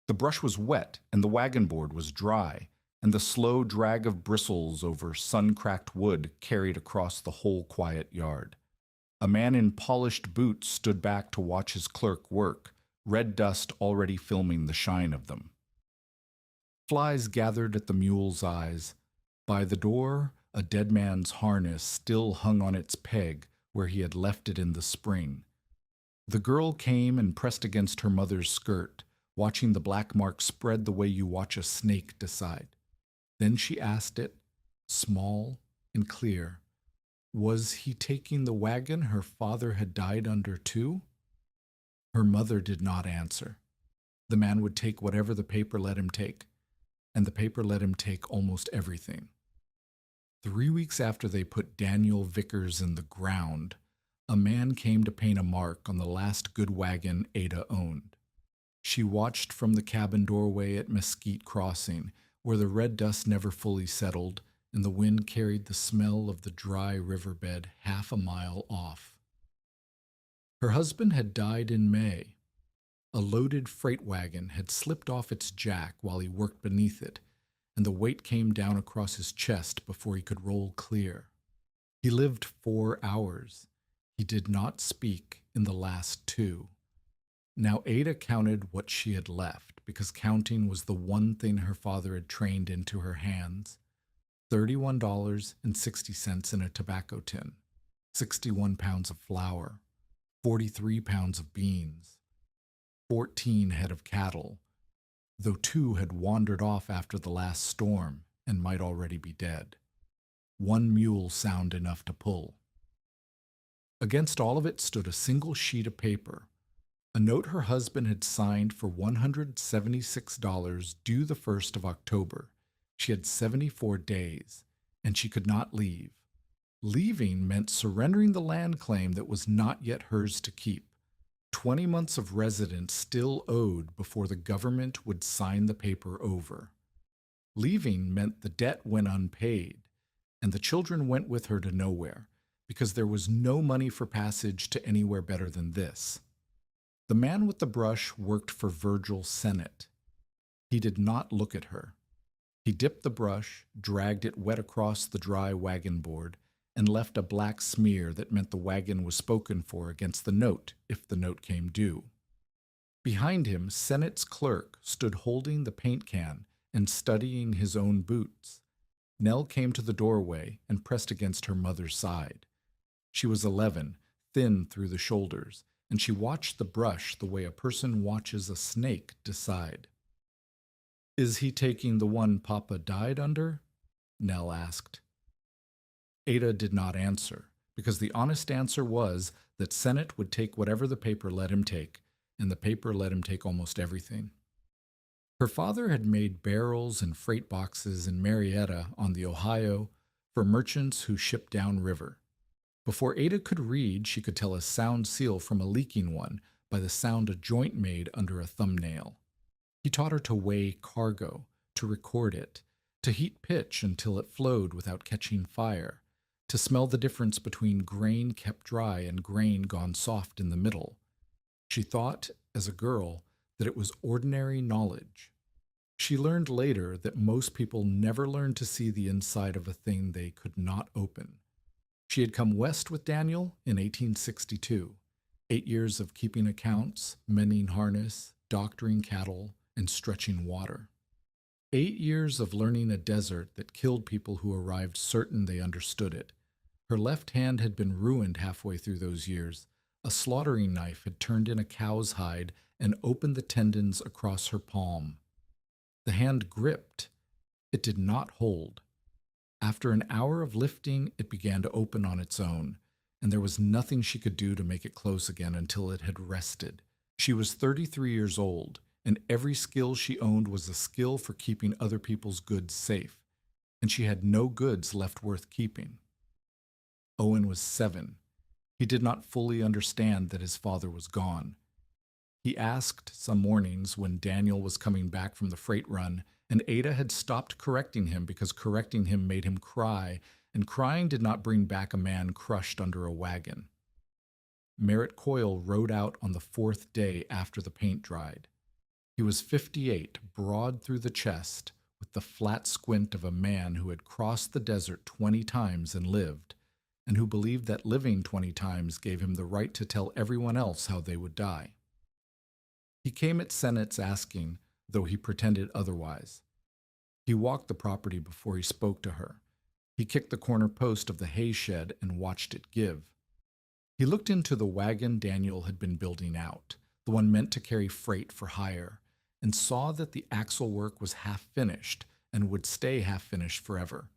The brush was wet, and the wagon board was dry, and the slow drag of bristles over sun-cracked wood carried across the whole quiet yard. A man in polished boots stood back to watch his clerk work, red dust already filming the shine of them. Flies gathered at the mule's eyes. By the door, a dead man's harness still hung on its peg where he had left it in the spring. The girl came and pressed against her mother's skirt, watching the black mark spread the way you watch a snake decide. Then she asked it, small and clear, was he taking the wagon her father had died under too? Her mother did not answer. The man would take whatever the paper let him take, and the paper let him take almost everything. 3 weeks after they put Daniel Vickers in the ground, a man came to paint a mark on the last good wagon Ada owned. She watched from the cabin doorway at Mesquite Crossing, where the red dust never fully settled, and the wind carried the smell of the dry riverbed half a mile off. Her husband had died in May. A loaded freight wagon had slipped off its jack while he worked beneath it, and the weight came down across his chest before he could roll clear. He lived 4 hours. He did not speak in the last 2. Now Ada counted what she had left, because counting was the one thing her father had trained into her hands. $31.60 in a tobacco tin, 61 pounds of flour, 43 pounds of beans, 14 head of cattle, though 2 had wandered off after the last storm and might already be dead. 1 mule sound enough to pull. Against all of it stood a single sheet of paper, a note her husband had signed for $176 due the 1st of October. She had 74 days, and she could not leave. Leaving meant surrendering the land claim that was not yet hers to keep. 20 months of residence still owed before the government would sign the paper over. Leaving meant the debt went unpaid, and the children went with her to nowhere, because there was no money for passage to anywhere better than this. The man with the brush worked for Virgil Sennett. He did not look at her. He dipped the brush, dragged it wet across the dry wagon board, and left a black smear that meant the wagon was spoken for against the note if the note came due. Behind him, Sennett's clerk stood holding the paint can and studying his own boots. Nell came to the doorway and pressed against her mother's side. She was 11, thin through the shoulders, and she watched the brush the way a person watches a snake decide. "Is he taking the one Papa died under?" Nell asked. Ada did not answer, because the honest answer was that Sennett would take whatever the paper let him take, and the paper let him take almost everything. Her father had made barrels and freight boxes in Marietta on the Ohio for merchants who shipped downriver. Before Ada could read, she could tell a sound seal from a leaking one by the sound a joint made under a thumbnail. He taught her to weigh cargo, to record it, to heat pitch until it flowed without catching fire, to smell the difference between grain kept dry and grain gone soft in the middle. She thought, as a girl, that it was ordinary knowledge. She learned later that most people never learn to see the inside of a thing they could not open. She had come west with Daniel in 1862, 8 years of keeping accounts, mending harness, doctoring cattle, and stretching water. 8 years of learning a desert that killed people who arrived certain they understood it. Her left hand had been ruined halfway through those years. A slaughtering knife had turned in a cow's hide and opened the tendons across her palm. The hand gripped. It did not hold. After an hour of lifting, it began to open on its own, and there was nothing she could do to make it close again until it had rested. She was 33 years old, and every skill she owned was a skill for keeping other people's goods safe, and she had no goods left worth keeping. Owen was 7. He did not fully understand that his father was gone. He asked some mornings when Daniel was coming back from the freight run, and Ada had stopped correcting him because correcting him made him cry, and crying did not bring back a man crushed under a wagon. Merritt Coyle rode out on the 4th day after the paint dried. He was 58, broad through the chest, with the flat squint of a man who had crossed the desert 20 times and lived, and who believed that living 20 times gave him the right to tell everyone else how they would die. He came at Sennett's asking, though he pretended otherwise. He walked the property before he spoke to her. He kicked the corner post of the hay shed and watched it give. He looked into the wagon Daniel had been building out, the one meant to carry freight for hire, and saw that the axle work was half finished and would stay half finished forever.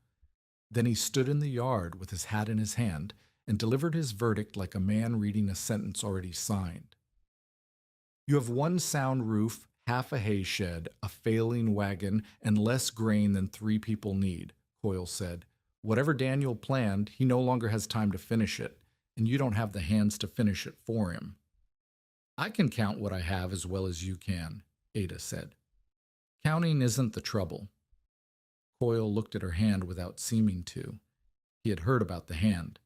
Then he stood in the yard with his hat in his hand and delivered his verdict like a man reading a sentence already signed. You have one sound roof, half a hay shed, a failing wagon, and less grain than 3 people need, Coyle said. Whatever Daniel planned, he no longer has time to finish it, and you don't have the hands to finish it for him. I can count what I have as well as you can, Ada said. Counting isn't the trouble. Coyle looked at her hand without seeming to. He had heard about the hand.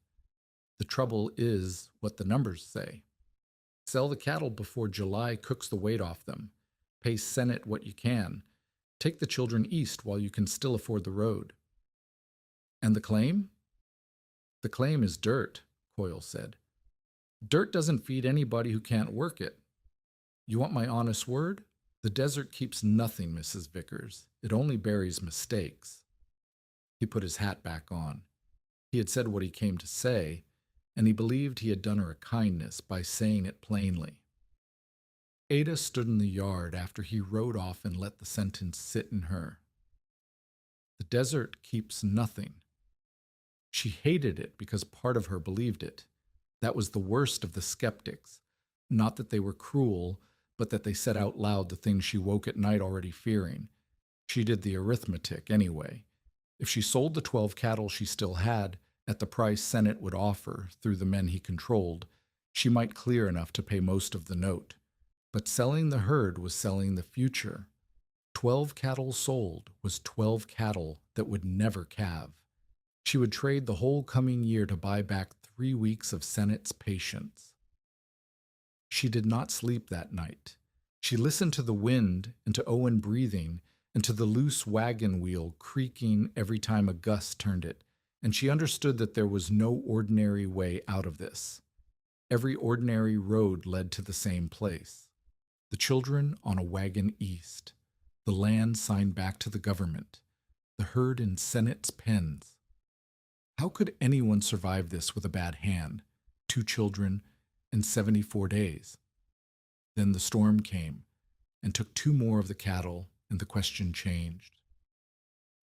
The trouble is what the numbers say. Sell the cattle before July cooks the weight off them. Pay Sennett what you can. Take the children east while you can still afford the road. And the claim? The claim is dirt, Coyle said. Dirt doesn't feed anybody who can't work it. You want my honest word? The desert keeps nothing, Mrs. Vickers. It only buries mistakes. He put his hat back on. He had said what he came to say, and he believed he had done her a kindness by saying it plainly. Ada stood in the yard after he rode off and let the sentence sit in her. The desert keeps nothing. She hated it because part of her believed it. That was the worst of the skeptics. Not that they were cruel, but that they said out loud the things she woke at night already fearing. She did the arithmetic anyway. If she sold the 12 cattle she still had, at the price Sennett would offer through the men he controlled, she might clear enough to pay most of the note. But selling the herd was selling the future. 12 cattle sold was 12 cattle that would never calve. She would trade the whole coming year to buy back 3 weeks of Sennett's patience. She did not sleep that night. She listened to the wind and to Owen breathing and to the loose wagon wheel creaking every time a gust turned it, and she understood that there was no ordinary way out of this. Every ordinary road led to the same place. The children on a wagon east, the land signed back to the government, the herd in Sennett's pens. How could anyone survive this with a bad hand, 2 children, and 74 days? Then the storm came and took 2 more of the cattle, and the question changed.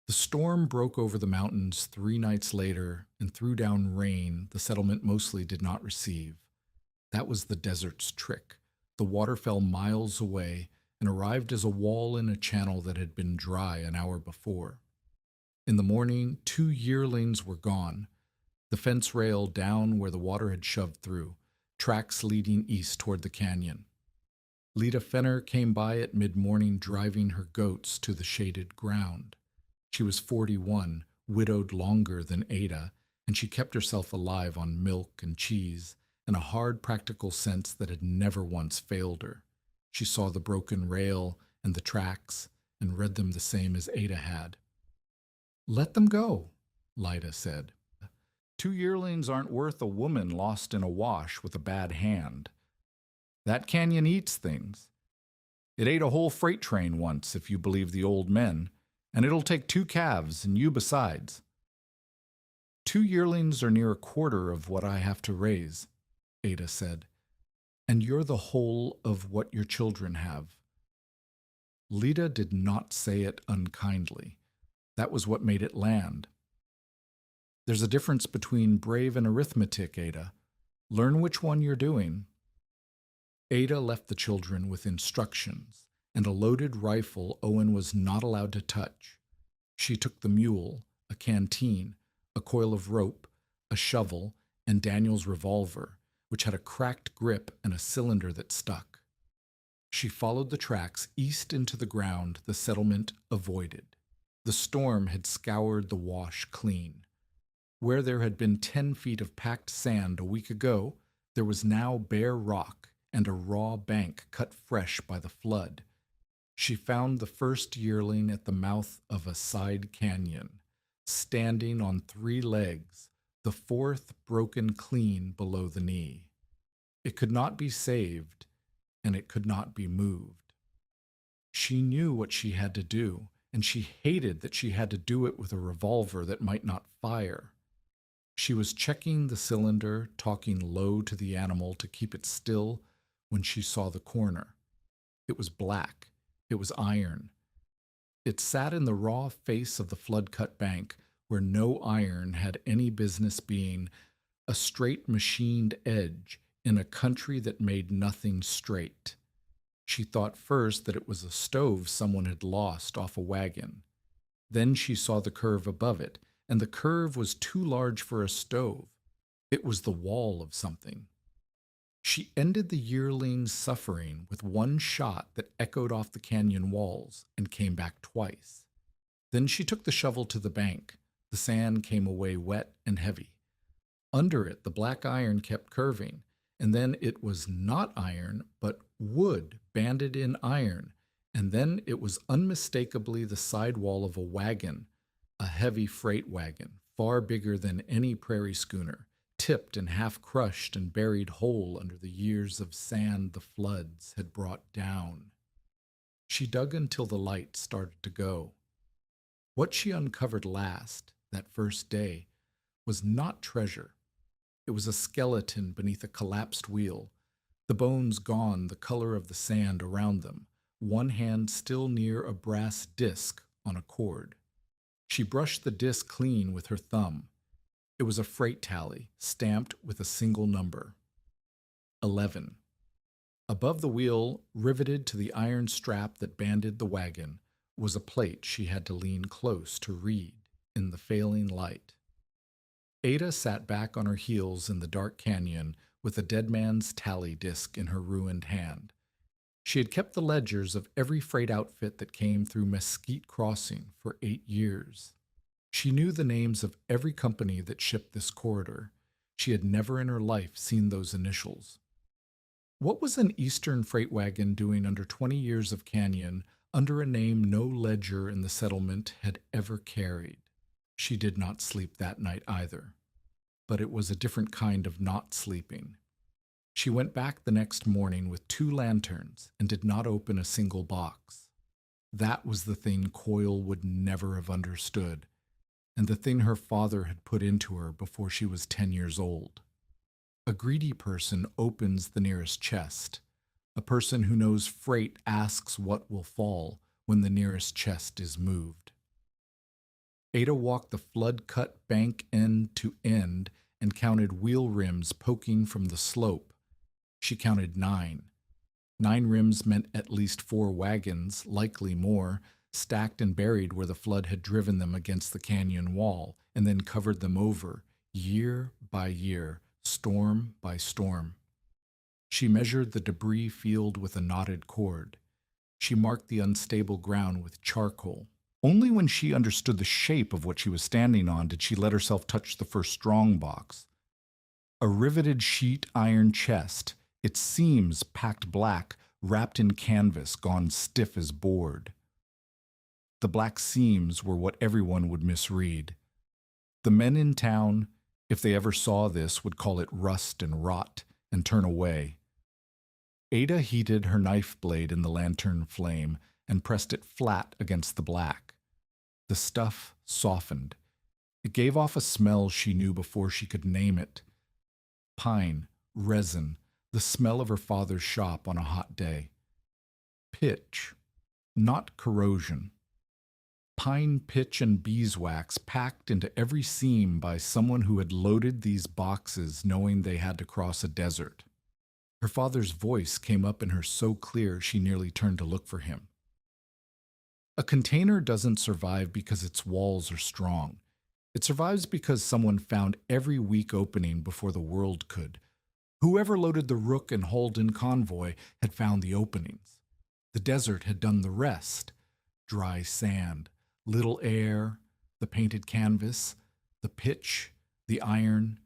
The storm broke over the mountains 3 nights later and threw down rain the settlement mostly did not receive. That was the desert's trick. The water fell miles away and arrived as a wall in a channel that had been dry an hour before. In the morning, 2 yearlings were gone, the fence rail down where the water had shoved through, tracks leading east toward the canyon. Lita Fenner came by at mid-morning driving her goats to the shaded ground. She was 41, widowed longer than Ada, and she kept herself alive on milk and cheese and a hard practical sense that had never once failed her. She saw the broken rail and the tracks and read them the same as Ada had. Let them go, Lida said. 2 yearlings aren't worth a woman lost in a wash with a bad hand. That canyon eats things. It ate a whole freight train once, if you believe the old men, and it'll take 2 calves and you besides. 2 yearlings are near a quarter of what I have to raise, Ada said, and you're the whole of what your children have. Lida did not say it unkindly. That was what made it land. There's a difference between brave and arithmetic, Ada. Learn which one you're doing. Ada left the children with instructions and a loaded rifle Owen was not allowed to touch. She took the mule, a canteen, a coil of rope, a shovel, and Daniel's revolver, which had a cracked grip and a cylinder that stuck. She followed the tracks east into the ground the settlement avoided. The storm had scoured the wash clean. Where there had been 10 feet of packed sand a week ago, there was now bare rock and a raw bank cut fresh by the flood. She found the first yearling at the mouth of a side canyon, standing on three legs, the fourth broken clean below the knee. It could not be saved, and it could not be moved. She knew what she had to do, and she hated that she had to do it with a revolver that might not fire. She was checking the cylinder, talking low to the animal to keep it still, when she saw the corner. It was black. It was iron. It sat in the raw face of the flood-cut bank, where no iron had any business being, a straight machined edge in a country that made nothing straight. She thought first that it was a stove someone had lost off a wagon. Then she saw the curve above it, and the curve was too large for a stove. It was the wall of something. She ended the yearling's suffering with one shot that echoed off the canyon walls and came back twice. Then she took the shovel to the bank. The sand came away wet and heavy. Under it, the black iron kept curving, and then it was not iron, but wood banded in iron, and then it was unmistakably the sidewall of a wagon, a heavy freight wagon, far bigger than any prairie schooner, tipped and half crushed and buried whole under the years of sand the floods had brought down. She dug until the light started to go. What she uncovered last, that first day, was not treasure. It was a skeleton beneath a collapsed wheel, the bones gone, the color of the sand around them, one hand still near a brass disc on a cord. She brushed the disc clean with her thumb. It was a freight tally, stamped with a single number. 11. Above the wheel, riveted to the iron strap that banded the wagon, was a plate she had to lean close to read in the failing light. Ada sat back on her heels in the dark canyon with a dead man's tally disc in her ruined hand. She had kept the ledgers of every freight outfit that came through Mesquite Crossing for 8 years. She knew the names of every company that shipped this corridor. She had never in her life seen those initials. What was an Eastern freight wagon doing under 20 years of canyon under a name no ledger in the settlement had ever carried? She did not sleep that night either. But it was a different kind of not sleeping. She went back the next morning with 2 lanterns and did not open a single box. That was the thing Coyle would never have understood, and the thing her father had put into her before she was 10 years old. A greedy person opens the nearest chest. A person who knows freight asks what will fall when the nearest chest is moved. Ada walked the flood-cut bank end to end and counted wheel rims poking from the slope. She counted 9. 9 rims meant at least 4 wagons, likely more, stacked and buried where the flood had driven them against the canyon wall and then covered them over, year by year, storm by storm. She measured the debris field with a knotted cord. She marked the unstable ground with charcoal. Only when she understood the shape of what she was standing on did she let herself touch the first strong box. A riveted sheet iron chest, its seams packed black, wrapped in canvas, gone stiff as board. The black seams were what everyone would misread. The men in town, if they ever saw this, would call it rust and rot and turn away. Ada heated her knife blade in the lantern flame and pressed it flat against the black. The stuff softened. It gave off a smell she knew before she could name it. Pine, resin, the smell of her father's shop on a hot day. Pitch, not corrosion. Pine pitch and beeswax packed into every seam by someone who had loaded these boxes knowing they had to cross a desert. Her father's voice came up in her so clear she nearly turned to look for him. A container doesn't survive because its walls are strong. It survives because someone found every weak opening before the world could. Whoever loaded the Rooke and Halden convoy had found the openings. The desert had done the rest. Dry sand, little air, the painted canvas, the pitch, the iron,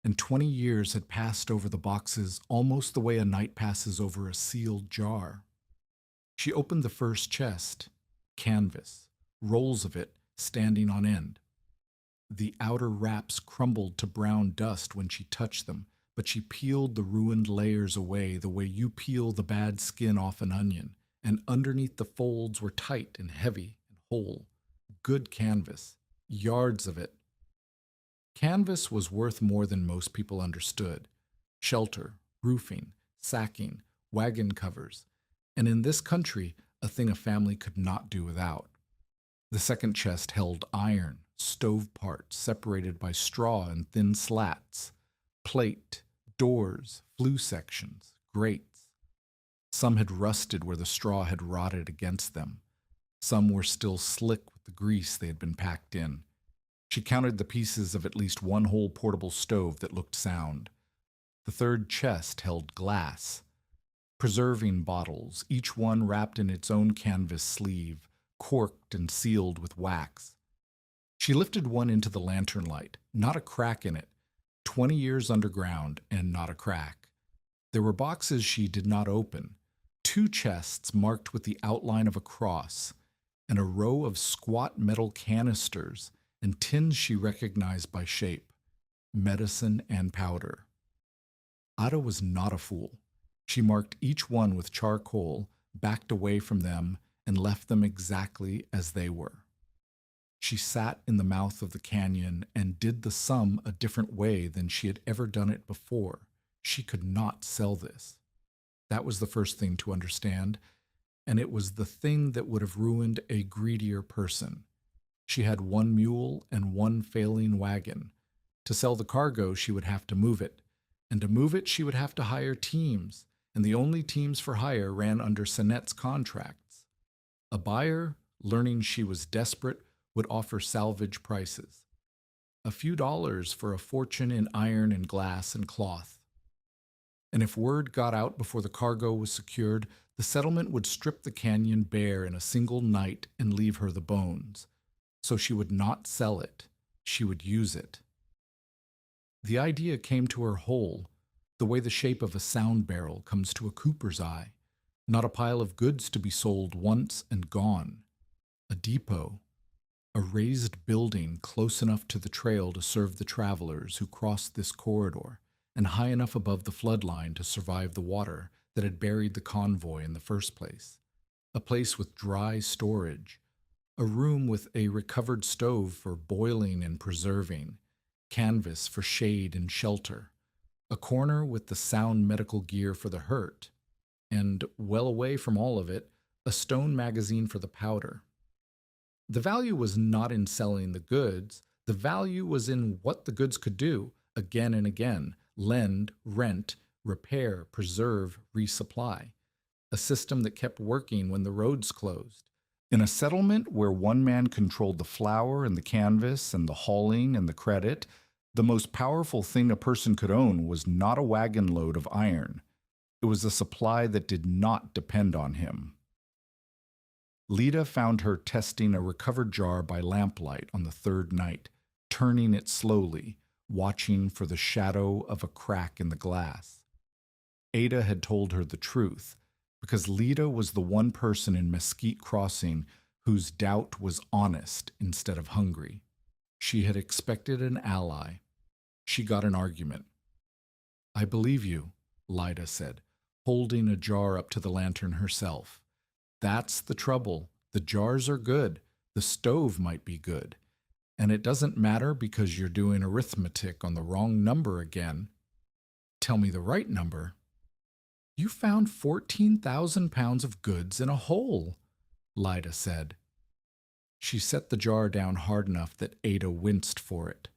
and 20 years had passed over the boxes almost the way a night passes over a sealed jar. She opened the first chest. Canvas, rolls of it standing on end. The outer wraps crumbled to brown dust when she touched them, but she peeled the ruined layers away the way you peel the bad skin off an onion, and underneath the folds were tight and heavy and whole. Good canvas, yards of it. Canvas was worth more than most people understood. Shelter, roofing, sacking, wagon covers, and in this country, a thing a family could not do without. The second chest held iron, stove parts separated by straw and thin slats, plate, doors, flue sections, grates. Some had rusted where the straw had rotted against them. Some were still slick with the grease they had been packed in. She counted the pieces of at least one whole portable stove that looked sound. The third chest held glass, preserving bottles, each one wrapped in its own canvas sleeve, corked and sealed with wax. She lifted one into the lantern light, not a crack in it, 20 years underground and not a crack. There were boxes she did not open, 2 chests marked with the outline of a cross, and a row of squat metal canisters and tins she recognized by shape, medicine and powder. Ada was not a fool. She marked each one with charcoal, backed away from them, and left them exactly as they were. She sat in the mouth of the canyon and did the sum a different way than she had ever done it before. She could not sell this. That was the first thing to understand, and it was the thing that would have ruined a greedier person. She had 1 mule and 1 failing wagon. To sell the cargo, she would have to move it, and to move it, she would have to hire teams, and the only teams for hire ran under Sennett's contracts. A buyer, learning she was desperate, would offer salvage prices. A few dollars for a fortune in iron and glass and cloth. And if word got out before the cargo was secured, the settlement would strip the canyon bare in a single night and leave her the bones. So she would not sell it, she would use it. The idea came to her whole, the way the shape of a sound barrel comes to a cooper's eye, not a pile of goods to be sold once and gone. A depot, a raised building close enough to the trail to serve the travelers who crossed this corridor, and high enough above the flood line to survive the water that had buried the convoy in the first place. A place with dry storage, a room with a recovered stove for boiling and preserving, canvas for shade and shelter, a corner with the sound medical gear for the hurt, and, well away from all of it, a stone magazine for the powder. The value was not in selling the goods. The value was in what the goods could do, again and again, lend, rent, repair, preserve, resupply. A system that kept working when the roads closed. In a settlement where one man controlled the flour and the canvas and the hauling and the credit, the most powerful thing a person could own was not a wagon load of iron. It was a supply that did not depend on him. Lita found her testing a recovered jar by lamplight on the 3rd night, turning it slowly, watching for the shadow of a crack in the glass. Ada had told her the truth, because Lita was the one person in Mesquite Crossing whose doubt was honest instead of hungry. She had expected an ally. She got an argument. "I believe you," Lida said, holding a jar up to the lantern herself. "That's the trouble. The jars are good. The stove might be good. And it doesn't matter because you're doing arithmetic on the wrong number again. Tell me the right number." "You found 14,000 pounds of goods in a hole," Lida said. She set the jar down hard enough that Ada winced for it.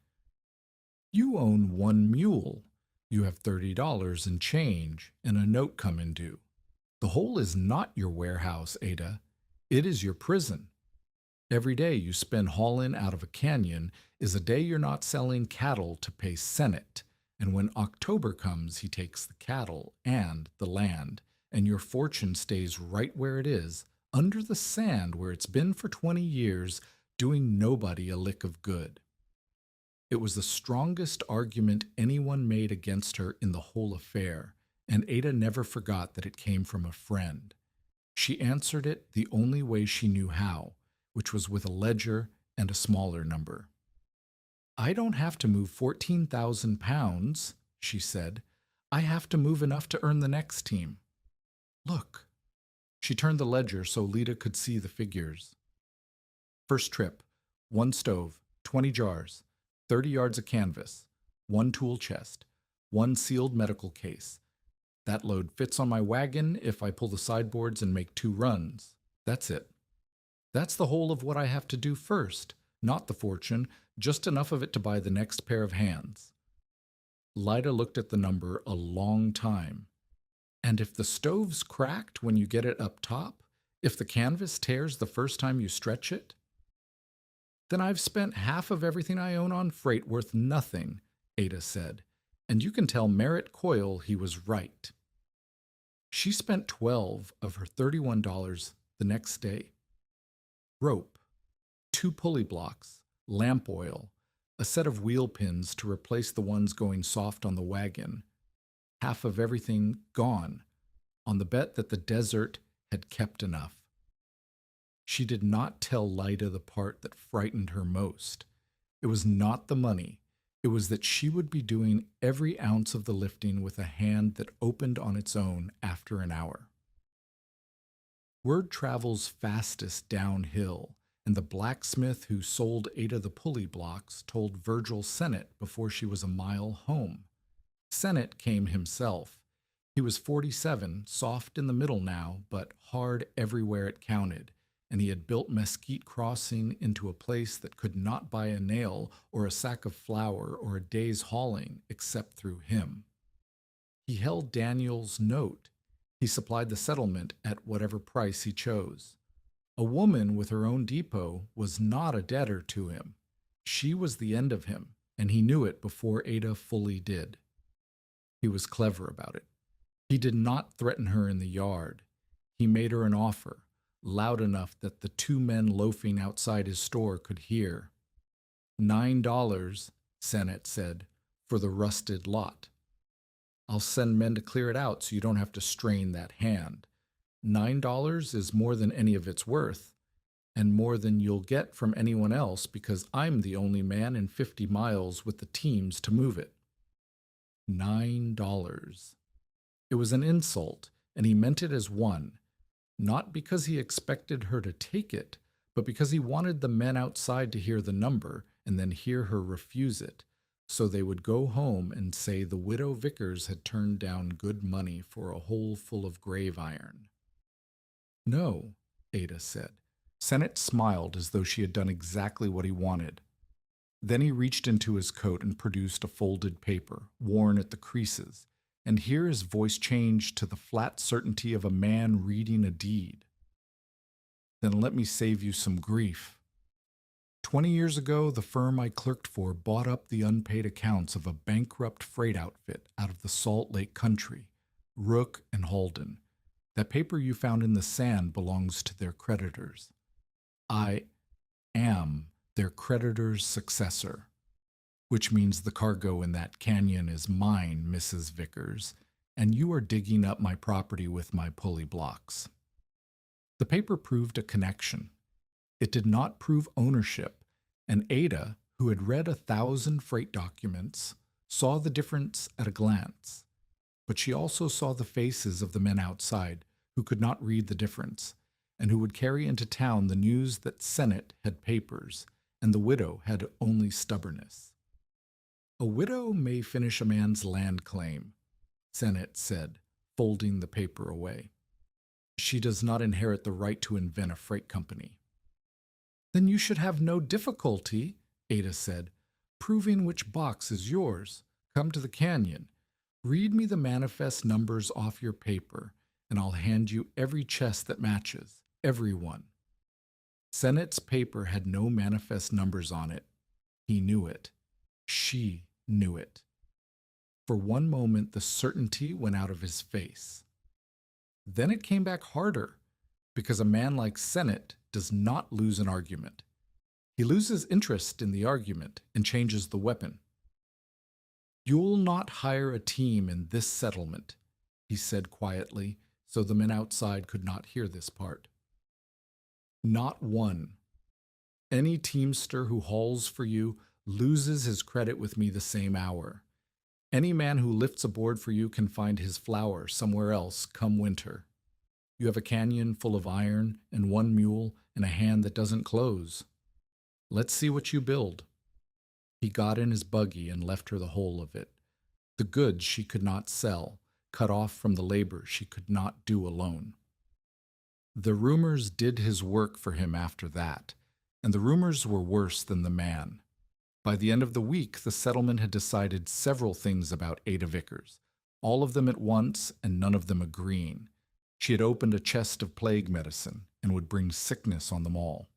"You own 1 mule. You have $30 in change and a note coming due. The hole is not your warehouse, Ada. It is your prison. Every day you spend hauling out of a canyon is a day you're not selling cattle to pay Sennett, and when October comes he takes the cattle and the land, and your fortune stays right where it is, under the sand where it's been for 20 years, doing nobody a lick of good." It was the strongest argument anyone made against her in the whole affair, and Ada never forgot that it came from a friend. She answered it the only way she knew how, which was with a ledger and a smaller number. I don't have to move 14,000 pounds, she said. I have to move enough to earn the next team. Look. She turned the ledger so Lita could see the figures. First trip, 1 stove, 20 jars, 30 yards of canvas, 1 tool chest, 1 sealed medical case. That load fits on my wagon if I pull the sideboards and make 2 runs. That's it. That's the whole of what I have to do first, not the fortune, just enough of it to buy the next pair of hands. Lida looked at the number a long time. And if the stove's cracked when you get it up top, if the canvas tears the first time you stretch it, then I've spent half of everything I own on freight worth nothing, Ada said, and you can tell Merritt Coyle he was right. She spent $12 of her $31 the next day. Rope, 2 pulley blocks, lamp oil, a set of wheel pins to replace the ones going soft on the wagon. Half of everything gone, on the bet that the desert had kept enough. She did not tell Lida the part that frightened her most. It was not the money. It was that she would be doing every ounce of the lifting with a hand that opened on its own after an hour. Word travels fastest downhill, and the blacksmith who sold Ada the pulley blocks told Virgil Sennett before she was a mile home. Sennett came himself. He was 47, soft in the middle now, but hard everywhere it counted, and he had built Mesquite Crossing into a place that could not buy a nail or a sack of flour or a day's hauling except through him. He held Daniel's note. He supplied the settlement at whatever price he chose. A woman with her own depot was not a debtor to him. She was the end of him, and he knew it before Ada fully did. He was clever about it. He did not threaten her in the yard. He made her an offer, loud enough that the 2 men loafing outside his store could hear. $9, Sennett said, for the rusted lot. I'll send men to clear it out so you don't have to strain that hand. $9 is more than any of it's worth, and more than you'll get from anyone else because I'm the only man in 50 miles with the teams to move it. $9. It was an insult, and he meant it as one, not because he expected her to take it, but because he wanted the men outside to hear the number and then hear her refuse it, so they would go home and say the widow Vickers had turned down good money for a hole full of grave iron. No, Ada said. Sennett smiled as though she had done exactly what he wanted. Then he reached into his coat and produced a folded paper, worn at the creases, and here his voice changed to the flat certainty of a man reading a deed. Then let me save you some grief. 20 years ago, the firm I clerked for bought up the unpaid accounts of a bankrupt freight outfit out of the Salt Lake country, Rooke and Halden. That paper you found in the sand belongs to their creditors. I am their creditor's successor, which means the cargo in that canyon is mine, Mrs. Vickers, and you are digging up my property with my pulley blocks. The paper proved a connection. It did not prove ownership, and Ada, who had read 1,000 freight documents, saw the difference at a glance. But she also saw the faces of the men outside who could not read the difference, and who would carry into town the news that Sennett had papers, and the widow had only stubbornness. A widow may finish a man's land claim, Sennett said, folding the paper away. She does not inherit the right to invent a freight company. Then you should have no difficulty, Ada said, proving which box is yours. Come to the canyon. Read me the manifest numbers off your paper, and I'll hand you every chest that matches, every one. Sennett's paper had no manifest numbers on it. He knew it. She knew it. For one moment, the certainty went out of his face. Then it came back harder, because a man like Sennett does not lose an argument. He loses interest in the argument and changes the weapon. You'll not hire a team in this settlement, he said quietly, so the men outside could not hear this part. Not one. Any teamster who hauls for you loses his credit with me the same hour. Any man who lifts a board for you can find his flour somewhere else come winter. You have a canyon full of iron and one mule and a hand that doesn't close. Let's see what you build. He got in his buggy and left her the whole of it. The goods she could not sell, cut off from the labor she could not do alone. The rumors did his work for him after that, and the rumors were worse than the man. By the end of the week, the settlement had decided several things about Ada Vickers, all of them at once and none of them agreeing. She had opened a chest of plague medicine and would bring sickness on them all.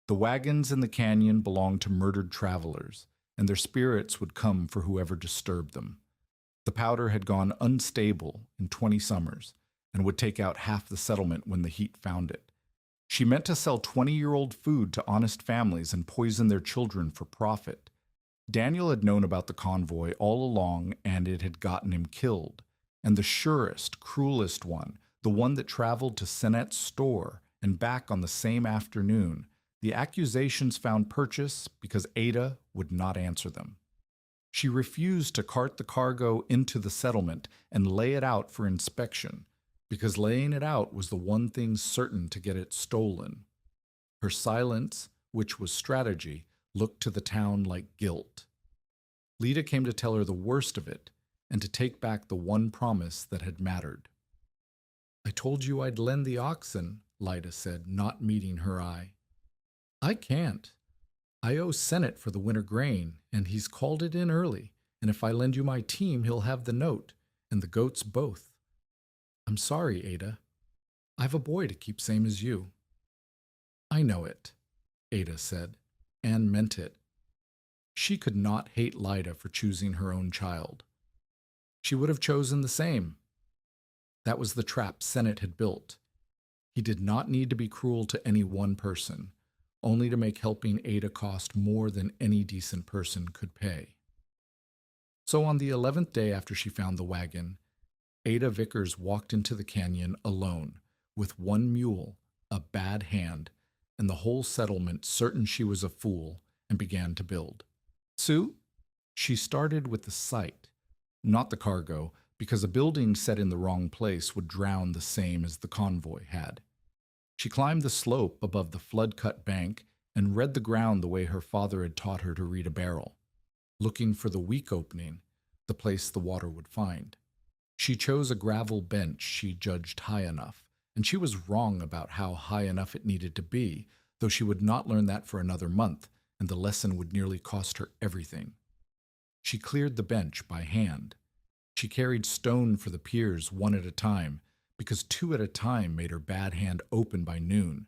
The wagons in the canyon belonged to murdered travelers, and their spirits would come for whoever disturbed them. The powder had gone unstable in 20 summers and would take out half the settlement when the heat found it. She meant to sell 20-year-old food to honest families and poison their children for profit. Daniel had known about the convoy all along, and it had gotten him killed. And the surest, cruelest one, the one that traveled to Sennett's store and back on the same afternoon, the accusations found purchase because Ada would not answer them. She refused to cart the cargo into the settlement and lay it out for inspection, because laying it out was the one thing certain to get it stolen. Her silence, which was strategy, looked to the town like guilt. Lida came to tell her the worst of it, and to take back the one promise that had mattered. "I told you I'd lend the oxen," Lida said, not meeting her eye. "I can't. I owe Sennett for the winter grain, and he's called it in early, and if I lend you my team, he'll have the note, and the goats both. I'm sorry, Ada. I've a boy to keep same as you." "I know it," Ada said, and meant it. She could not hate Lida for choosing her own child. She would have chosen the same. That was the trap Sennett had built. He did not need to be cruel to any one person, only to make helping Ada cost more than any decent person could pay. So on the 11th day after she found the wagon, Ada Vickers walked into the canyon alone, with one mule, a bad hand, and the whole settlement certain she was a fool, and began to build. Sue? She started with the site, not the cargo, because a building set in the wrong place would drown the same as the convoy had. She climbed the slope above the flood-cut bank and read the ground the way her father had taught her to read a barrel, looking for the weak opening, the place the water would find. She chose a gravel bench she judged high enough, and she was wrong about how high enough it needed to be, though she would not learn that for another month, and the lesson would nearly cost her everything. She cleared the bench by hand. She carried stone for the piers one at a time, because two at a time made her bad hand open by noon.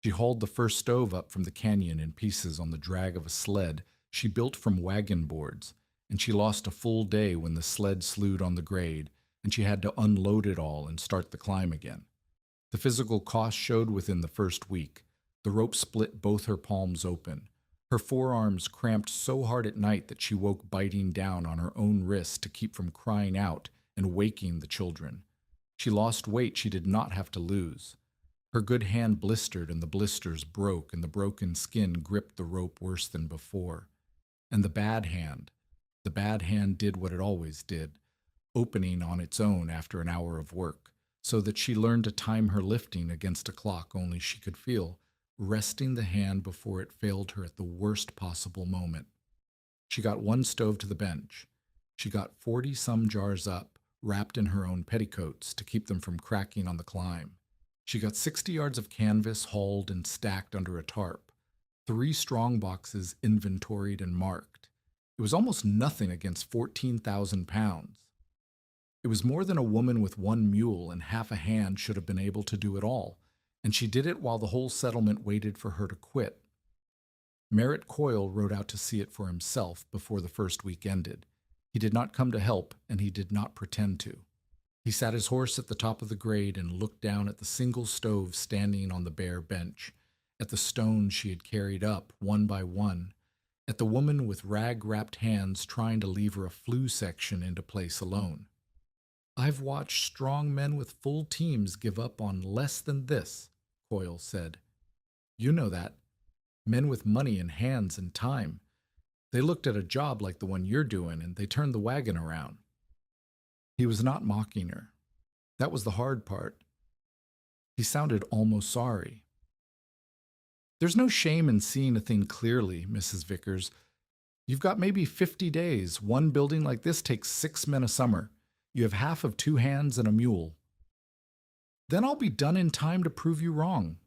She hauled the first stove up from the canyon in pieces on the drag of a sled she built from wagon boards, and she lost a full day when the sled slewed on the grade, and she had to unload it all and start the climb again. The physical cost showed within the first week. The rope split both her palms open. Her forearms cramped so hard at night that she woke biting down on her own wrists to keep from crying out and waking the children. She lost weight she did not have to lose. Her good hand blistered, and the blisters broke, and the broken skin gripped the rope worse than before. And the bad hand did what it always did, opening on its own after an hour of work, so that she learned to time her lifting against a clock only she could feel, resting the hand before it failed her at the worst possible moment. She got one stove to the bench. She got 40-some jars up, wrapped in her own petticoats to keep them from cracking on the climb. She got 60 yards of canvas hauled and stacked under a tarp, 3 strong boxes inventoried and marked. It was almost nothing against 14,000 pounds. It was more than a woman with one mule and half a hand should have been able to do it all, and she did it while the whole settlement waited for her to quit. Merritt Coyle rode out to see it for himself before the first week ended. He did not come to help, and he did not pretend to. He sat his horse at the top of the grade and looked down at the single stove standing on the bare bench, at the stones she had carried up one by one, at the woman with rag-wrapped hands trying to lever a flue section into place alone. I've watched strong men with full teams give up on less than this, Coyle said. You know that. Men with money and hands and time. They looked at a job like the one you're doing and they turned the wagon around. He was not mocking her. That was the hard part. He sounded almost sorry. There's no shame in seeing a thing clearly, Mrs. Vickers. You've got maybe 50 days. One building like this takes 6 men a summer. You have half of 2 hands and a mule. Then I'll be done in time to prove you wrong,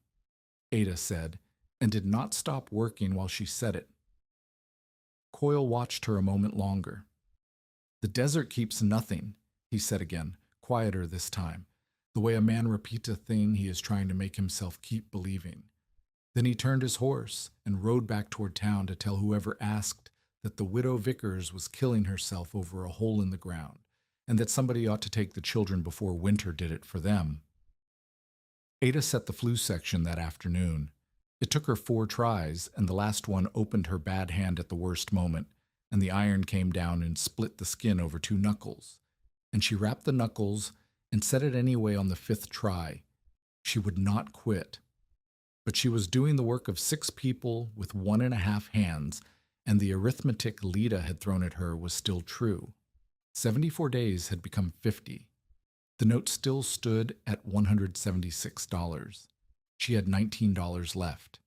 Ada said, and did not stop working while she said it. Coyle watched her a moment longer. The desert keeps nothing, he said again, quieter this time, the way a man repeats a thing he is trying to make himself keep believing. Then he turned his horse and rode back toward town to tell whoever asked that the widow Vickers was killing herself over a hole in the ground, and that somebody ought to take the children before winter did it for them. Ada set the flu section that afternoon. It took her 4 tries, and the last one opened her bad hand at the worst moment, and the iron came down and split the skin over 2 knuckles. And she wrapped the knuckles and set it anyway on the 5th try. She would not quit. But she was doing the work of 6 people with 1.5 hands, and the arithmetic Lida had thrown at her was still true. 74 days had become 50. The note still stood at $176. She had $19 left.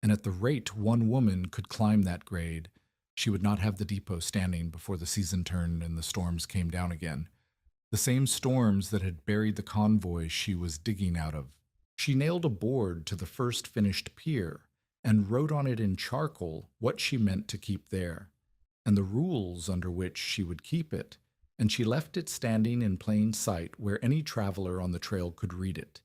And at the rate one woman could climb that grade, she would not have the depot standing before the season turned and the storms came down again. The same storms that had buried the convoy she was digging out of. She nailed a board to the first finished pier and wrote on it in charcoal what she meant to keep there, and the rules under which she would keep it, and she left it standing in plain sight where any traveler on the trail could read it.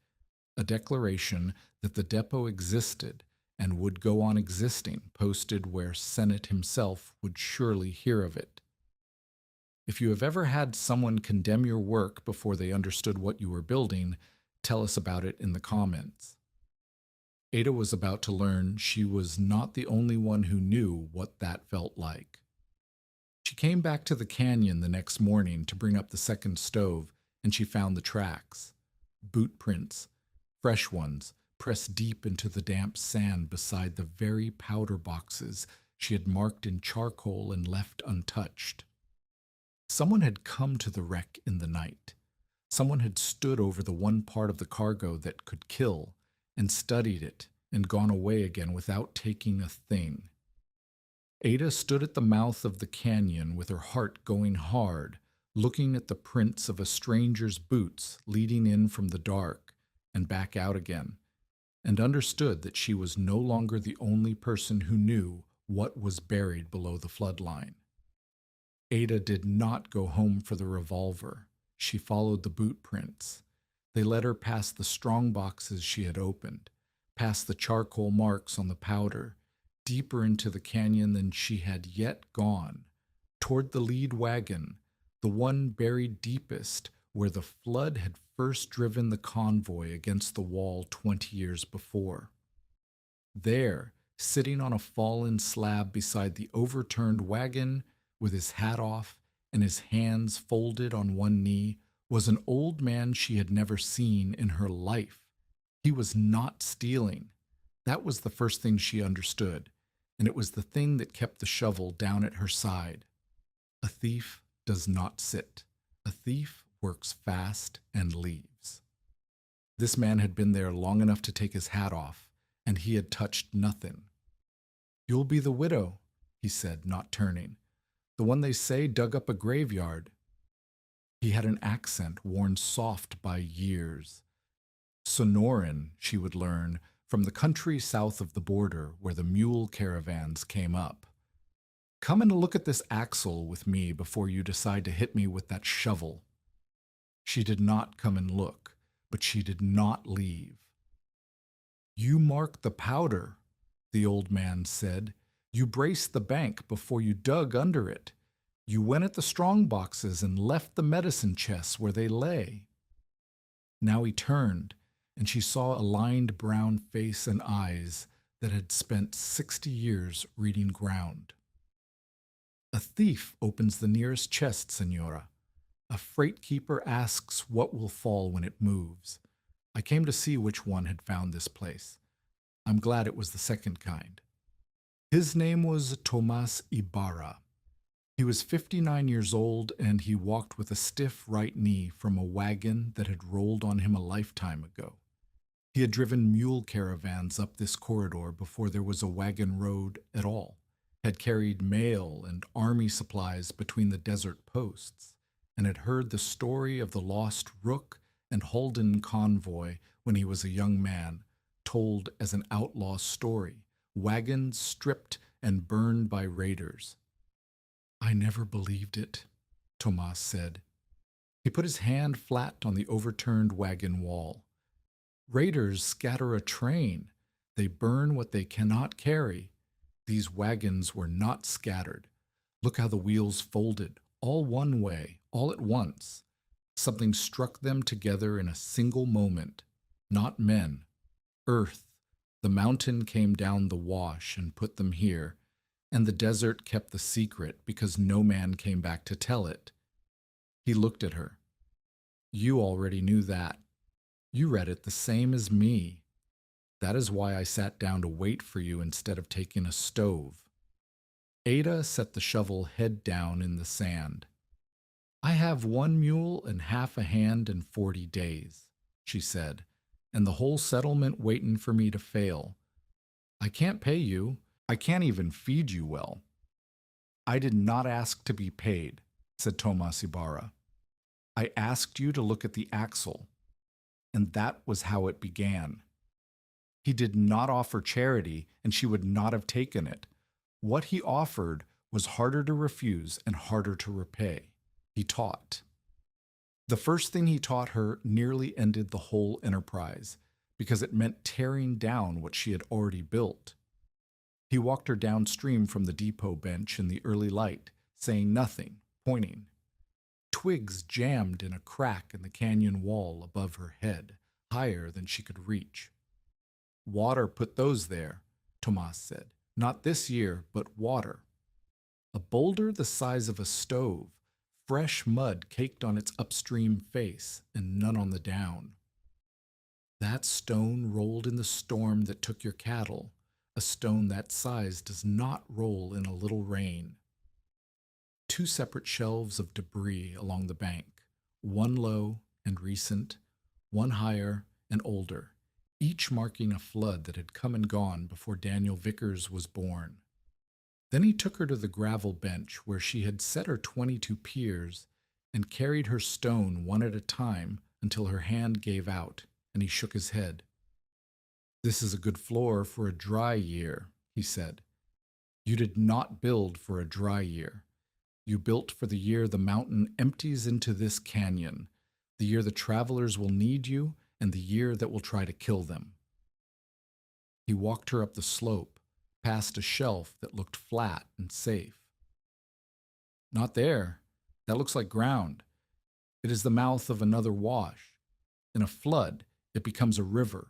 A declaration that the depot existed and would go on existing, posted where Sennett himself would surely hear of it. If you have ever had someone condemn your work before they understood what you were building, tell us about it in the comments. Ada was about to learn she was not the only one who knew what that felt like. She came back to the canyon the next morning to bring up the second stove, and she found the tracks. Boot prints, fresh ones, pressed deep into the damp sand beside the very powder boxes she had marked in charcoal and left untouched. Someone had come to the wreck in the night. Someone had stood over the one part of the cargo that could kill and studied it and gone away again without taking a thing. Ada stood at the mouth of the canyon with her heart going hard, looking at the prints of a stranger's boots leading in from the dark and back out again, and understood that she was no longer the only person who knew what was buried below the flood line. Ada did not go home for the revolver. She followed the boot prints. They led her past the strong boxes she had opened, past the charcoal marks on the powder, deeper into the canyon than she had yet gone, toward the lead wagon, the one buried deepest where the flood had first driven the convoy against the wall 20 years before. There, sitting on a fallen slab beside the overturned wagon, with his hat off and his hands folded on one knee, was an old man she had never seen in her life. He was not stealing. That was the first thing she understood, and it was the thing that kept the shovel down at her side. A thief does not sit. A thief works fast and leaves. This man had been there long enough to take his hat off, and he had touched nothing. "You'll be the widow," he said, not turning. "The one they say dug up a graveyard." He had an accent worn soft by years. Sonoran, she would learn, from the country south of the border where the mule caravans came up. "Come and look at this axle with me before you decide to hit me with that shovel." She did not come and look, but she did not leave. "You marked the powder," the old man said. "You braced the bank before you dug under it. You went at the strong boxes and left the medicine chests where they lay." Now he turned, and she saw a lined brown face and eyes that had spent 60 years reading ground. "A thief opens the nearest chest, Senora. A freight keeper asks what will fall when it moves. I came to see which one had found this place. I'm glad it was the second kind. His name was Tomas Ibarra. He was 59 years old, and he walked with a stiff right knee from a wagon that had rolled on him a lifetime ago. He had driven mule caravans up this corridor before there was a wagon road at all, had carried mail and army supplies between the desert posts, and had heard the story of the lost Rooke and Halden convoy when he was a young man, told as an outlaw story, wagons stripped and burned by raiders. I never believed it, Tomas said. He put his hand flat on the overturned wagon wall. Raiders scatter a train. They burn what they cannot carry. These wagons were not scattered. Look how the wheels folded, all one way, all at once. Something struck them together in a single moment. Not men. Earth. The mountain came down the wash and put them here, and the desert kept the secret because no man came back to tell it. He looked at her. You already knew that. You read it the same as me. That is why I sat down to wait for you instead of taking a stove. Ada set the shovel head down in the sand. I have 1 mule and half a hand and 40 days, she said, and the whole settlement waiting for me to fail. I can't pay you. I can't even feed you well. I did not ask to be paid, said Tomas Ibarra. I asked you to look at the axle, and that was how it began. He did not offer charity, and she would not have taken it. What he offered was harder to refuse and harder to repay. He taught. The first thing he taught her nearly ended the whole enterprise, because it meant tearing down what she had already built. He walked her downstream from the depot bench in the early light, saying nothing, pointing. Twigs jammed in a crack in the canyon wall above her head, higher than she could reach. Water put those there, Tomas said. Not this year, but water. A boulder the size of a stove, fresh mud caked on its upstream face, and none on the down. That stone rolled in the storm that took your cattle. A stone that size does not roll in a little rain. 2 separate shelves of debris along the bank, one low and recent, one higher and older, each marking a flood that had come and gone before Daniel Vickers was born. Then he took her to the gravel bench where she had set her 22 piers and carried her stone one at a time until her hand gave out, and he shook his head. This is a good floor for a dry year, he said. You did not build for a dry year. You built for the year the mountain empties into this canyon, the year the travelers will need you, and the year that will try to kill them. He walked her up the slope, past a shelf that looked flat and safe. Not there. That looks like ground. It is the mouth of another wash. In a flood, it becomes a river.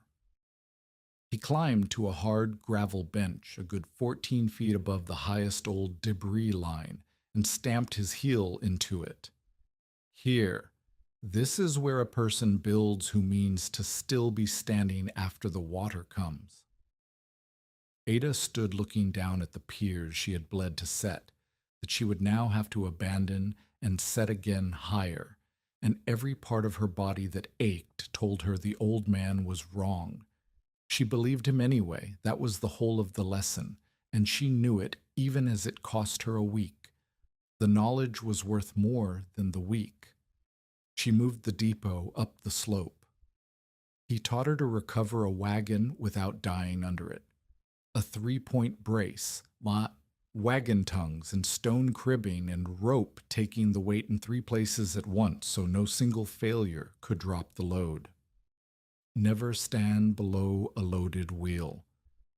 He climbed to a hard gravel bench a good 14 feet above the highest old debris line and stamped his heel into it. Here, this is where a person builds who means to still be standing after the water comes. Ada stood looking down at the piers she had bled to set, that she would now have to abandon and set again higher, and every part of her body that ached told her the old man was wrong. She believed him anyway. That was the whole of the lesson, and she knew it even as it cost her a week. The knowledge was worth more than the week. She moved the depot up the slope. He taught her to recover a wagon without dying under it. A 3-point brace, wagon tongues and stone cribbing and rope taking the weight in 3 places at once so no single failure could drop the load. Never stand below a loaded wheel,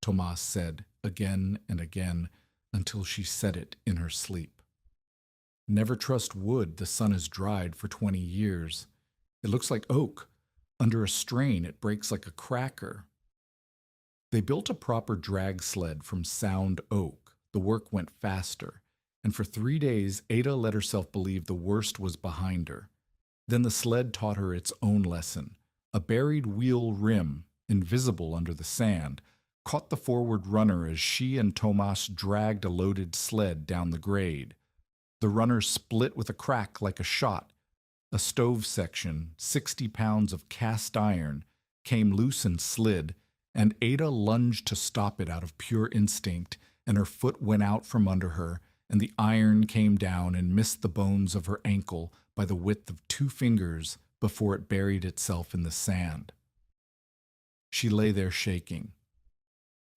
Tomas said again and again until she said it in her sleep. Never trust wood the sun has dried for 20 years. It looks like oak. Under a strain, it breaks like a cracker. They built a proper drag sled from sound oak. The work went faster, and for 3 days Ada let herself believe the worst was behind her. Then the sled taught her its own lesson. A buried wheel rim, invisible under the sand, caught the forward runner as she and Tomas dragged a loaded sled down the grade. The runner split with a crack like a shot. A stove section, 60 pounds of cast iron, came loose and slid, and Ada lunged to stop it out of pure instinct, and her foot went out from under her, and the iron came down and missed the bones of her ankle by the width of 2 fingers before it buried itself in the sand. She lay there shaking.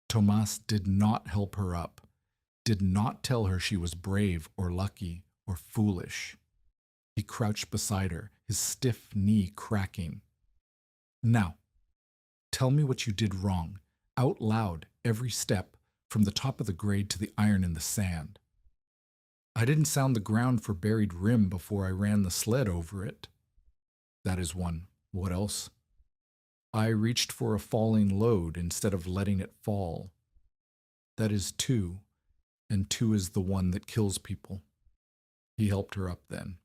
Tomas did not help her up, did not tell her she was brave or lucky or foolish. He crouched beside her, his stiff knee cracking. Now, tell me what you did wrong, out loud, every step, from the top of the grade to the iron in the sand. I didn't sound the ground for buried rim before I ran the sled over it. That is one. What else? I reached for a falling load instead of letting it fall. That is 2, and 2 is the one that kills people. He helped her up then.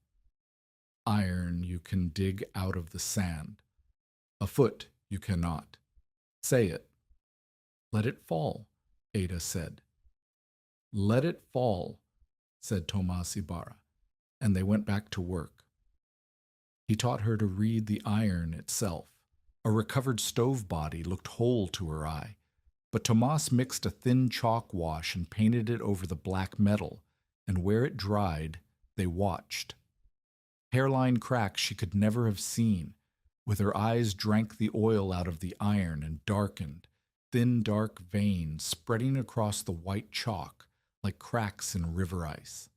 Iron you can dig out of the sand. A foot you cannot. Say it. Let it fall, Ada said. Let it fall, said Tomas Ibarra, and they went back to work. He taught her to read the iron itself. A recovered stove body looked whole to her eye, but Tomas mixed a thin chalk wash and painted it over the black metal, and where it dried, they watched. Hairline cracks she could never have seen, with her eyes drank the oil out of the iron and darkened, thin dark veins spreading across the white chalk like cracks in river ice.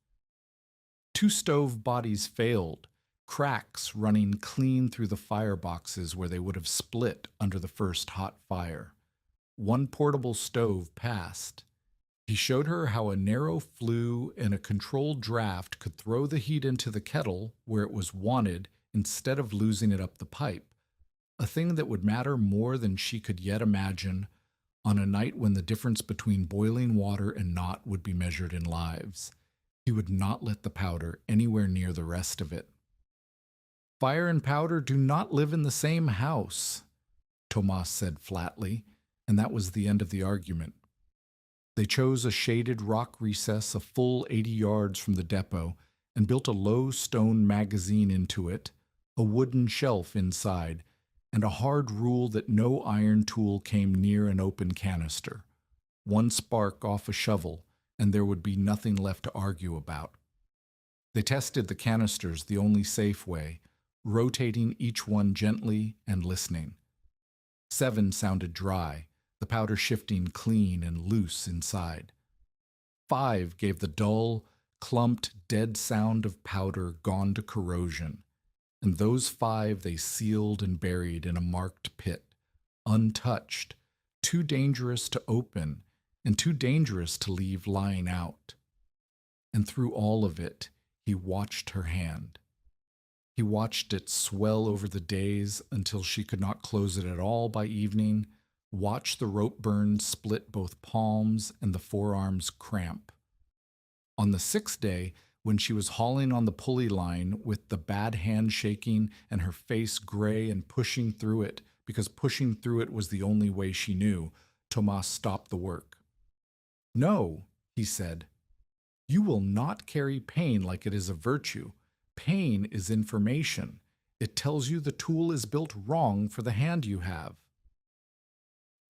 2 stove bodies failed, cracks running clean through the fireboxes where they would have split under the first hot fire. 1 portable stove passed. He showed her how a narrow flue and a controlled draft could throw the heat into the kettle where it was wanted instead of losing it up the pipe, a thing that would matter more than she could yet imagine on a night when the difference between boiling water and not would be measured in lives. He would not let the powder anywhere near the rest of it. Fire and powder do not live in the same house, Tomas said flatly, and that was the end of the argument. They chose a shaded rock recess a full 80 yards from the depot and built a low stone magazine into it, a wooden shelf inside, and a hard rule that no iron tool came near an open canister. 1 spark off a shovel, and there would be nothing left to argue about. They tested the canisters the only safe way, rotating each one gently and listening. 7 sounded dry, the powder shifting clean and loose inside. 5 gave the dull, clumped, dead sound of powder gone to corrosion, and those 5 they sealed and buried in a marked pit, untouched, too dangerous to open and too dangerous to leave lying out. And through all of it, he watched her hand. He watched it swell over the days until she could not close it at all by evening, watch the rope burn split both palms and the forearms cramp. On the 6th day, when she was hauling on the pulley line with the bad hand shaking and her face gray and pushing through it, because pushing through it was the only way she knew, Tomas stopped the work. No, he said, you will not carry pain like it is a virtue. Pain is information. It tells you the tool is built wrong for the hand you have.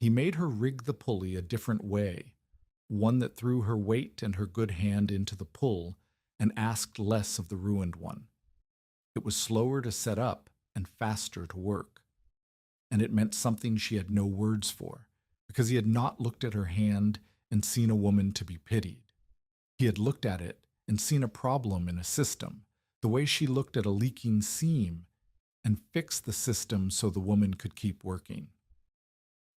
He made her rig the pulley a different way, one that threw her weight and her good hand into the pull and asked less of the ruined one. It was slower to set up and faster to work, and it meant something she had no words for, because he had not looked at her hand and seen a woman to be pitied. He had looked at it and seen a problem in a system, the way she looked at a leaking seam, and fixed the system so the woman could keep working.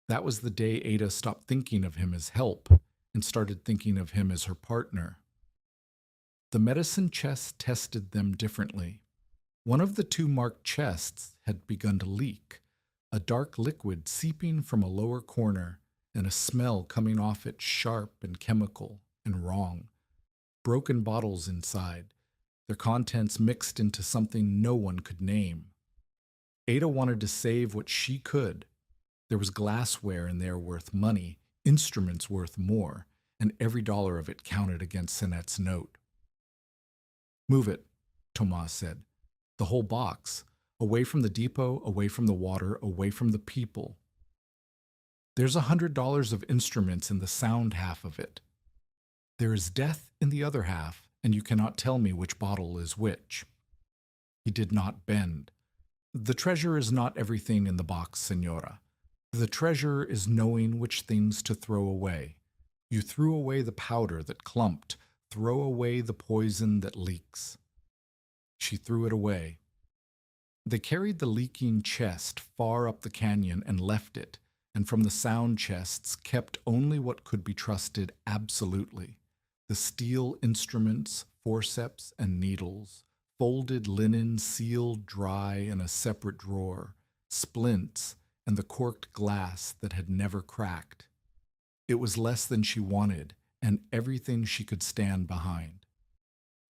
That was the day Ada stopped thinking of him as help and started thinking of him as her partner. The medicine chest tested them differently. One of the 2 marked chests had begun to leak, a dark liquid seeping from a lower corner and a smell coming off it sharp and chemical and wrong. broken bottles inside, their contents mixed into something no one could name. Ada wanted to save what she could. There was glassware in there worth money, instruments worth more, and every dollar of it counted against Sennett's note. "Move it," Tomas said. "The whole box. Away from the depot, away from the water, away from the people. There's $100 of instruments in the sound half of it. There is death in the other half, and you cannot tell me which bottle is which." He did not bend. "The treasure is not everything in the box, senora. The treasure is knowing which things to throw away. You threw away the powder that clumped. Throw away the poison that leaks." She threw it away. They carried the leaking chest far up the canyon and left it, and from the sound chests kept only what could be trusted absolutely: the steel instruments, forceps, and needles, folded linen sealed dry in a separate drawer, splints, and the corked glass that had never cracked. It was less than she wanted, and everything she could stand behind.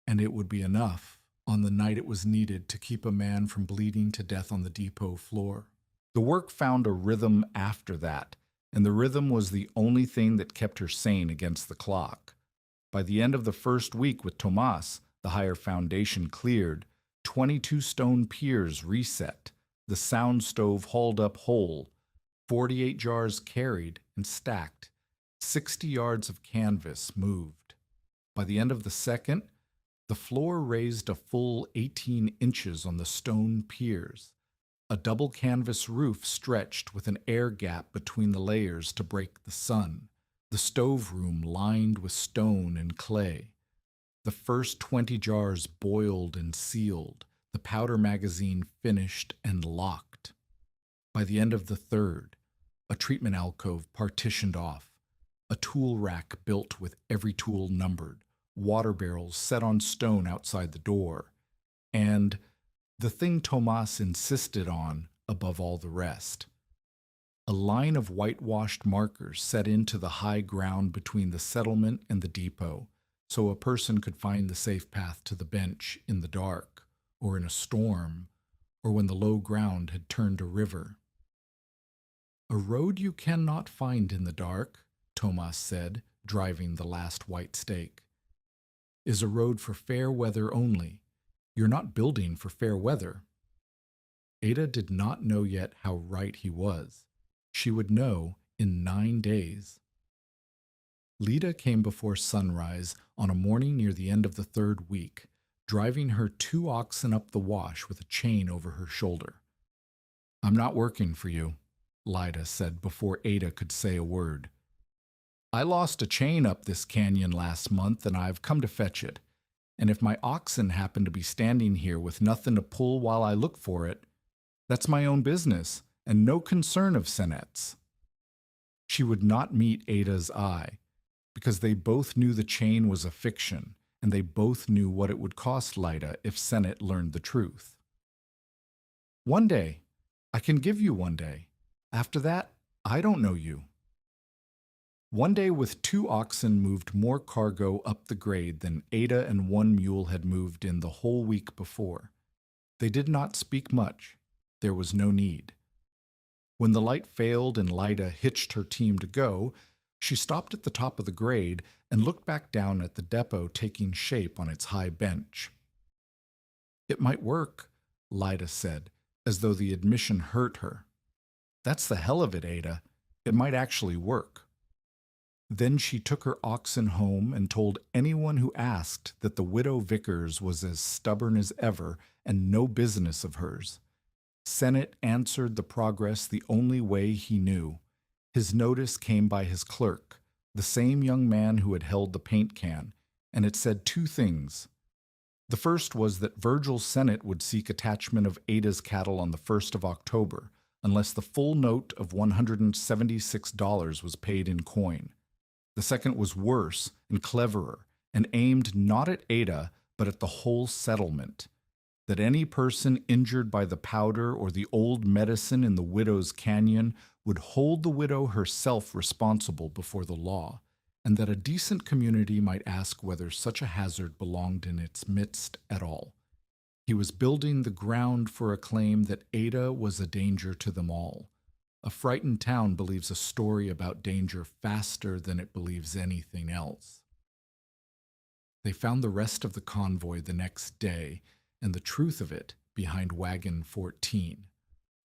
And it would be enough on the night it was needed to keep a man from bleeding to death on the depot floor. The work found a rhythm after that, and the rhythm was the only thing that kept her sane against the clock. By the end of the first week with Tomas, the higher foundation cleared, 22 stone piers reset, the sound stove hauled up whole, 48 jars carried and stacked, 60 yards of canvas moved. By the end of the second, the floor raised a full 18 inches on the stone piers. A double canvas roof stretched with an air gap between the layers to break the sun. The stove room lined with stone and clay. The first 20 jars boiled and sealed, the powder magazine finished and locked. By the end of the third, a treatment alcove partitioned off, a tool rack built with every tool numbered, water barrels set on stone outside the door, and the thing Tomas insisted on above all the rest: a line of whitewashed markers set into the high ground between the settlement and the depot, so a person could find the safe path to the bench in the dark, or in a storm, or when the low ground had turned a river. "A road you cannot find in the dark," Tomas said, driving the last white stake, "is a road for fair weather only. You're not building for fair weather." Ada did not know yet how right he was. She would know in 9 days. Lida came before sunrise on a morning near the end of the third week, driving her 2 oxen up the wash with a chain over her shoulder. "I'm not working for you," Lida said before Ada could say a word. "I lost a chain up this canyon last month, and I've come to fetch it. And if my oxen happen to be standing here with nothing to pull while I look for it, that's my own business and no concern of Sennett's." She would not meet Ada's eye, because they both knew the chain was a fiction, and they both knew what it would cost Lida if Sennett learned the truth. "One day. I can give you one day. After that, I don't know you." One day with 2 oxen moved more cargo up the grade than Ada and 1 mule had moved in the whole week before. They did not speak much. There was no need. When the light failed and Lida hitched her team to go, she stopped at the top of the grade and looked back down at the depot taking shape on its high bench. "It might work," Lida said, as though the admission hurt her. "That's the hell of it, Ada. It might actually work." Then she took her oxen home and told anyone who asked that the widow Vickers was as stubborn as ever and no business of hers. Sennett answered the progress the only way he knew. His notice came by his clerk, the same young man who had held the paint can, and it said 2 things. The first was that Virgil Sennett would seek attachment of Ada's cattle on the 1st of October, unless the full note of $176 was paid in coin. The second was worse and cleverer, and aimed not at Ada, but at the whole settlement: that any person injured by the powder or the old medicine in the widow's canyon would hold the widow herself responsible before the law, and that a decent community might ask whether such a hazard belonged in its midst at all. He was building the ground for a claim that Ada was a danger to them all. A frightened town believes a story about danger faster than it believes anything else. They found the rest of the convoy the next day, and the truth of it behind wagon 14.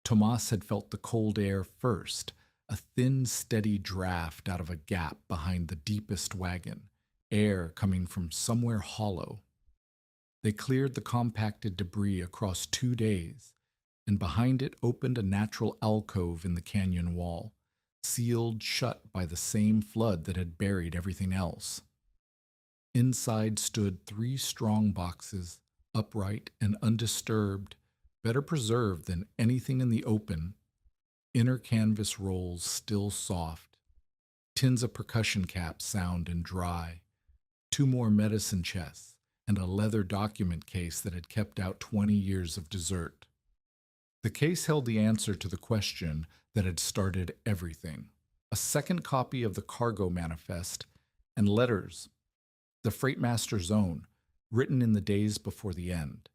Tomas had felt the cold air first, a thin, steady draft out of a gap behind the deepest wagon, air coming from somewhere hollow. They cleared the compacted debris across 2 days, and behind it opened a natural alcove in the canyon wall, sealed shut by the same flood that had buried everything else. Inside stood 3 strong boxes, upright and undisturbed, better preserved than anything in the open. Inner canvas rolls still soft, tins of percussion caps sound and dry, 2 more medicine chests, and a leather document case that had kept out 20 years of dessert. The case held the answer to the question that had started everything: a second copy of the cargo manifest and letters, the freight-master's own, written in the days before the end.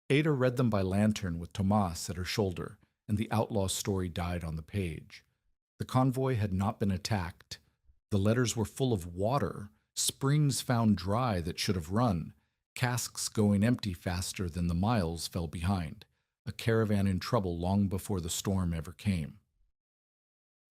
Ada read them by lantern with Tomas at her shoulder, and the outlaw story died on the page. The convoy had not been attacked. The letters were full of water, springs found dry that should have run, casks going empty faster than the miles fell behind, a caravan in trouble long before the storm ever came.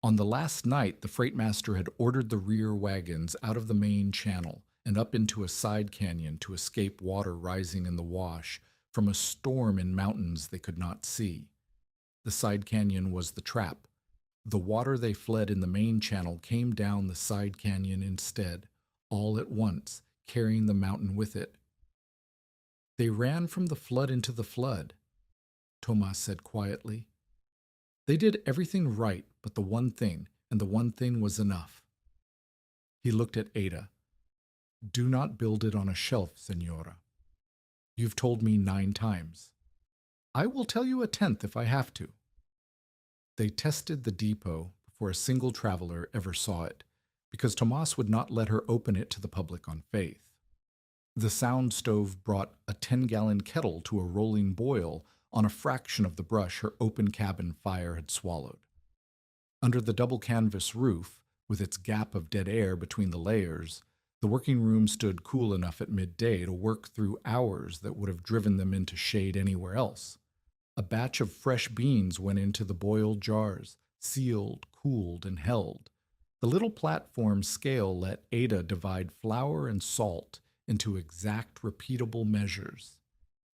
On the last night, the freight-master had ordered the rear wagons out of the main channel and up into a side canyon to escape water rising in the wash from a storm in mountains they could not see. The side canyon was the trap. The water they fled in the main channel came down the side canyon instead, all at once, carrying the mountain with it. They ran from the flood into the flood, Tomas said quietly. They did everything right but the one thing, and the one thing was enough. He looked at Ada. Do not build it on a shelf, Senora. You've told me 9 times. I will tell you a 10th if I have to. They tested the depot before a single traveler ever saw it, because Tomas would not let her open it to the public on faith. The sound stove brought a 10-gallon kettle to a rolling boil on a fraction of the brush her open cabin fire had swallowed. Under the double canvas roof, with its gap of dead air between the layers, the working room stood cool enough at midday to work through hours that would have driven them into shade anywhere else. A batch of fresh beans went into the boiled jars, sealed, cooled, and held. The little platform scale let Ada divide flour and salt into exact, repeatable measures.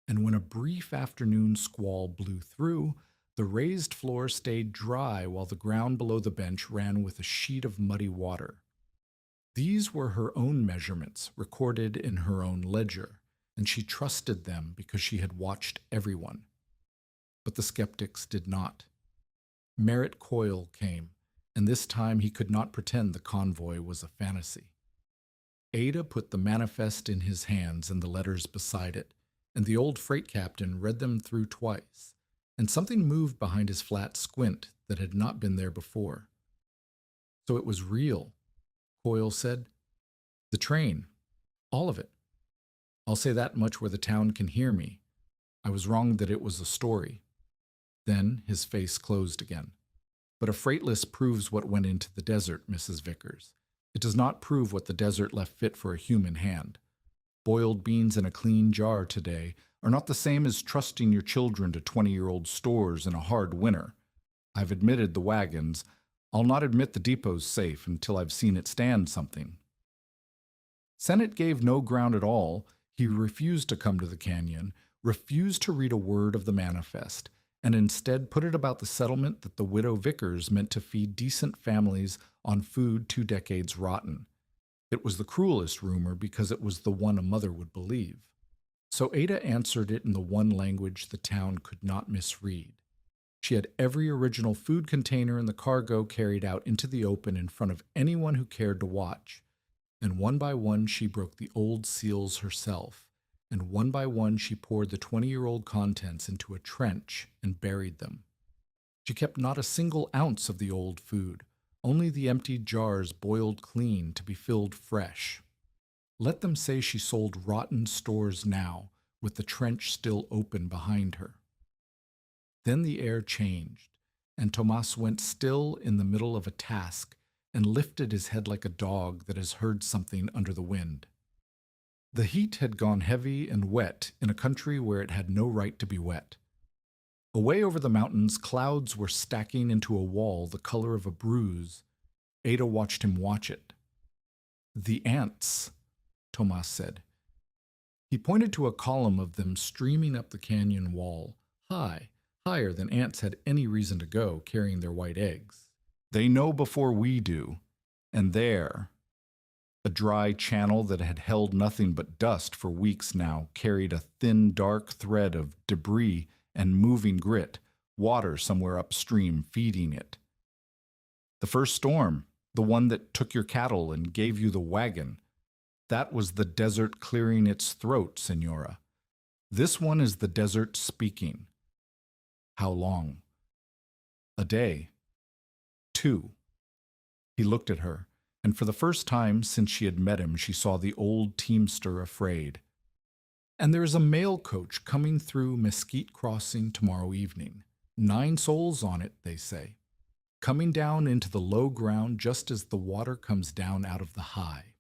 And when a brief afternoon squall blew through, the raised floor stayed dry while the ground below the bench ran with a sheet of muddy water. These were her own measurements, recorded in her own ledger, and she trusted them because she had watched everyone. But the skeptics did not. Merritt Coyle came, and this time he could not pretend the convoy was a fantasy. Ada put the manifest in his hands and the letters beside it, and the old freight captain read them through twice, and something moved behind his flat squint that had not been there before. So it was real, Coyle said. The train, all of it. I'll say that much where the town can hear me. I was wrong that it was a story. Then his face closed again. But a freight list proves what went into the desert, Mrs. Vickers. It does not prove what the desert left fit for a human hand. Boiled beans in a clean jar today are not the same as trusting your children to 20-year-old stores in a hard winter. I've admitted the wagons. I'll not admit the depot's safe until I've seen it stand something. Sennett gave no ground at all. He refused to come to the canyon, refused to read a word of the manifest, and instead put it about the settlement that the widow Vickers meant to feed decent families on food 2 decades rotten. It was the cruelest rumor because it was the one a mother would believe. So Ada answered it in the one language the town could not misread. She had every original food container in the cargo carried out into the open in front of anyone who cared to watch, and one by one she broke the old seals herself, and one by one she poured the 20-year-old contents into a trench and buried them. She kept not a single ounce of the old food, only the empty jars boiled clean to be filled fresh. Let them say she sold rotten stores now, with the trench still open behind her. Then the air changed, and Tomas went still in the middle of a task and lifted his head like a dog that has heard something under the wind. The heat had gone heavy and wet in a country where it had no right to be wet. Away over the mountains, clouds were stacking into a wall the color of a bruise. Ada watched him watch it. "The ants," Tomas said. He pointed to a column of them streaming up the canyon wall, higher than ants had any reason to go, carrying their white eggs. "They know before we do. And there," a dry channel that had held nothing but dust for weeks now carried a thin, dark thread of debris and moving grit, water somewhere upstream feeding it. "The first storm, the one that took your cattle and gave you the wagon, that was the desert clearing its throat, Senora. This one is the desert speaking." "How long?" "A day. 2. He looked at her, and for the first time since she had met him, she saw the old teamster afraid. "And there is a mail coach coming through Mesquite Crossing tomorrow evening. 9 souls on it, they say. Coming down into the low ground just as the water comes down out of the high."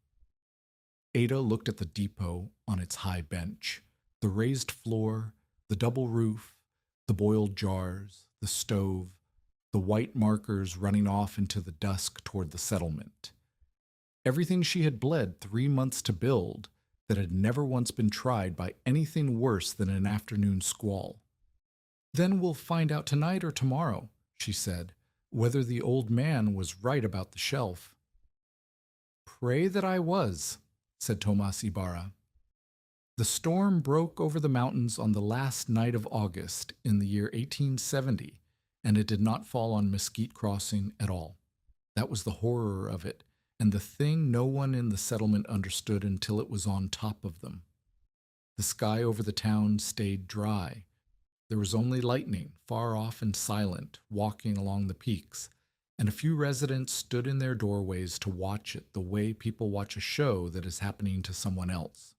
Ada looked at the depot on its high bench, the raised floor, the double roof, the boiled jars, the stove, the white markers running off into the dusk toward the settlement. Everything she had bled 3 months to build that had never once been tried by anything worse than an afternoon squall. "Then we'll find out tonight or tomorrow," she said, "whether the old man was right about the shelf." "Pray that I was," said Tomas Ibarra. The storm broke over the mountains on the last night of August in the year 1870, and it did not fall on Mesquite Crossing at all. That was the horror of it, and the thing no one in the settlement understood until it was on top of them. The sky over the town stayed dry. There was only lightning, far off and silent, walking along the peaks, and a few residents stood in their doorways to watch it the way people watch a show that is happening to someone else.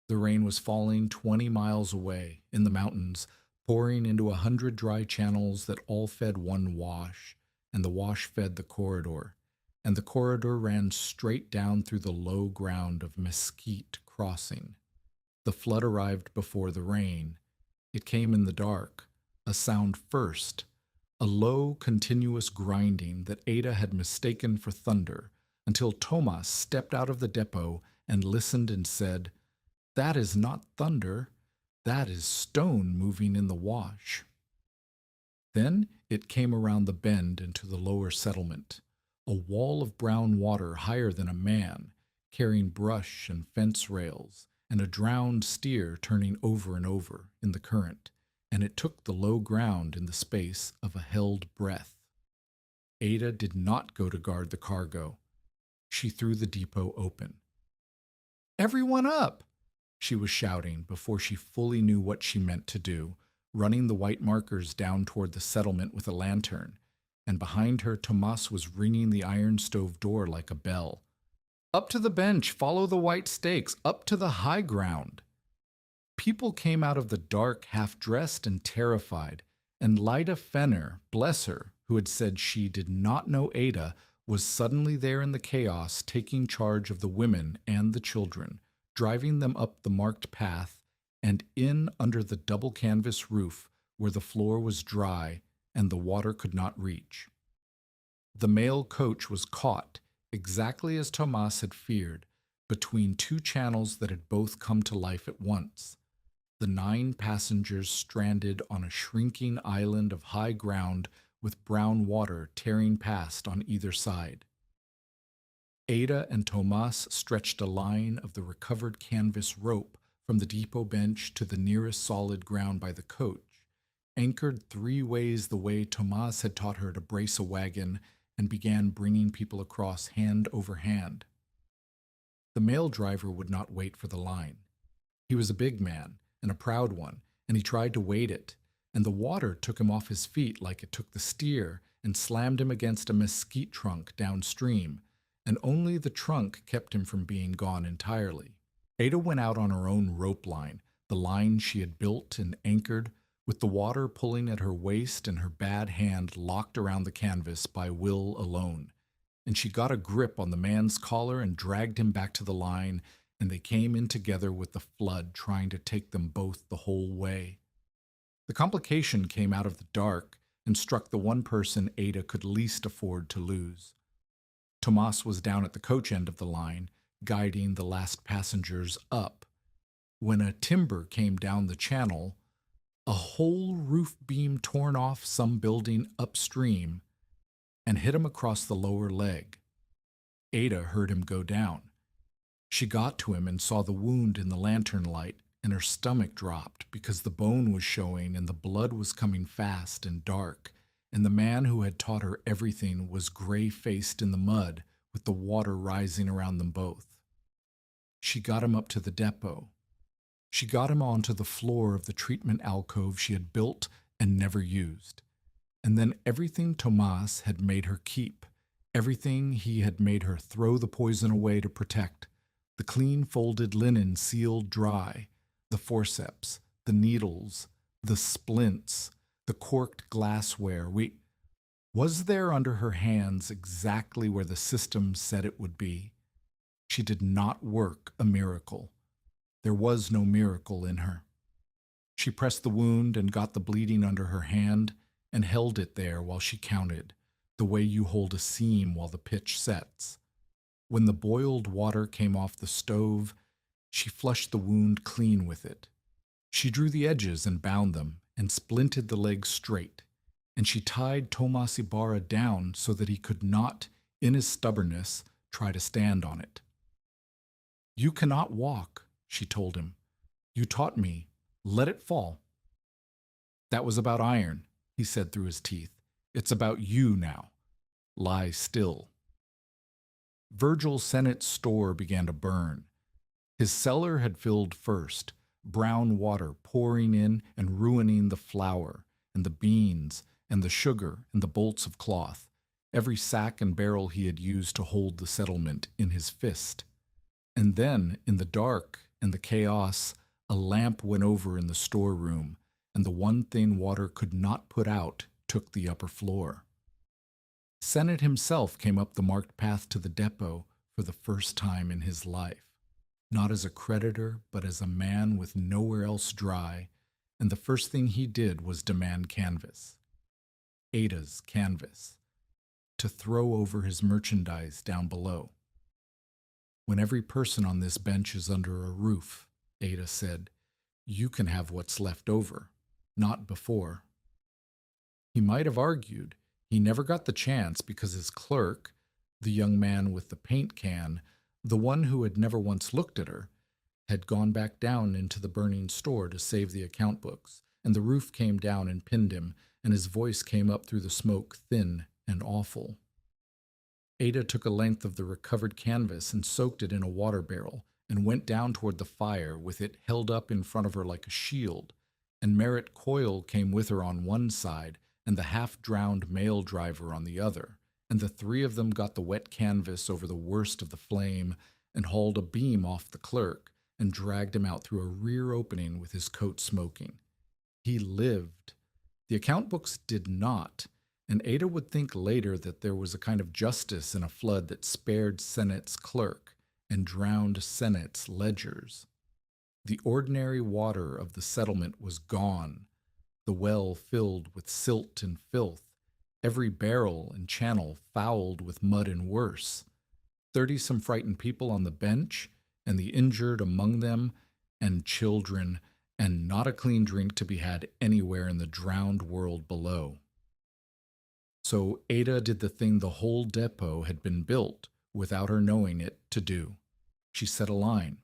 The rain was falling 20 miles away, in the mountains, pouring into 100 dry channels that all fed one wash, and the wash fed the corridor, and the corridor ran straight down through the low ground of Mesquite Crossing. The flood arrived before the rain. It came in the dark, a sound first, a low, continuous grinding that Ada had mistaken for thunder, until Tomas stepped out of the depot and listened and said, "That is not thunder, that is stone moving in the wash." Then it came around the bend into the lower settlement, a wall of brown water higher than a man, carrying brush and fence rails, and a drowned steer turning over and over in the current, and it took the low ground in the space of a held breath. Ada did not go to guard the cargo. She threw the depot open. "Everyone up!" she was shouting before she fully knew what she meant to do, running the white markers down toward the settlement with a lantern, and behind her Tomas was ringing the iron stove door like a bell. "Up to the bench, follow the white stakes, up to the high ground." People came out of the dark half-dressed and terrified, and Lyda Fenner, bless her, who had said she did not know Ada, was suddenly there in the chaos taking charge of the women and the children, driving them up the marked path and in under the double canvas roof where the floor was dry and the water could not reach. The mail coach was caught, exactly as Tomas had feared, between 2 channels that had both come to life at once. The 9 passengers stranded on a shrinking island of high ground with brown water tearing past on either side. Ada and Tomas stretched a line of the recovered canvas rope from the depot bench to the nearest solid ground by the coach, anchored 3 ways the way Tomas had taught her to brace a wagon, and began bringing people across hand over hand. The mail driver would not wait for the line. He was a big man, and a proud one, and he tried to wait it, and the water took him off his feet like it took the steer, and slammed him against a mesquite trunk downstream, and only the trunk kept him from being gone entirely. Ada went out on her own rope line, the line she had built and anchored, with the water pulling at her waist and her bad hand locked around the canvas by will alone. And she got a grip on the man's collar and dragged him back to the line, and they came in together with the flood trying to take them both the whole way. The complication came out of the dark and struck the one person Ada could least afford to lose. Tomas was down at the coach end of the line, guiding the last passengers up, when a timber came down the channel, a whole roof beam torn off some building upstream, and hit him across the lower leg. Ada heard him go down. She got to him and saw the wound in the lantern light, and her stomach dropped because the bone was showing and the blood was coming fast and dark, and the man who had taught her everything was gray-faced in the mud with the water rising around them both. She got him up to the depot. She got him onto the floor of the treatment alcove she had built and never used. And then everything Tomas had made her keep, everything he had made her throw the poison away to protect, the clean folded linen sealed dry, the forceps, the needles, the splints, the corked glassware. Was there under her hands exactly where the system said it would be. She did not work a miracle. There was no miracle in her. She pressed the wound and got the bleeding under her hand and held it there while she counted, the way you hold a seam while the pitch sets. When the boiled water came off the stove, she flushed the wound clean with it. She drew the edges and bound them and splinted the leg straight, and she tied Tomas Ibarra down so that he could not, in his stubbornness, try to stand on it. "You cannot walk," she told him. "You taught me. Let it fall." "That was about iron," he said through his teeth. "It's about you now. Lie still." Virgil Sennett's store began to burn. His cellar had filled first, brown water pouring in and ruining the flour and the beans and the sugar and the bolts of cloth, every sack and barrel he had used to hold the settlement in his fist. And then, in the dark and the chaos, a lamp went over in the storeroom, and the one thing water could not put out took the upper floor. Sennett himself came up the marked path to the depot for the first time in his life, not as a creditor, but as a man with nowhere else dry, and the first thing he did was demand canvas. Ada's canvas, to throw over his merchandise down below. "When every person on this bench is under a roof," Ada said, "you can have what's left over, not before." He might have argued. He never got the chance because his clerk, the young man with the paint can, the one who had never once looked at her, had gone back down into the burning store to save the account books, and the roof came down and pinned him, and his voice came up through the smoke thin and awful. Ada took a length of the recovered canvas and soaked it in a water barrel, and went down toward the fire with it held up in front of her like a shield, and Merritt Coyle came with her on one side, and the half-drowned mail driver on the other, and the three of them got the wet canvas over the worst of the flame and hauled a beam off the clerk and dragged him out through a rear opening with his coat smoking. He lived. The account books did not, and Ada would think later that there was a kind of justice in a flood that spared Sennett's clerk and drowned Sennett's ledgers. The ordinary water of the settlement was gone, the well filled with silt and filth, every barrel and channel fouled with mud and worse, 30-some frightened people on the bench, and the injured among them, and children, and not a clean drink to be had anywhere in the drowned world below. So Ada did the thing the whole depot had been built, without her knowing it, to do. She set a line.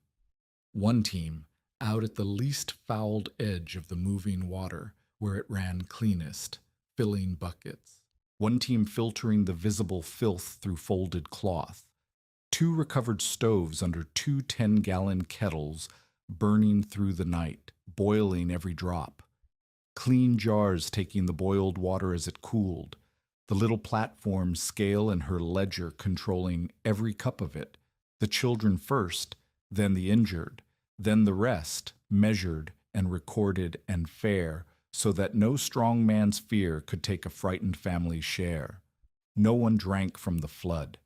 One team, out at the least fouled edge of the moving water, where it ran cleanest, filling buckets. One team filtering the visible filth through folded cloth. 2 recovered stoves under 2 10-gallon kettles burning through the night, boiling every drop. Clean jars taking the boiled water as it cooled. the little platform scale in her ledger controlling every cup of it, the children first, then the injured, then the rest, measured and recorded and fair, so that no strong man's fear could take a frightened family's share. No one drank from the flood.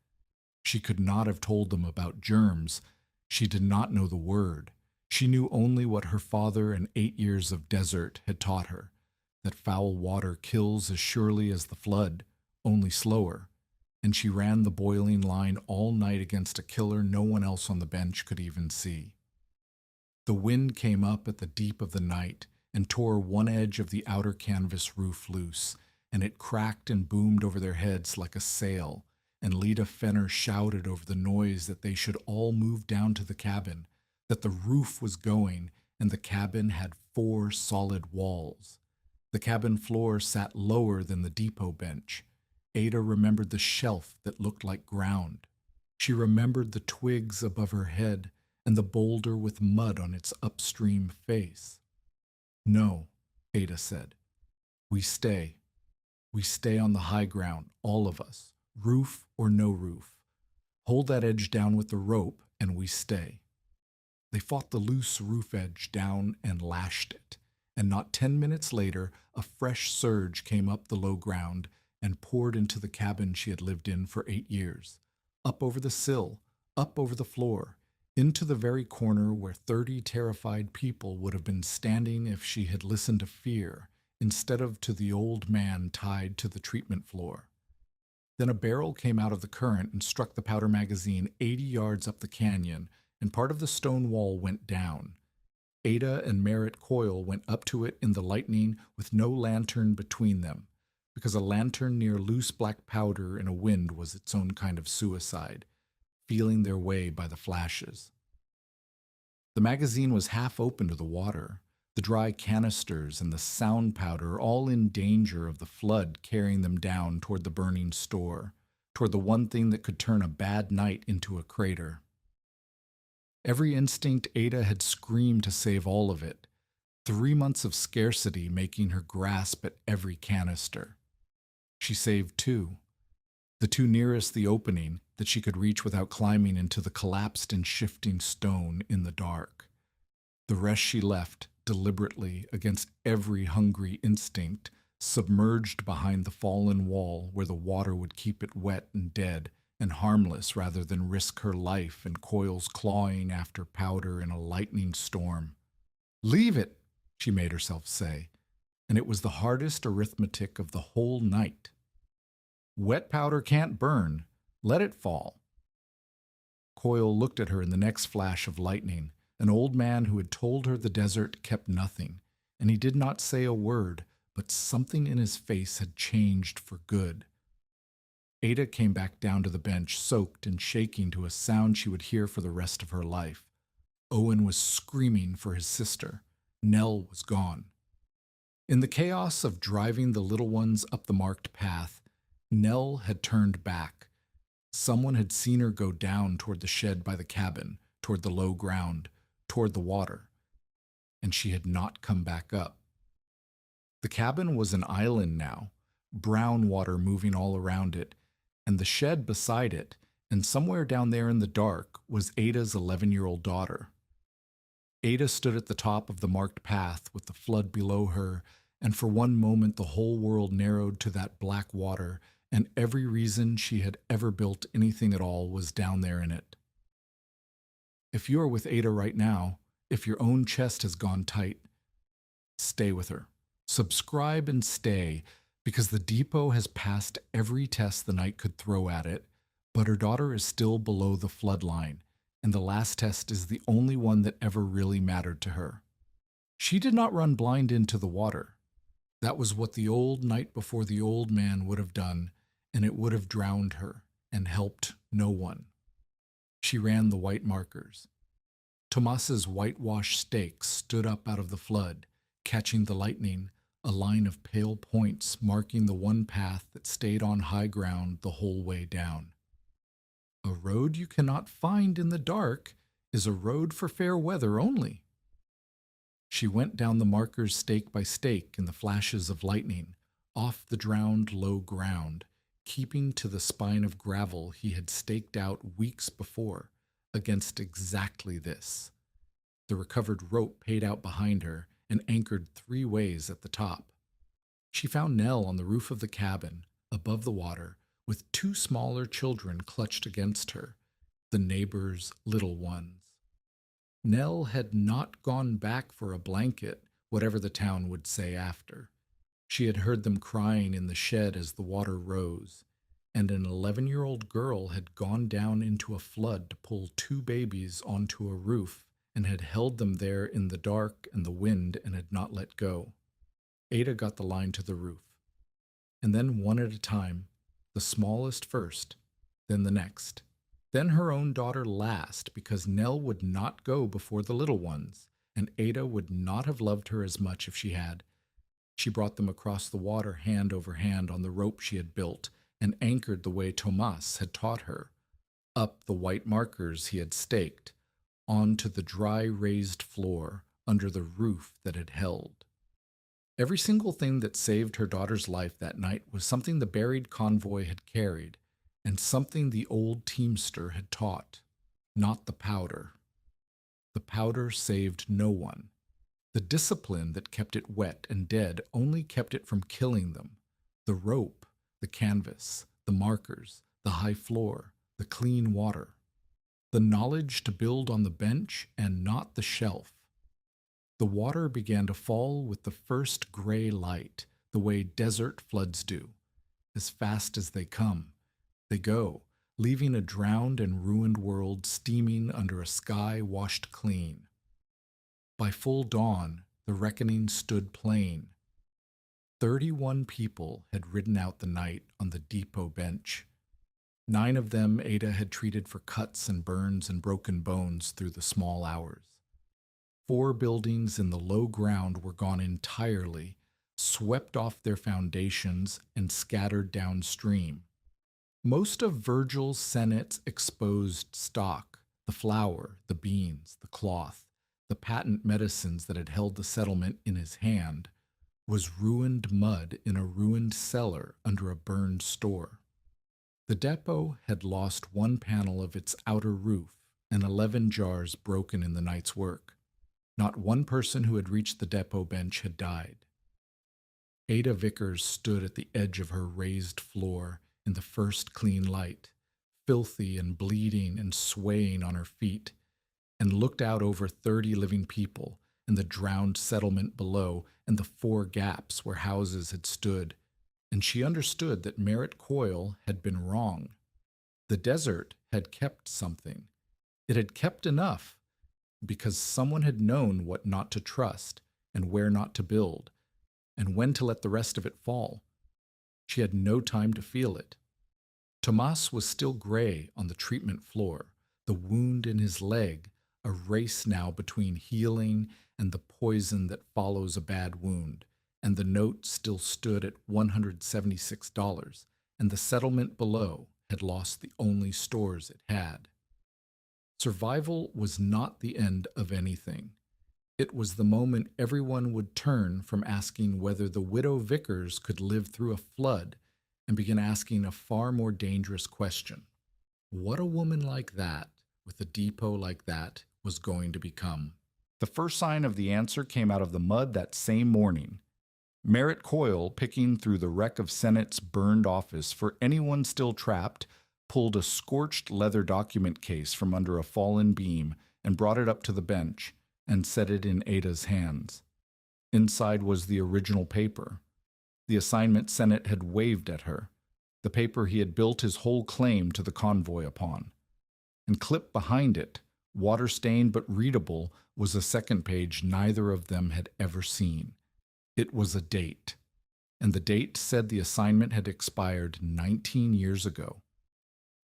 She could not have told them about germs. She did not know the word. She knew only what her father and 8 years of desert had taught her, that foul water kills as surely as the flood, only slower, and she ran the boiling line all night against a killer no one else on the bench could even see. The wind came up at the deep of the night and tore one edge of the outer canvas roof loose, and it cracked and boomed over their heads like a sail, and Lita Fenner shouted over the noise that they should all move down to the cabin, that the roof was going, and the cabin had 4 solid walls. The cabin floor sat lower than the depot bench. Ada remembered the shelf that looked like ground. She remembered the twigs above her head and the boulder with mud on its upstream face. "No," Ada said. "We stay. We stay on the high ground, all of us, roof or no roof. Hold that edge down with the rope, and we stay." They fought the loose roof edge down and lashed it, and not 10 minutes later, a fresh surge came up the low ground and poured into the cabin she had lived in for 8 years, up over the sill, up over the floor, into the very corner where 30 terrified people would have been standing if she had listened to fear, instead of to the old man tied to the treatment floor. Then a barrel came out of the current and struck the powder magazine 80 yards up the canyon, and part of the stone wall went down. Ada and Merritt Coyle went up to it in the lightning with no lantern between them, because a lantern near loose black powder in a wind was its own kind of suicide, feeling their way by the flashes. The magazine was half open to the water, the dry canisters and the sound powder all in danger of the flood carrying them down toward the burning store, toward the one thing that could turn a bad night into a crater. Every instinct Ada had screamed to save all of it, 3 months of scarcity making her grasp at every canister. She saved 2, the 2 nearest the opening that she could reach without climbing into the collapsed and shifting stone in the dark. The rest she left, deliberately, against every hungry instinct, submerged behind the fallen wall where the water would keep it wet and dead and harmless rather than risk her life and Coils clawing after powder in a lightning storm. "Leave it," she made herself say, and it was the hardest arithmetic of the whole night. "Wet powder can't burn. Let it fall." Coyle looked at her in the next flash of lightning, an old man who had told her the desert kept nothing, and he did not say a word, but something in his face had changed for good. Ada came back down to the bench, soaked and shaking to a sound she would hear for the rest of her life. Owen was screaming for his sister. Nell was gone. In the chaos of driving the little ones up the marked path, Nell had turned back. Someone had seen her go down toward the shed by the cabin, toward the low ground, toward the water, and she had not come back up. The cabin was an island now, brown water moving all around it, and the shed beside it, and somewhere down there in the dark was Ada's 11-year-old daughter. Ada stood at the top of the marked path with the flood below her, and for one moment the whole world narrowed to that black water, and every reason she had ever built anything at all was down there in it. If you are with Ada right now, if your own chest has gone tight, stay with her. Subscribe and stay, because the depot has passed every test the night could throw at it, but her daughter is still below the flood line, and the last test is the only one that ever really mattered to her. She did not run blind into the water. That was what the old night before the old man would have done, and it would have drowned her and helped no one. She ran the white markers. Tomas's whitewashed stakes stood up out of the flood, catching the lightning, a line of pale points marking the one path that stayed on high ground the whole way down. A road you cannot find in the dark is a road for fair weather only. She went down the markers stake by stake in the flashes of lightning, off the drowned low ground, keeping to the spine of gravel he had staked out weeks before against exactly this. The recovered rope paid out behind her and anchored 3 ways at the top. She found Nell on the roof of the cabin, above the water, with 2 smaller children clutched against her, the neighbors' little ones. Nell had not gone back for a blanket, whatever the town would say after. She had heard them crying in the shed as the water rose, and an 11-year-old girl had gone down into a flood to pull 2 babies onto a roof and had held them there in the dark and the wind and had not let go. Ada got the line to the roof. And then one at a time, the smallest first, then the next. Then her own daughter last, because Nell would not go before the little ones, and Ada would not have loved her as much if she had. She brought them across the water hand over hand on the rope she had built, and anchored the way Tomas had taught her, up the white markers he had staked, onto the dry raised floor under the roof that had held. Every single thing that saved her daughter's life that night was something the buried convoy had carried, and something the old teamster had taught, not the powder. The powder saved no one. The discipline that kept it wet and dead only kept it from killing them. The rope, the canvas, the markers, the high floor, the clean water. The knowledge to build on the bench and not the shelf. The water began to fall with the first gray light, the way desert floods do. As fast as they come, they go, leaving a drowned and ruined world steaming under a sky washed clean. By full dawn, the reckoning stood plain. 31 people had ridden out the night on the depot bench. 9 of them Ada had treated for cuts and burns and broken bones through the small hours. 4 buildings in the low ground were gone entirely, swept off their foundations and scattered downstream. Most of Virgil Sennett's exposed stock, the flour, the beans, the cloth, the patent medicines that had held the settlement in his hand, was ruined mud in a ruined cellar under a burned store. The depot had lost 1 panel of its outer roof and 11 jars broken in the night's work. Not one person who had reached the depot bench had died. Ada Vickers stood at the edge of her raised floor in the first clean light, filthy and bleeding and swaying on her feet, and looked out over 30 living people and the drowned settlement below and the 4 gaps where houses had stood, and she understood that Merritt Coyle had been wrong. The desert had kept something. It had kept enough, because someone had known what not to trust and where not to build, and when to let the rest of it fall. She had no time to feel it. Tomas was still gray on the treatment floor, the wound in his leg, a race now between healing and the poison that follows a bad wound, and the note still stood at $176, and the settlement below had lost the only stores it had. Survival was not the end of anything. It was the moment everyone would turn from asking whether the widow Vickers could live through a flood and begin asking a far more dangerous question: what a woman like that, with a depot like that, was going to become. The first sign of the answer came out of the mud that same morning. Merritt Coyle, picking through the wreck of Sennett's burned office for anyone still trapped, pulled a scorched leather document case from under a fallen beam and brought it up to the bench and set it in Ada's hands. Inside was the original paper, the assignment Sennett had waved at her, the paper he had built his whole claim to the convoy upon. And clipped behind it, water-stained but readable, was a second page neither of them had ever seen. It was a date, and the date said the assignment had expired 19 years ago.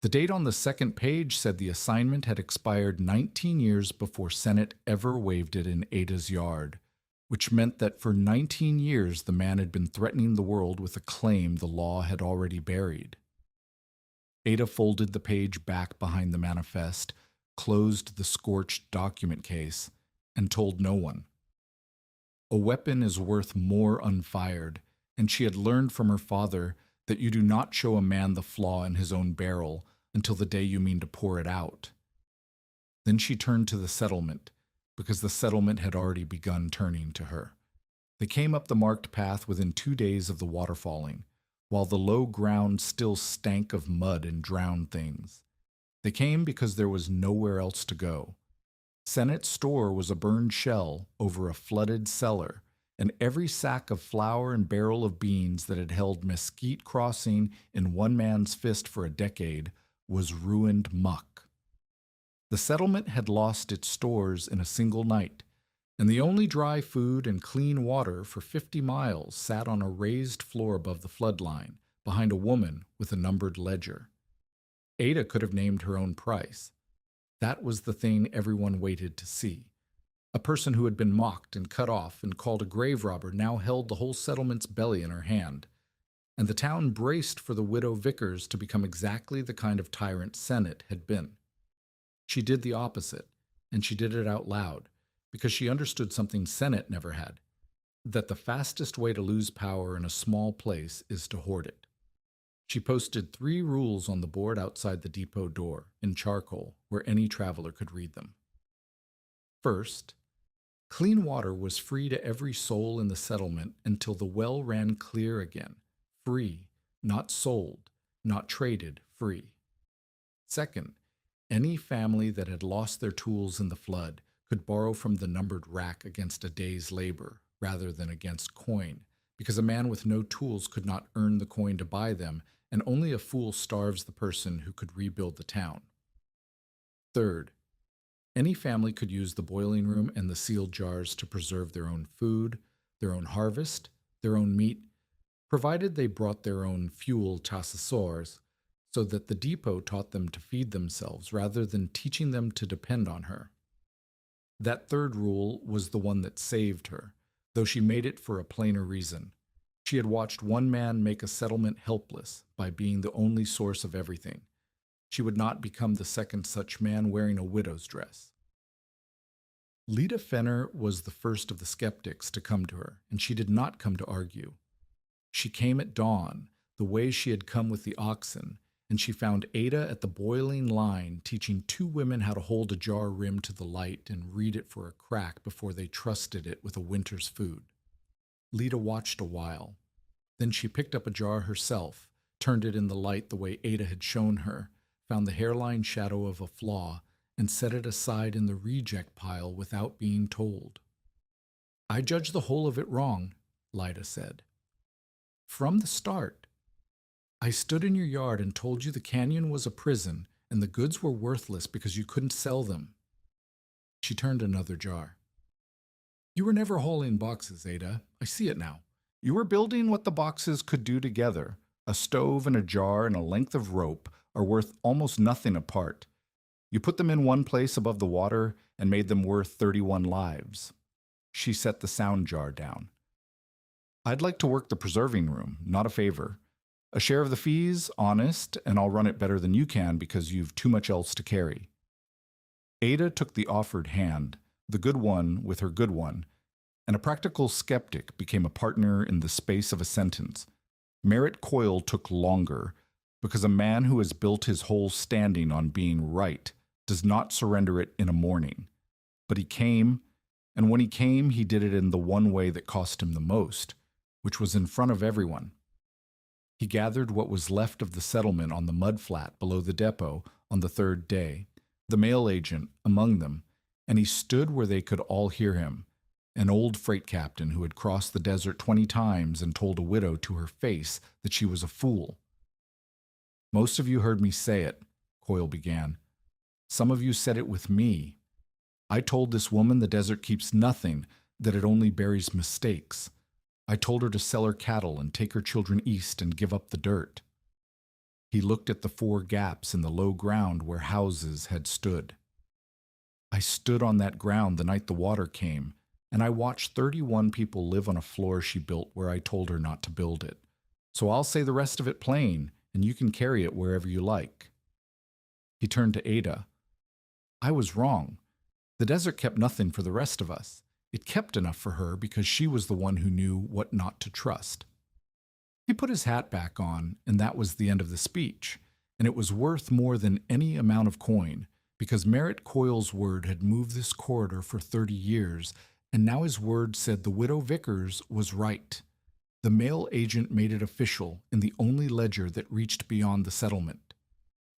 The date on the second page said the assignment had expired 19 years before Sennett ever waved it in Ada's yard, which meant that for 19 years the man had been threatening the world with a claim the law had already buried. Ada folded the page back behind the manifest, closed the scorched document case, and told no one. A weapon is worth more unfired, and she had learned from her father that you do not show a man the flaw in his own barrel until the day you mean to pour it out. Then she turned to the settlement, because the settlement had already begun turning to her. They came up the marked path within 2 days of the water falling, while the low ground still stank of mud and drowned things. They came because there was nowhere else to go. Sennett's store was a burned shell over a flooded cellar, and every sack of flour and barrel of beans that had held Mesquite Crossing in one man's fist for a decade was ruined muck. The settlement had lost its stores in a single night, and the only dry food and clean water for 50 miles sat on a raised floor above the flood line, behind a woman with a numbered ledger. Ada could have named her own price. That was the thing everyone waited to see. A person who had been mocked and cut off and called a grave robber now held the whole settlement's belly in her hand, and the town braced for the widow Vickers to become exactly the kind of tyrant Sennett had been. She did the opposite, and she did it out loud, because she understood something Sennett never had, that the fastest way to lose power in a small place is to hoard it. She posted 3 rules on the board outside the depot door, in charcoal, where any traveler could read them. First, clean water was free to every soul in the settlement until the well ran clear again. Free, not sold, not traded, free. Second, any family that had lost their tools in the flood could borrow from the numbered rack against a day's labor rather than against coin, because a man with no tools could not earn the coin to buy them, and only a fool starves the person who could rebuild the town. Third, any family could use the boiling room and the sealed jars to preserve their own food, their own harvest, their own meat, provided they brought their own fuel chasseurs, so that the depot taught them to feed themselves rather than teaching them to depend on her. That third rule was the one that saved her, though she made it for a plainer reason. She had watched one man make a settlement helpless by being the only source of everything. She would not become the second such man wearing a widow's dress. Lita Fenner was the first of the skeptics to come to her, and she did not come to argue. She came at dawn, the way she had come with the oxen, and she found Ada at the boiling line teaching 2 women how to hold a jar rim to the light and read it for a crack before they trusted it with a winter's food. Lita watched a while. Then she picked up a jar herself, turned it in the light the way Ada had shown her, found the hairline shadow of a flaw, and set it aside in the reject pile without being told. "I judged the whole of it wrong," Lida said. "From the start. I stood in your yard and told you the canyon was a prison and the goods were worthless because you couldn't sell them." She turned another jar. "You were never hauling boxes, Ada. I see it now. You were building what the boxes could do together. A stove and a jar and a length of rope are worth almost nothing apart. You put them in one place above the water and made them worth 31 lives." She set the sound jar down. "I'd like to work the preserving room, not a favor. A share of the fees, honest, and I'll run it better than you can because you've too much else to carry." Ada took the offered hand, the good one with her good one, and a practical skeptic became a partner in the space of a sentence. Merritt Coyle took longer, because a man who has built his whole standing on being right does not surrender it in a morning. But he came, and when he came, he did it in the one way that cost him the most, which was in front of everyone. He gathered what was left of the settlement on the mud flat below the depot on the 3rd day, the mail agent among them, and he stood where they could all hear him, an old freight captain who had crossed the desert 20 times and told a widow to her face that she was a fool. "Most of you heard me say it," Coyle began. "Some of you said it with me. I told this woman the desert keeps nothing, that it only buries mistakes. I told her to sell her cattle and take her children east and give up the dirt." He looked at the 4 gaps in the low ground where houses had stood. "I stood on that ground the night the water came, and I watched 31 people live on a floor she built where I told her not to build it. So I'll say the rest of it plain, and you can carry it wherever you like." He turned to Ada. "I was wrong. The desert kept nothing for the rest of us. It kept enough for her because she was the one who knew what not to trust." He put his hat back on, and that was the end of the speech, and it was worth more than any amount of coin, because Merritt Coyle's word had moved this corridor for 30 years, and now his word said the widow Vickers was right. The mail agent made it official in the only ledger that reached beyond the settlement.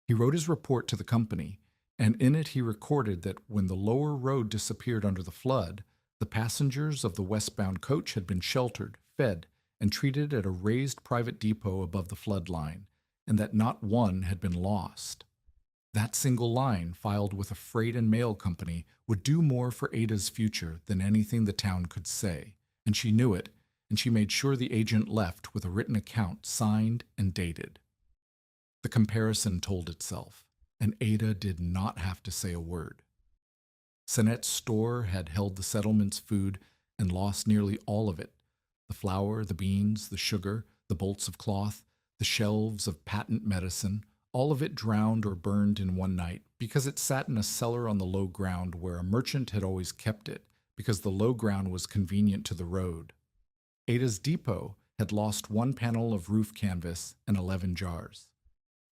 He wrote his report to the company, and in it he recorded that when the lower road disappeared under the flood, the passengers of the westbound coach had been sheltered, fed, and treated at a raised private depot above the flood line, and that not one had been lost. That single line, filed with a freight and mail company, would do more for Ada's future than anything the town could say, and she knew it, and she made sure the agent left with a written account signed and dated. The comparison told itself, and Ada did not have to say a word. Sennett's store had held the settlement's food and lost nearly all of it: the flour, the beans, the sugar, the bolts of cloth, the shelves of patent medicine, all of it drowned or burned in one night, because it sat in a cellar on the low ground where a merchant had always kept it, because the low ground was convenient to the road. Ada's depot had lost one panel of roof canvas and 11 jars.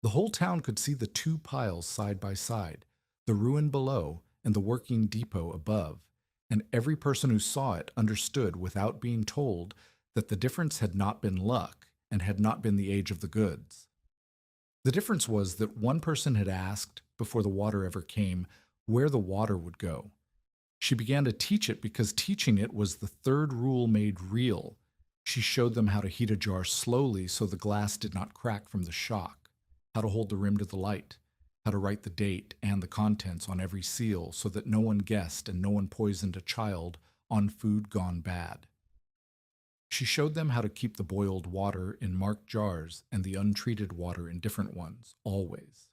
The whole town could see the two piles side by side, the ruin below and the working depot above, and every person who saw it understood without being told that the difference had not been luck and had not been the age of the goods. The difference was that one person had asked, before the water ever came, where the water would go. She began to teach it because teaching it was the third rule made real. She showed them how to heat a jar slowly so the glass did not crack from the shock, how to hold the rim to the light, how to write the date and the contents on every seal so that no one guessed and no one poisoned a child on food gone bad. She showed them how to keep the boiled water in marked jars and the untreated water in different ones, always,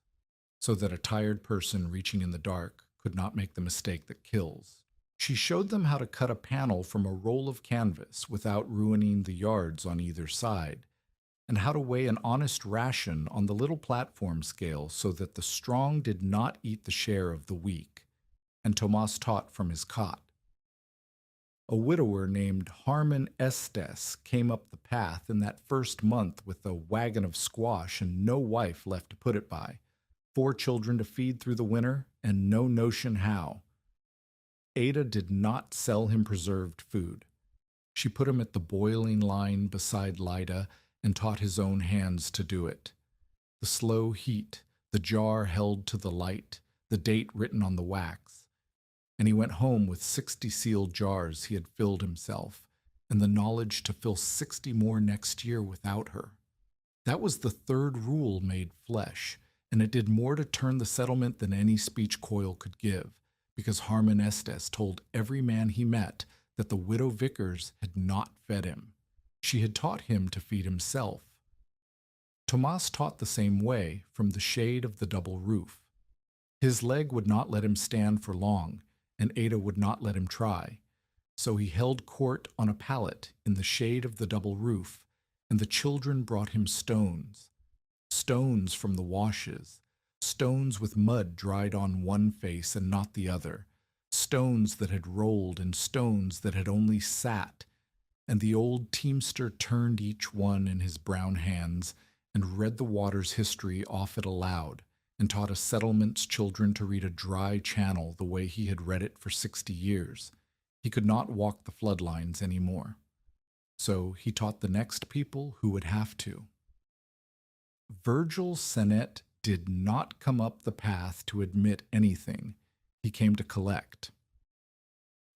so that a tired person reaching in the dark could not make the mistake that kills. She showed them how to cut a panel from a roll of canvas without ruining the yards on either side, and how to weigh an honest ration on the little platform scale so that the strong did not eat the share of the weak, and Tomas taught from his cot. A widower named Harmon Estes came up the path in that first month with a wagon of squash and no wife left to put it by, 4 children to feed through the winter, and no notion how. Ada did not sell him preserved food. She put him at the boiling line beside Lida and taught his own hands to do it. The slow heat, the jar held to the light, the date written on the wax. And he went home with 60 sealed jars he had filled himself, and the knowledge to fill 60 more next year without her. That was the third rule made flesh, and it did more to turn the settlement than any speech Coyle could give, because Harmon Estes told every man he met that the widow Vickers had not fed him. She had taught him to feed himself. Tomas taught the same way from the shade of the double roof. His leg would not let him stand for long, and Ada would not let him try. So he held court on a pallet in the shade of the double roof, and the children brought him stones. Stones from the washes, stones with mud dried on one face and not the other, stones that had rolled and stones that had only sat, and the old teamster turned each one in his brown hands and read the water's history off it aloud, and taught a settlement's children to read a dry channel the way he had read it for 60 years. He could not walk the floodlines any more. So he taught the next people who would have to. Virgil Sennett did not come up the path to admit anything. He came to collect.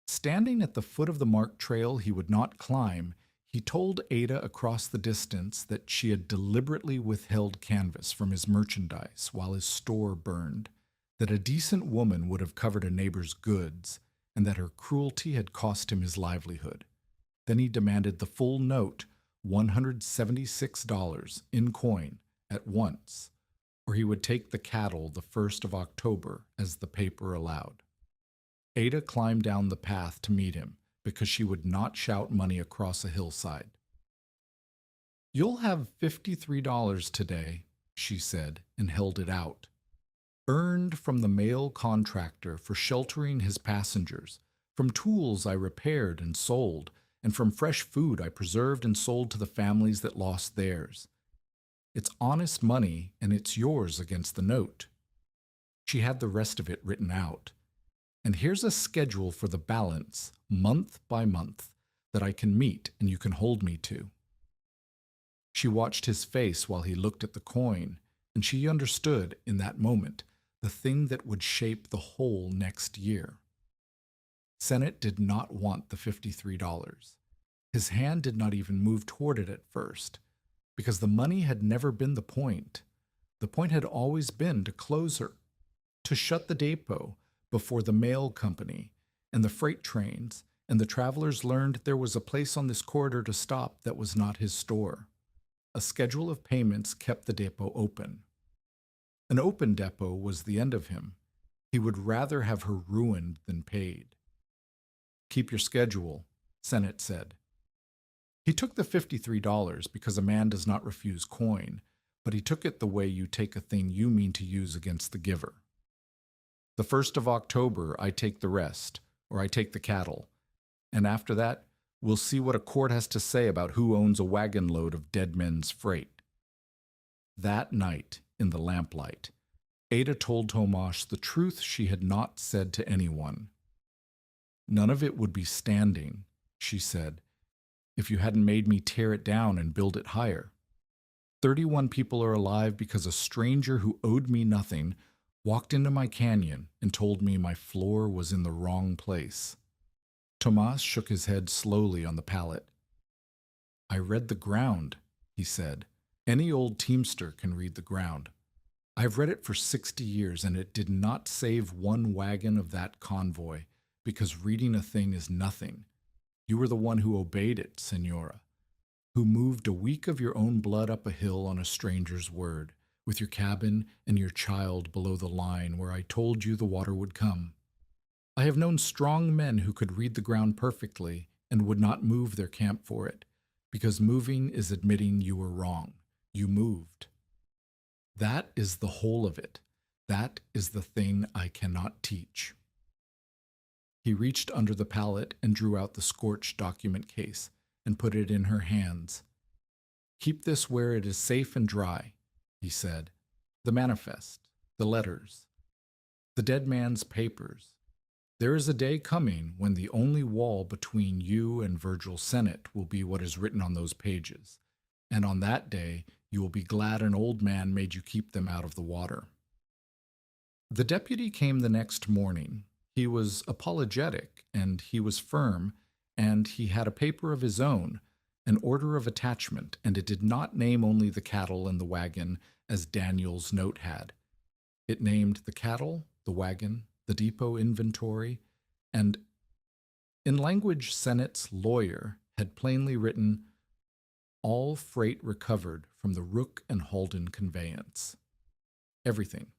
Standing at the foot of the marked trail he would not climb, he told Ada across the distance that she had deliberately withheld canvas from his merchandise while his store burned, that a decent woman would have covered a neighbor's goods, and that her cruelty had cost him his livelihood. Then he demanded the full note, $176 in coin, at once, or he would take the cattle the 1st of October, as the paper allowed. Ada climbed down the path to meet him, because she would not shout money across a hillside. "You'll have $53 today," she said, and held it out. "Earned from the mail contractor for sheltering his passengers, from tools I repaired and sold, and from fresh food I preserved and sold to the families that lost theirs. It's honest money, and it's yours against the note." She had the rest of it written out. "And here's a schedule for the balance, month by month, that I can meet and you can hold me to." She watched his face while he looked at the coin, and she understood, in that moment, the thing that would shape the whole next year. Sennett did not want the $53. His hand did not even move toward it at first, because the money had never been the point. The point had always been to close her, to shut the depot before the mail company and the freight trains and the travelers learned there was a place on this corridor to stop that was not his store. A schedule of payments kept the depot open. An open depot was the end of him. He would rather have her ruined than paid. "Keep your schedule," Sennett said. He took the $53 because a man does not refuse coin, but he took it the way you take a thing you mean to use against the giver. "The 1st of October, I take the rest, or I take the cattle. And after that, we'll see what a court has to say about who owns a wagon load of dead men's freight." That night, in the lamplight, Ada told Tomasz the truth she had not said to anyone. "None of it would be standing," she said, "if you hadn't made me tear it down and build it higher. 31 people are alive because a stranger who owed me nothing walked into my canyon and told me my floor was in the wrong place." Tomasz shook his head slowly on the pallet. "I read the ground," he said. "Any old teamster can read the ground. I've read it for 60 years, and it did not save one wagon of that convoy, because reading a thing is nothing. You were the one who obeyed it, Senora, who moved a week of your own blood up a hill on a stranger's word, with your cabin and your child below the line where I told you the water would come. I have known strong men who could read the ground perfectly and would not move their camp for it, because moving is admitting you were wrong. You moved. That is the whole of it. That is the thing I cannot teach." He reached under the pallet and drew out the scorched document case and put it in her hands. "Keep this where it is safe and dry," he said. "The manifest, the letters, the dead man's papers. There is a day coming when the only wall between you and Virgil Sennett will be what is written on those pages, and on that day you will be glad an old man made you keep them out of the water." The deputy came the next morning. He was apologetic, and he was firm, and he had a paper of his own, an order of attachment, and it did not name only the cattle and the wagon as Daniel's note had. It named the cattle, the wagon, the depot inventory, and, in language Sennett's lawyer had plainly written, "All freight recovered from the Rooke and Halden conveyance." Everything.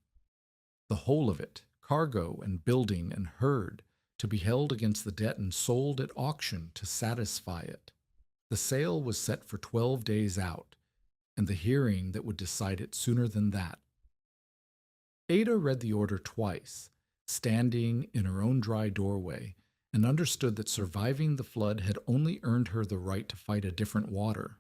The whole of it, cargo and building and herd, to be held against the debt and sold at auction to satisfy it. The sale was set for 12 days out, and the hearing that would decide it sooner than that. Ada read the order twice, standing in her own dry doorway, and understood that surviving the flood had only earned her the right to fight a different water.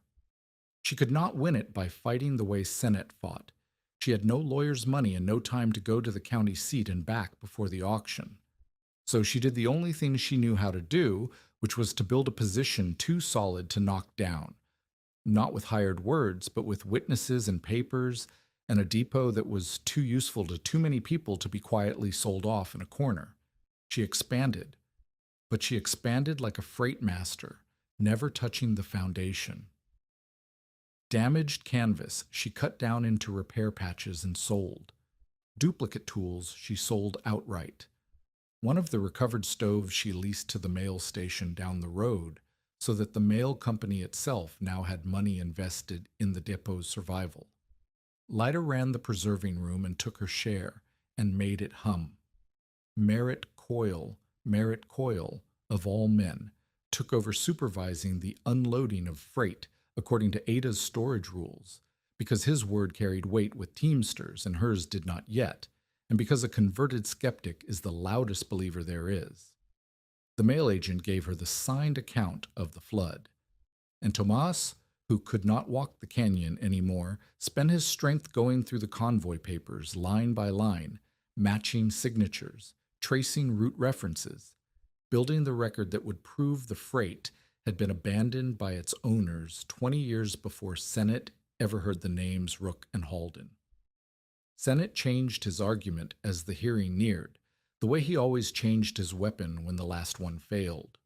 She could not win it by fighting the way Sennett fought. She had no lawyer's money and no time to go to the county seat and back before the auction. So she did the only thing she knew how to do, which was to build a position too solid to knock down, not with hired words, but with witnesses and papers, and a depot that was too useful to too many people to be quietly sold off in a corner. She expanded, but she expanded like a freight master, never touching the foundation. Damaged canvas she cut down into repair patches and sold. Duplicate tools she sold outright. One of the recovered stoves she leased to the mail station down the road, so that the mail company itself now had money invested in the depot's survival. Lida ran the preserving room and took her share, and made it hum. Merritt Coyle, of all men, took over supervising the unloading of freight according to Ada's storage rules, because his word carried weight with teamsters and hers did not yet, and because a converted skeptic is the loudest believer there is. The mail agent gave her the signed account of the flood. And Tomas, who could not walk the canyon anymore, spent his strength going through the convoy papers line by line, matching signatures, tracing route references, building the record that would prove the freight had been abandoned by its owners 20 years before Sennett ever heard the names Rooke and Halden. Sennett changed his argument as the hearing neared, the way he always changed his weapon when the last one failed.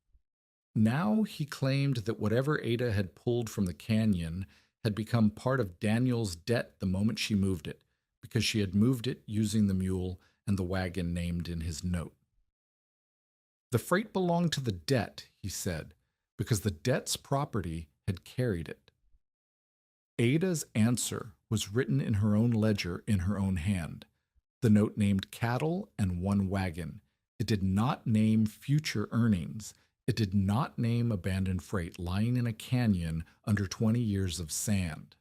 Now he claimed that whatever Ada had pulled from the canyon had become part of Daniel's debt the moment she moved it, because she had moved it using the mule and the wagon named in his note. The freight belonged to the debt, he said, because the debt's property had carried it. Ada's answer was written in her own ledger in her own hand. The note named cattle and one wagon. It did not name future earnings. It did not name abandoned freight lying in a canyon under 20 years of sand.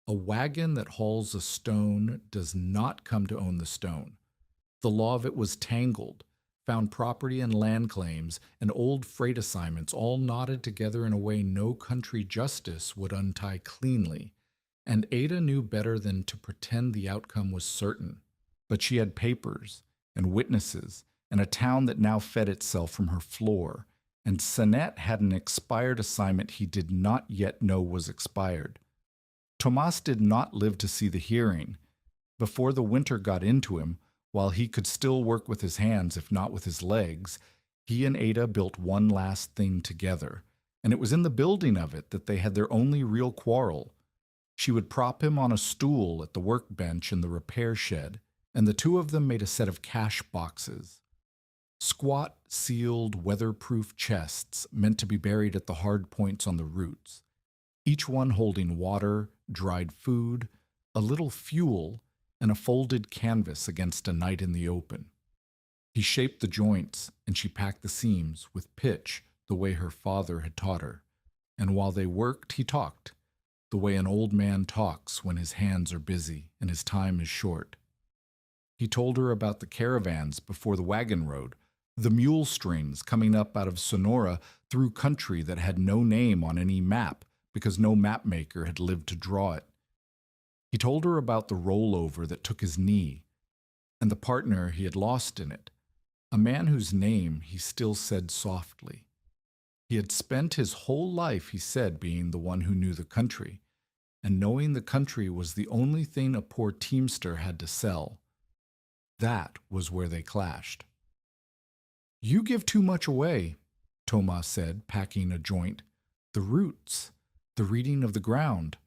A wagon that hauls a stone does not come to own the stone. The law of it was tangled, found property and land claims and old freight assignments all knotted together in a way no country justice would untie cleanly, and Ada knew better than to pretend the outcome was certain. But she had papers and witnesses and a town that now fed itself from her floor, and Sennett had an expired assignment he did not yet know was expired. Tomas did not live to see the hearing. Before the winter got into him, while he could still work with his hands if not with his legs, he and Ada built one last thing together, and it was in the building of it that they had their only real quarrel. She would prop him on a stool at the workbench in the repair shed, and the two of them made a set of cash boxes. Squat, sealed, weatherproof chests meant to be buried at the hard points on the roots, each one holding water, dried food, a little fuel, and a folded canvas against a night in the open. He shaped the joints, and she packed the seams with pitch the way her father had taught her, and while they worked, he talked, the way an old man talks when his hands are busy and his time is short. He told her about the caravans before the wagon road, the mule strings coming up out of Sonora through country that had no name on any map because no mapmaker had lived to draw it. He told her about the rollover that took his knee and the partner he had lost in it, a man whose name he still said softly. He had spent his whole life, he said, being the one who knew the country, and knowing the country was the only thing a poor teamster had to sell. That was where they clashed. "You give too much away," Tomas said, packing a joint. "The roots, the reading of the ground,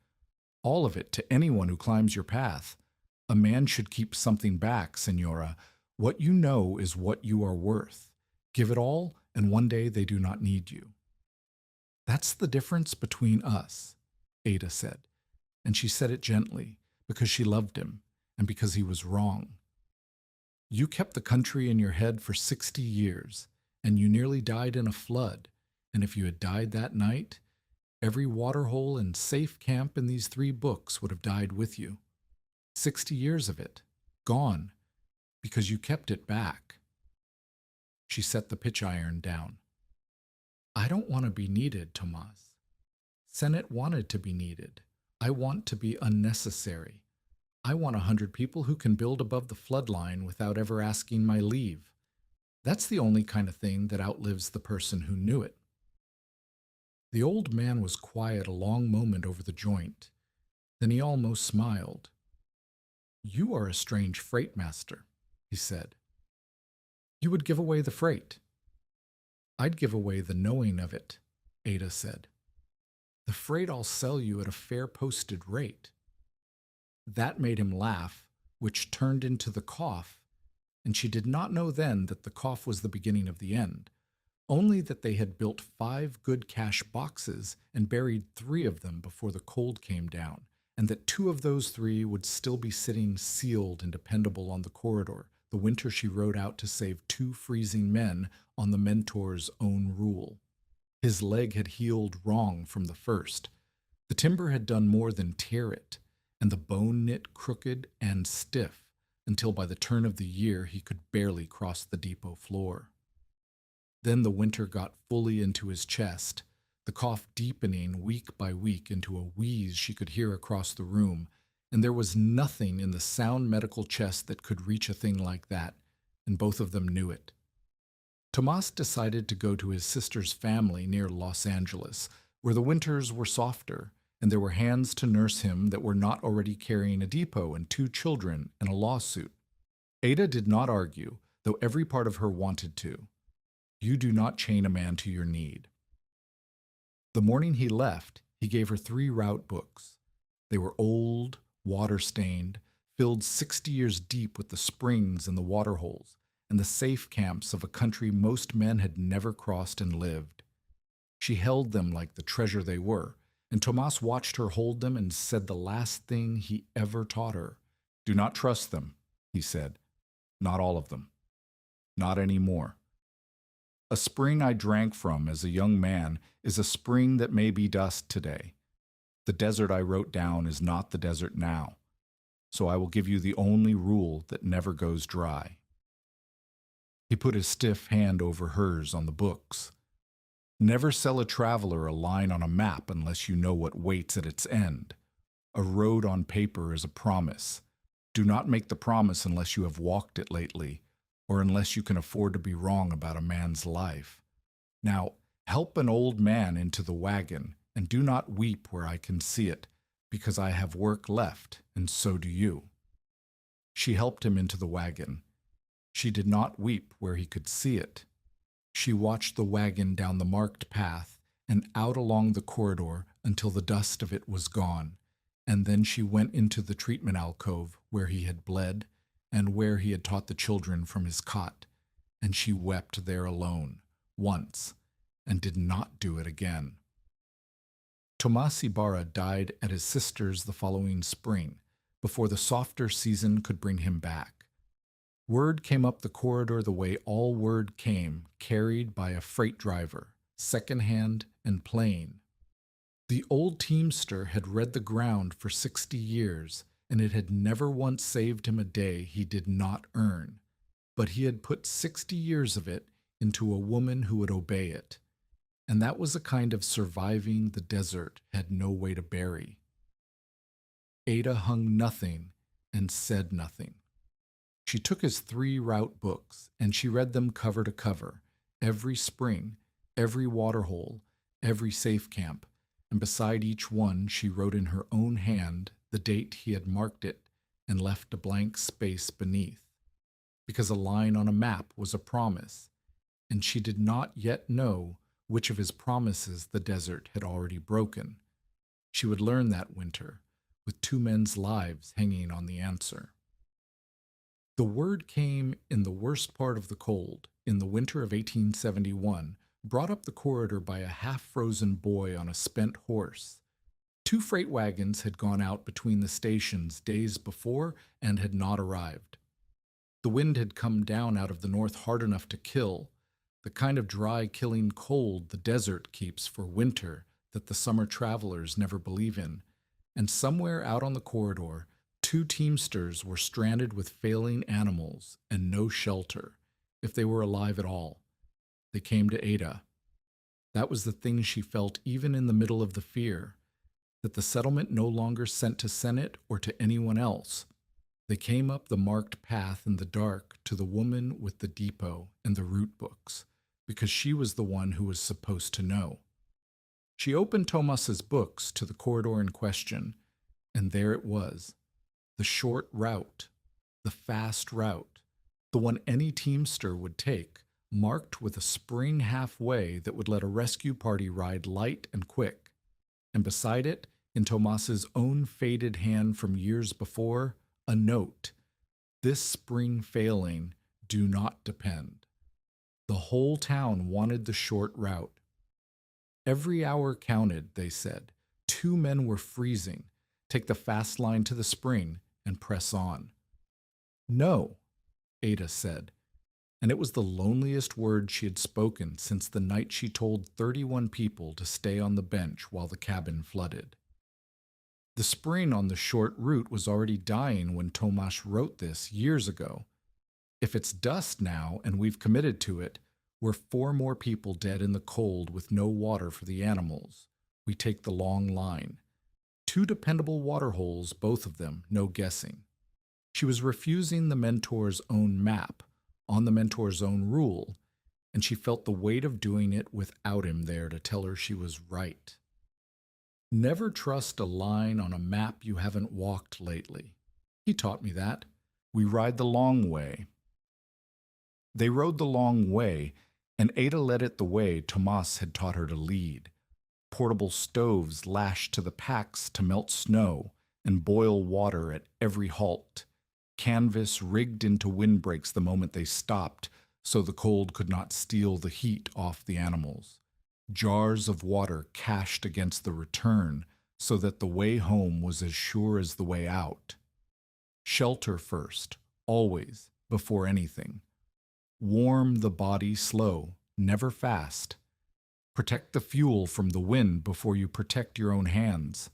all of it to anyone who climbs your path. A man should keep something back, Senora. What you know is what you are worth. Give it all, and one day they do not need you." "That's the difference between us," Ada said, and she said it gently, because she loved him, and because he was wrong. "You kept the country in your head for 60 years, and you nearly died in a flood, and if you had died that night, every waterhole and safe camp in these 3 books would have died with you. 60 years of it, gone, because you kept it back." She set the pitch iron down. "I don't want to be needed, Tomas. Sennett wanted to be needed. I want to be unnecessary. I want 100 people who can build above the flood line without ever asking my leave. That's the only kind of thing that outlives the person who knew it." The old man was quiet a long moment over the joint. Then he almost smiled. "You are a strange freight master," he said. "You would give away the freight." "I'd give away the knowing of it," Ada said. "The freight I'll sell you at a fair posted rate." That made him laugh, which turned into the cough, and she did not know then that the cough was the beginning of the end, only that they had built 5 good cash boxes and buried 3 of them before the cold came down, and that 2 of those 3 would still be sitting sealed and dependable on the corridor, the winter she rode out to save 2 freezing men on the mentor's own rule. His leg had healed wrong from the first. The timber had done more than tear it, and the bone knit crooked and stiff until by the turn of the year he could barely cross the depot floor. Then the winter got fully into his chest, the cough deepening week by week into a wheeze she could hear across the room, and there was nothing in the sound medical chest that could reach a thing like that, and both of them knew it. Tomas decided to go to his sister's family near Los Angeles, where the winters were softer, and there were hands to nurse him that were not already carrying a depot and 2 children and a lawsuit. Ada did not argue, though every part of her wanted to. You do not chain a man to your need. The morning he left, he gave her 3 route books. They were old, water-stained, filled 60 years deep with the springs and the water holes, and the safe camps of a country most men had never crossed and lived. She held them like the treasure they were, and Tomas watched her hold them and said the last thing he ever taught her. Do not trust them, he said. Not all of them. Not anymore. A spring I drank from as a young man is a spring that may be dust today. The desert I wrote down is not the desert now, so I will give you the only rule that never goes dry. He put his stiff hand over hers on the books. Never sell a traveler a line on a map unless you know what waits at its end. A road on paper is a promise. Do not make the promise unless you have walked it lately, or unless you can afford to be wrong about a man's life. Now, help an old man into the wagon, and do not weep where I can see it, because I have work left, and so do you. She helped him into the wagon. She did not weep where he could see it. She watched the wagon down the marked path and out along the corridor until the dust of it was gone, and then she went into the treatment alcove where he had bled and where he had taught the children from his cot, and she wept there alone, once, and did not do it again. Tomas Ibarra died at his sister's the following spring, before the softer season could bring him back. Word came up the corridor the way all word came, carried by a freight driver, second-hand and plain. The old teamster had read the ground for 60 years, and it had never once saved him a day he did not earn, but he had put 60 years of it into a woman who would obey it, and that was a kind of surviving the desert had no way to bury. Ada hung nothing and said nothing. She took his 3 route books, and she read them cover to cover, every spring, every waterhole, every safe camp, and beside each one she wrote in her own hand the date he had marked it and left a blank space beneath, because a line on a map was a promise, and she did not yet know which of his promises the desert had already broken. She would learn that winter, with 2 men's lives hanging on the answer. The word came in the worst part of the cold, in the winter of 1871, brought up the corridor by a half-frozen boy on a spent horse. 2 freight wagons had gone out between the stations days before and had not arrived. The wind had come down out of the north hard enough to kill, the kind of dry, killing cold the desert keeps for winter that the summer travelers never believe in, and somewhere out on the corridor, 2 teamsters were stranded with failing animals and no shelter, if they were alive at all. They came to Ada. That was the thing she felt even in the middle of the fear, that the settlement no longer sent to Sennett or to anyone else. They came up the marked path in the dark to the woman with the depot and the route books, because she was the one who was supposed to know. She opened Tomas's books to the corridor in question, and there it was. The short route, the fast route, the one any teamster would take, marked with a spring halfway that would let a rescue party ride light and quick. And beside it, in Tomas's own faded hand from years before, a note. This spring failing, do not depend. The whole town wanted the short route. Every hour counted, they said. 2 men were freezing. Take the fast line to the spring and press on. No, Ada said, and it was the loneliest word she had spoken since the night she told 31 people to stay on the bench while the cabin flooded. The spring on the short route was already dying when Tomas wrote this years ago. If it's dust now and we've committed to it, Were 4 more people dead in the cold with no water for the animals? We take the long line. 2 dependable water holes, both of them, no guessing. She was refusing the mentor's own map, on the mentor's own rule, and she felt the weight of doing it without him there to tell her she was right. Never trust a line on a map you haven't walked lately. He taught me that. We ride the long way. They rode the long way, and Ada led it the way Tomas had taught her to lead. Portable stoves lashed to the packs to melt snow and boil water at every halt. Canvas rigged into windbreaks the moment they stopped, so the cold could not steal the heat off the animals. Jars of water cached against the return, so that the way home was as sure as the way out. Shelter first, always, before anything. Warm the body slow, never fast. Protect the fuel from the wind before you protect your own hands.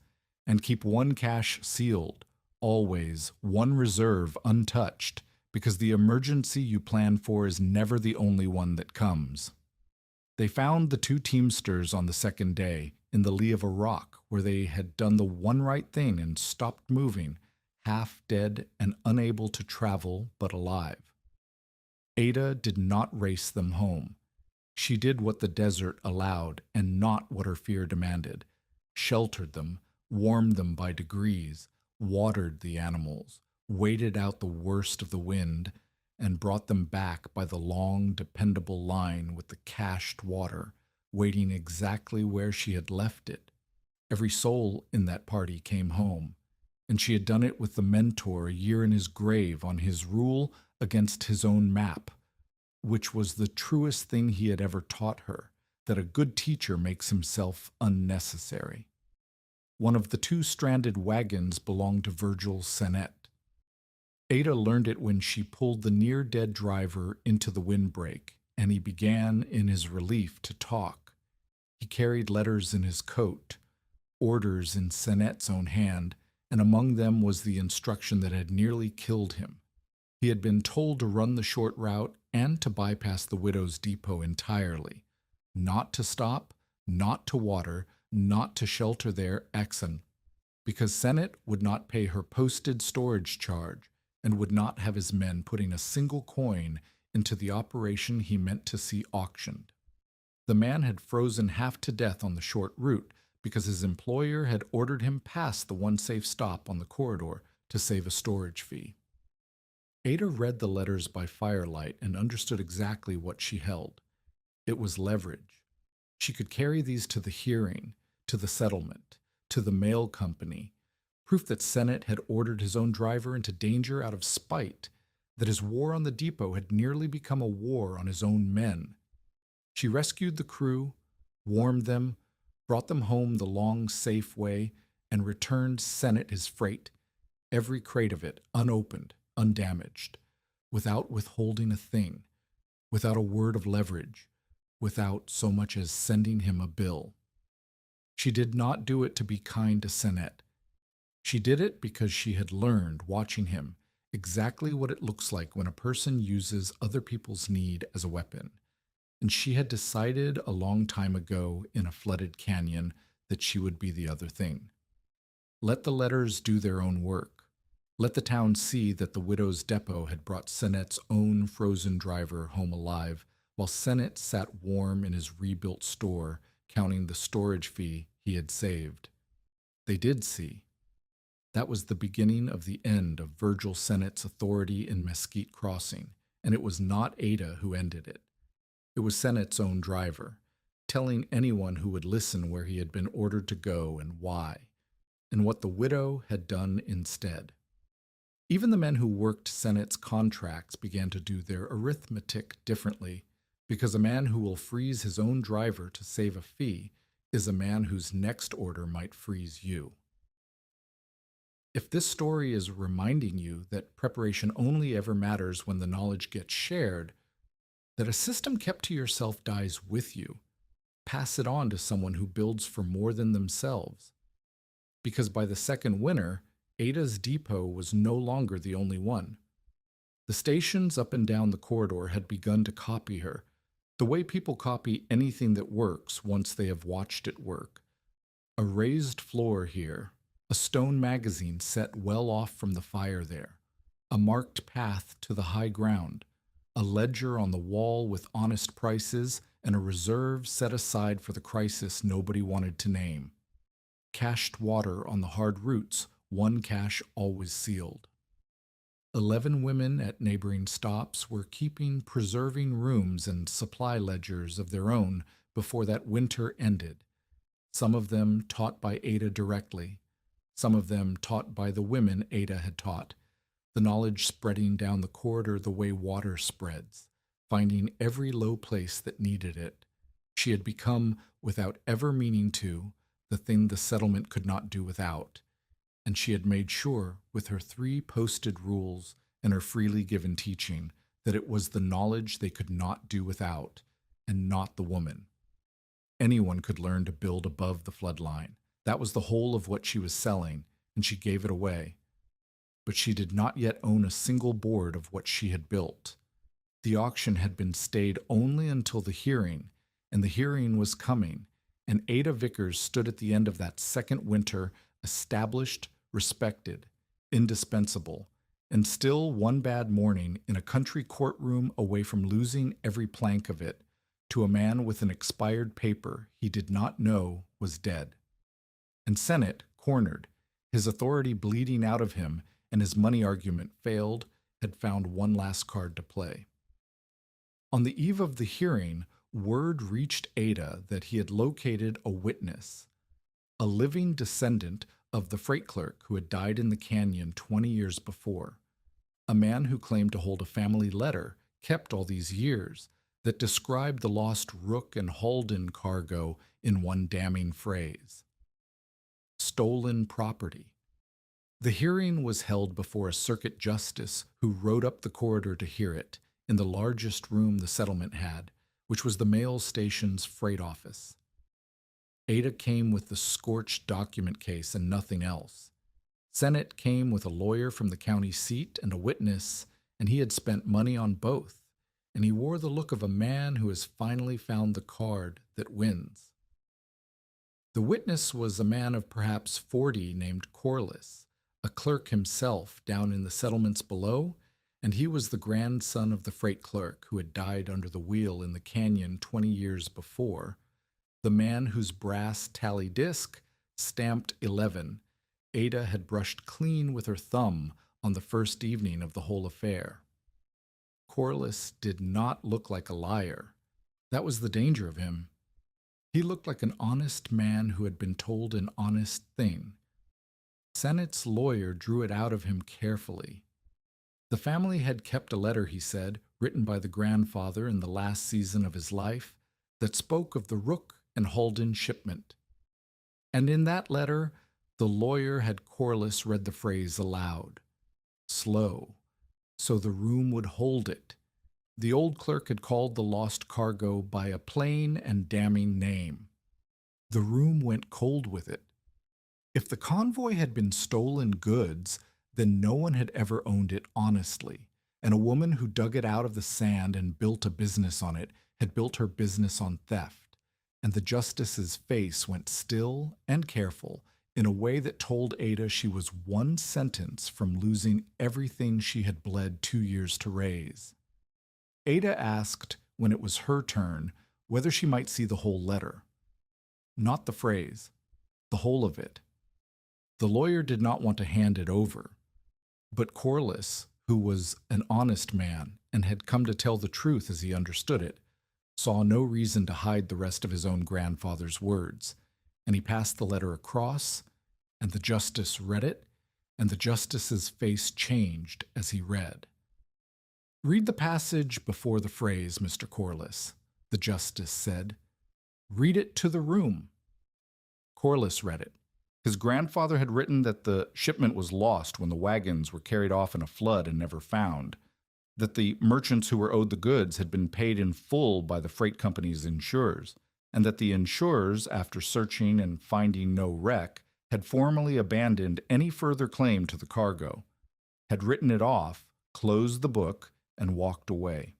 And keep one cache sealed, always one reserve untouched, because the emergency you plan for is never the only one that comes. They found the 2 teamsters on the second day, in the lee of a rock, where they had done the one right thing and stopped moving, half dead and unable to travel but alive. Ada did not race them home. She did what the desert allowed and not what her fear demanded, sheltered them, warmed them by degrees, watered the animals, waited out the worst of the wind, and brought them back by the long, dependable line with the cached water, waiting exactly where she had left it. Every soul in that party came home, and she had done it with the mentor a year in his grave on his rule against his own map, which was the truest thing he had ever taught her, that a good teacher makes himself unnecessary. One of the 2 stranded wagons belonged to Virgil Sennett. Ada learned it when she pulled the near-dead driver into the windbreak, and he began, in his relief, to talk. He carried letters in his coat, orders in Sennett's own hand, and among them was the instruction that had nearly killed him. He had been told to run the short route and to bypass the widow's depot entirely, not to stop, not to water, not to shelter their Exxon, because Sennett would not pay her posted storage charge and would not have his men putting a single coin into the operation he meant to see auctioned. The man had frozen half to death on the short route because his employer had ordered him past the one safe stop on the corridor to save a storage fee. Ada read the letters by firelight and understood exactly what she held. It was leverage. She could carry these to the hearing, to the settlement, to the mail company, proof that Sennett had ordered his own driver into danger out of spite, that his war on the depot had nearly become a war on his own men. She rescued the crew, warmed them, brought them home the long, safe way, and returned Sennett his freight, every crate of it unopened, undamaged, without withholding a thing, without a word of leverage, without so much as sending him a bill. She did not do it to be kind to Sennett. She did it because she had learned, watching him, exactly what it looks like when a person uses other people's need as a weapon. And she had decided a long time ago in a flooded canyon that she would be the other thing. Let the letters do their own work. Let the town see that the widow's depot had brought Sennett's own frozen driver home alive, while Sennett sat warm in his rebuilt store, counting the storage fee he had saved. They did see. That was the beginning of the end of Virgil Sennett's authority in Mesquite Crossing, and it was not Ada who ended it. It was Sennett's own driver, telling anyone who would listen where he had been ordered to go and why, and what the widow had done instead. Even the men who worked Sennett's contracts began to do their arithmetic differently, because a man who will freeze his own driver to save a fee is a man whose next order might freeze you. If this story is reminding you that preparation only ever matters when the knowledge gets shared, that a system kept to yourself dies with you, pass it on to someone who builds for more than themselves. Because by the second winter, Ada's depot was no longer the only one. The stations up and down the corridor had begun to copy her, The way people copy anything that works once they have watched it work. A raised floor here, a stone magazine set well off from the fire there, a marked path to the high ground, a ledger on the wall with honest prices, and a reserve set aside for the crisis nobody wanted to name. Cached water on the hard roots, one cache always sealed. 11 women at neighboring stops were keeping preserving rooms and supply ledgers of their own before that winter ended. Some of them taught by Ada directly, some of them taught by the women Ada had taught, the knowledge spreading down the corridor the way water spreads, finding every low place that needed it. She had become, without ever meaning to, the thing the settlement could not do without, and she had made sure, with her 3 posted rules and her freely given teaching, that it was the knowledge they could not do without, and not the woman. Anyone could learn to build above the flood line. That was the whole of what she was selling, and she gave it away. But she did not yet own a single board of what she had built. The auction had been stayed only until the hearing, and the hearing was coming, and Ada Vickers stood at the end of that second winter, established, respected, indispensable, and still one bad morning in a country courtroom away from losing every plank of it, to a man with an expired paper he did not know was dead. And Sennett, cornered, his authority bleeding out of him and his money argument failed, had found one last card to play. On the eve of the hearing, word reached Ada that he had located a witness, a living descendant of the freight clerk who had died in the canyon 20 years before, a man who claimed to hold a family letter kept all these years that described the lost Rooke and Halden cargo in one damning phrase: stolen property. The hearing was held before a circuit justice who rode up the corridor to hear it, in the largest room the settlement had, which was the mail station's freight office. Ada came with the scorched document case and nothing else. Sennett came with a lawyer from the county seat and a witness, and he had spent money on both, and he wore the look of a man who has finally found the card that wins. The witness was a man of perhaps 40 named Corliss, a clerk himself down in the settlements below, and he was the grandson of the freight clerk who had died under the wheel in the canyon 20 years before, the man whose brass tally disc, stamped 11, Ada had brushed clean with her thumb on the first evening of the whole affair. Corliss did not look like a liar. That was the danger of him. He looked like an honest man who had been told an honest thing. Sennett's lawyer drew it out of him carefully. The family had kept a letter, he said, written by the grandfather in the last season of his life, that spoke of the Rooke and Halden shipment. And in that letter, the lawyer had Corliss read the phrase aloud, slow, so the room would hold it. The old clerk had called the lost cargo by a plain and damning name. The room went cold with it. If the convoy had been stolen goods, then no one had ever owned it honestly, and a woman who dug it out of the sand and built a business on it had built her business on theft, and the justice's face went still and careful in a way that told Ada she was one sentence from losing everything she had bled 2 years to raise. Ada asked, when it was her turn, whether she might see the whole letter. Not the phrase, the whole of it. The lawyer did not want to hand it over, but Corliss, who was an honest man and had come to tell the truth as he understood it, saw no reason to hide the rest of his own grandfather's words, and he passed the letter across, and the justice read it, and the justice's face changed as he read. "Read the passage before the phrase, Mr. Corliss," the justice said. "Read it to the room." Corliss read it. His grandfather had written that the shipment was lost when the wagons were carried off in a flood and never found, that the merchants who were owed the goods had been paid in full by the freight company's insurers, and that the insurers, after searching and finding no wreck, had formally abandoned any further claim to the cargo, had written it off, closed the book, and walked away.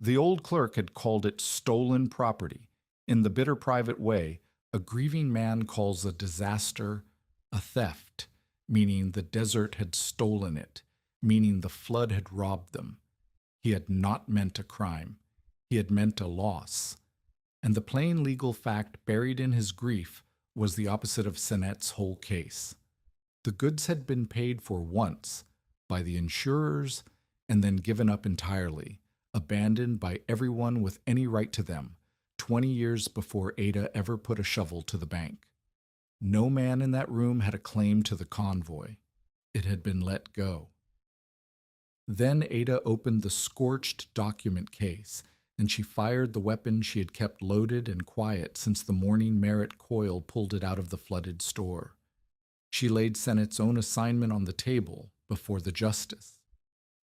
The old clerk had called it stolen property. In the bitter private way, a grieving man calls a disaster a theft, meaning the desert had stolen it, meaning the flood had robbed them. He had not meant a crime. He had meant a loss. And the plain legal fact buried in his grief was the opposite of Sennett's whole case. The goods had been paid for once by the insurers and then given up entirely, abandoned by everyone with any right to them, 20 years before Ada ever put a shovel to the bank. No man in that room had a claim to the convoy. It had been let go. Then Ada opened the scorched document case, and she fired the weapon she had kept loaded and quiet since the morning Merritt Coyle pulled it out of the flooded store. She laid Sennett's own assignment on the table before the justice.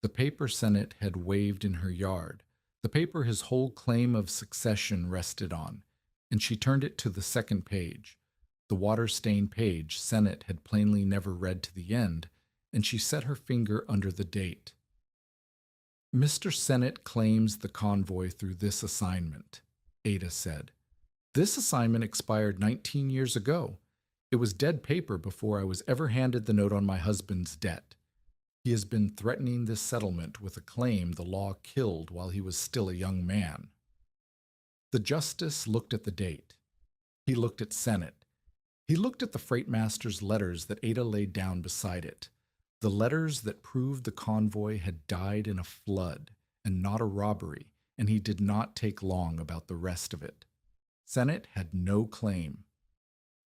The paper Sennett had waved in her yard, the paper his whole claim of succession rested on, and she turned it to the second page. The water-stained page Sennett had plainly never read to the end, and she set her finger under the date. Mr. Sennett claims the convoy through this assignment, Ada said. This assignment expired 19 years ago. It was dead paper before I was ever handed the note on my husband's debt. He has been threatening this settlement with a claim the law killed while he was still a young man. The justice looked at the date. He looked at Sennett. He looked at the freight master's letters that Ada laid down beside it, the letters that proved the convoy had died in a flood and not a robbery, and he did not take long about the rest of it. Sennett had no claim.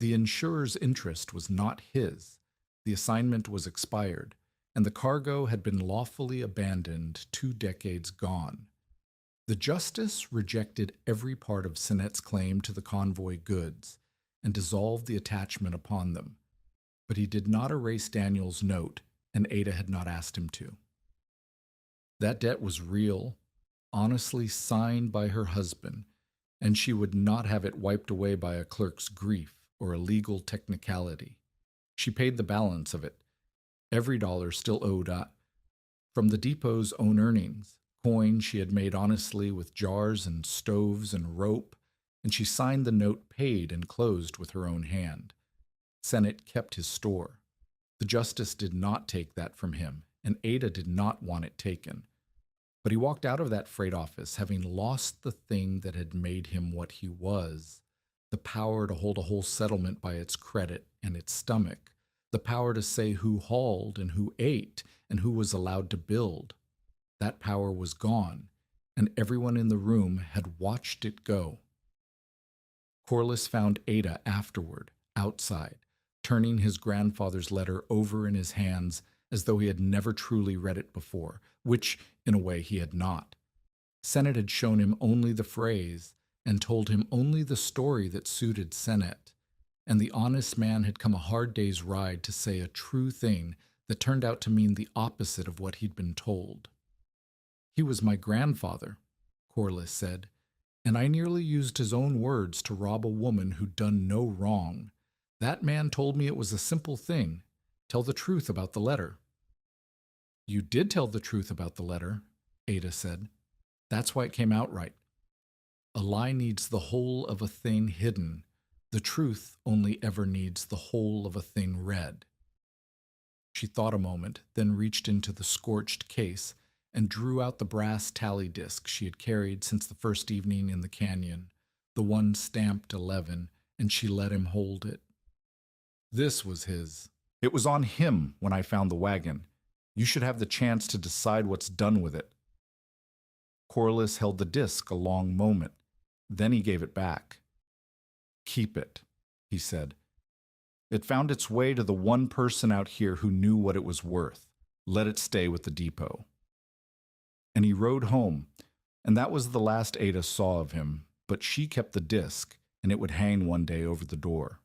The insurer's interest was not his. The assignment was expired, and the cargo had been lawfully abandoned 2 decades gone. The justice rejected every part of Sennett's claim to the convoy goods and dissolved the attachment upon them. But he did not erase Daniel's note, and Ada had not asked him to. That debt was real, honestly signed by her husband, and she would not have it wiped away by a clerk's grief or a legal technicality. She paid the balance of it. Every dollar still owed from the depot's own earnings, coin she had made honestly with jars and stoves and rope, and she signed the note paid and closed with her own hand. Sennett kept his store. The justice did not take that from him, and Ada did not want it taken. But he walked out of that freight office having lost the thing that had made him what he was, the power to hold a whole settlement by its credit and its stomach, the power to say who hauled and who ate and who was allowed to build. That power was gone, and everyone in the room had watched it go. Corliss found Ada afterward, outside, turning his grandfather's letter over in his hands as though he had never truly read it before, which, in a way, he had not. Sennett had shown him only the phrase and told him only the story that suited Sennett, and the honest man had come a hard day's ride to say a true thing that turned out to mean the opposite of what he'd been told. He was my grandfather, Corliss said, and I nearly used his own words to rob a woman who'd done no wrong. That man told me it was a simple thing. Tell the truth about the letter. You did tell the truth about the letter, Ada said. That's why it came out right. A lie needs the whole of a thing hidden. The truth only ever needs the whole of a thing read. She thought a moment, then reached into the scorched case and drew out the brass tally disc she had carried since the first evening in the canyon, the one stamped 11, and she let him hold it. This was his. It was on him when I found the wagon. You should have the chance to decide what's done with it. Corliss held the disc a long moment. Then he gave it back. Keep it, he said. It found its way to the one person out here who knew what it was worth. Let it stay with the depot. And he rode home, and that was the last Ada saw of him, but she kept the disc, and it would hang one day over the door.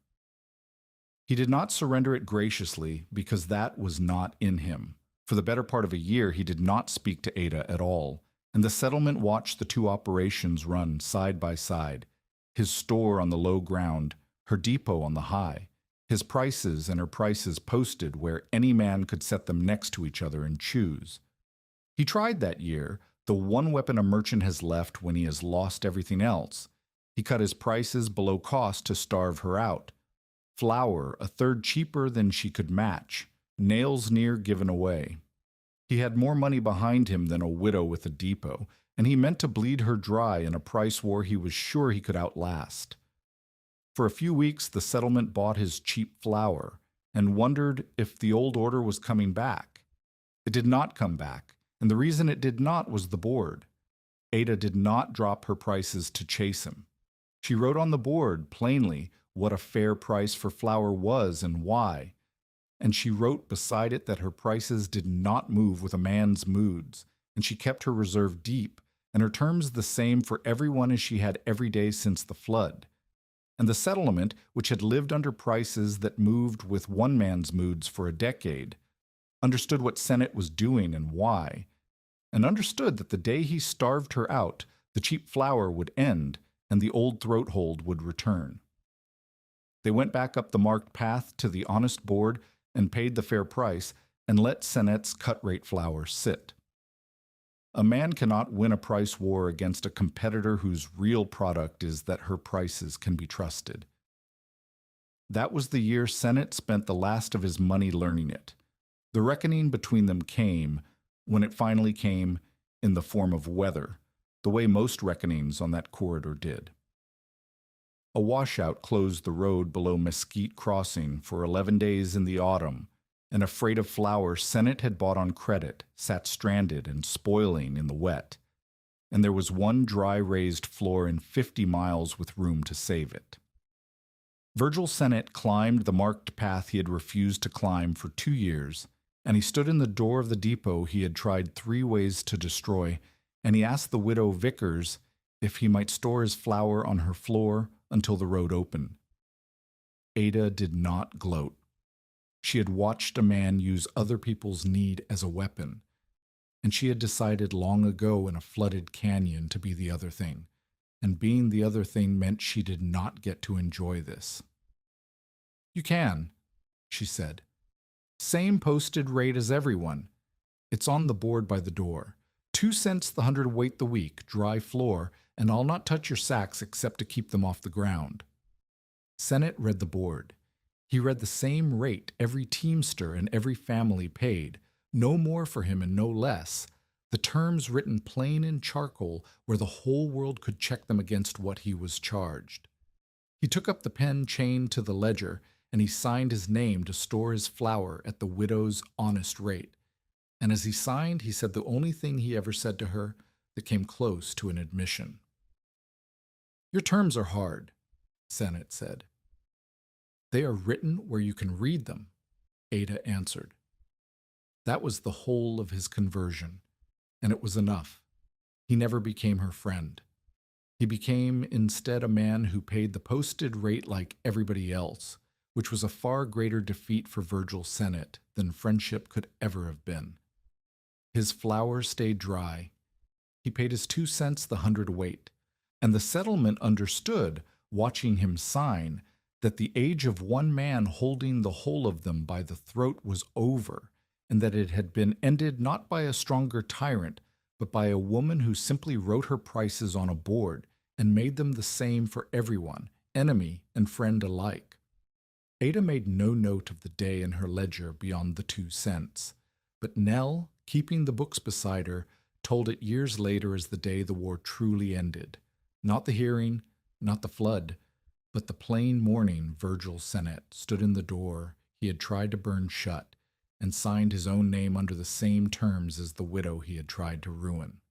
He did not surrender it graciously because that was not in him. For the better part of a year, he did not speak to Ada at all, and the settlement watched the two operations run side by side, his store on the low ground, her depot on the high, his prices and her prices posted where any man could set them next to each other and choose. He tried that year, The one weapon a merchant has left when he has lost everything else. He cut his prices below cost to starve her out. Flour, a third cheaper than she could match. Nails near given away. He had more money behind him than a widow with a depot, and he meant to bleed her dry in a price war he was sure he could outlast. For a few weeks, the settlement bought his cheap flour and wondered if the old order was coming back. It did not come back, and the reason it did not was the board. Ada did not drop her prices to chase him. She wrote on the board, plainly, what a fair price for flour was and why, and she wrote beside it that her prices did not move with a man's moods, and she kept her reserve deep, and her terms the same for everyone as she had every day since the flood. And the settlement, which had lived under prices that moved with one man's moods for a decade, understood what Sennett was doing and why, and understood that the day he starved her out, the cheap flour would end, and the old throat hold would return. They went back up the marked path to the honest board and paid the fair price, and let Sennett's cut-rate flour sit. A man cannot win a price war against a competitor whose real product is that her prices can be trusted. That was the year Sennett spent the last of his money learning it. The reckoning between them came, when it finally came, in the form of weather, the way most reckonings on that corridor did. A washout closed the road below Mesquite Crossing for 11 days in the autumn, and afraid of flour Sennett had bought on credit sat stranded and spoiling in the wet, and there was one dry raised floor in 50 miles with room to save it. Virgil Sennett climbed the marked path he had refused to climb for 2 years, and he stood in the door of the depot he had tried 3 ways to destroy, and he asked the widow Vickers if he might store his flour on her floor until the road opened. Ada did not gloat. She had watched a man use other people's need as a weapon, and she had decided long ago in a flooded canyon to be the other thing, and being the other thing meant she did not get to enjoy this. "You can," she said. "Same posted rate as everyone. It's on the board by the door. 2 cents the hundredweight the week, dry floor, and I'll not touch your sacks except to keep them off the ground." Sennett read the board. He read the same rate every teamster and every family paid, no more for him and no less, the terms written plain in charcoal where the whole world could check them against what he was charged. He took up the pen chained to the ledger, and he signed his name to store his flour at the widow's honest rate. And as he signed, he said the only thing he ever said to her that came close to an admission. "Your terms are hard," Sennett said. "They are written where you can read them," Ada answered. That was the whole of his conversion, and it was enough. He never became her friend. He became instead a man who paid the posted rate like everybody else, which was a far greater defeat for Virgil Sennett than friendship could ever have been. His flour stayed dry. He paid his 2 cents the hundredweight, and the settlement understood, watching him sign, that the age of one man holding the whole of them by the throat was over, and that it had been ended not by a stronger tyrant, but by a woman who simply wrote her prices on a board and made them the same for everyone, enemy and friend alike. Ada made no note of the day in her ledger beyond the 2 cents, but Nell, keeping the books beside her, told it years later as the day the war truly ended. Not the hearing, not the flood, but the plain morning Virgil Sennett stood in the door he had tried to burn shut and signed his own name under the same terms as the widow he had tried to ruin.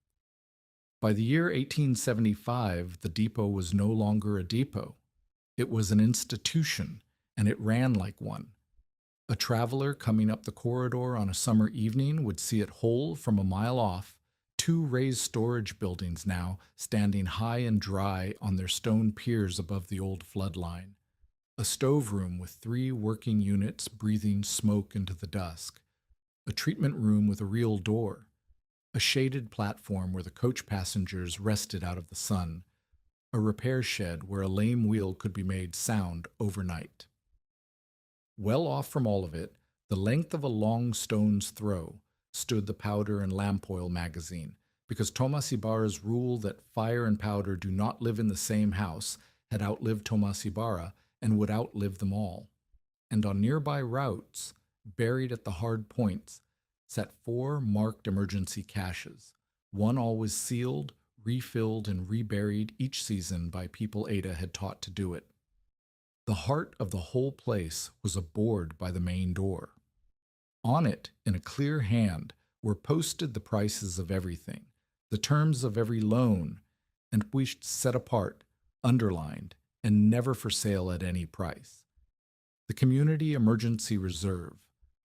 By the year 1875, the depot was no longer a depot. It was an institution, and it ran like one. A traveler coming up the corridor on a summer evening would see it whole from a mile off, 2 raised storage buildings now standing high and dry on their stone piers above the old flood line. A stove room with 3 working units breathing smoke into the dusk. A treatment room with a real door. A shaded platform where the coach passengers rested out of the sun. A repair shed where a lame wheel could be made sound overnight. Well off from all of it, the length of a long stone's throw, stood the powder and lamp oil magazine, because Thomas Ibarra's rule that fire and powder do not live in the same house had outlived Thomas Ibarra and would outlive them all. And on nearby routes, buried at the hard points, sat 4 marked emergency caches, one always sealed, refilled, and reburied each season by people Ada had taught to do it. The heart of the whole place was a board by the main door. On it, in a clear hand, were posted the prices of everything, the terms of every loan, and wished set apart, underlined, and never for sale at any price. The Community Emergency Reserve,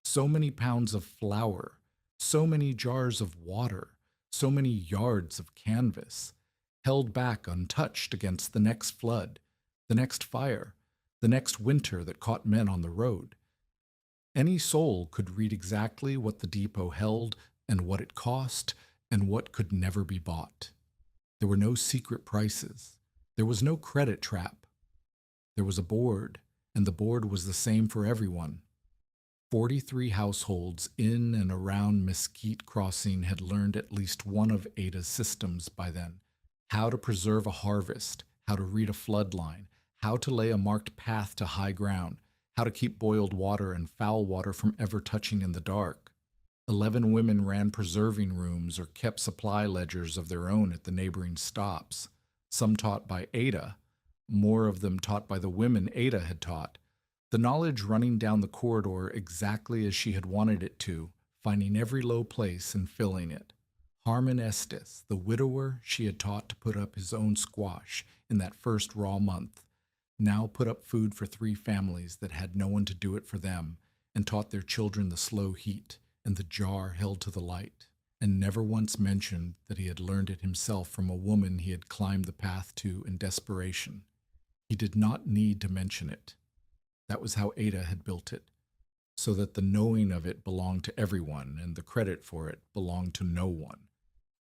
so many pounds of flour, so many jars of water, so many yards of canvas, held back untouched against the next flood, the next fire, the next winter that caught men on the road. Any soul could read exactly what the depot held and what it cost and what could never be bought. There were no secret prices. There was no credit trap. There was a board, and the board was the same for everyone. 43 households in and around Mesquite Crossing had learned at least one of Ada's systems by then: how to preserve a harvest, how to read a flood line, how to lay a marked path to high ground, how to keep boiled water and foul water from ever touching in the dark. 11 women ran preserving rooms or kept supply ledgers of their own at the neighboring stops, some taught by Ada, more of them taught by the women Ada had taught, the knowledge running down the corridor exactly as she had wanted it to, finding every low place and filling it. Harmon Estes, the widower she had taught to put up his own squash in that first raw month, now put up food for 3 families that had no one to do it for them, and taught their children the slow heat and the jar held to the light, and never once mentioned that he had learned it himself from a woman he had climbed the path to in desperation. He did not need to mention it. That was how Ada had built it, so that the knowing of it belonged to everyone and the credit for it belonged to no one,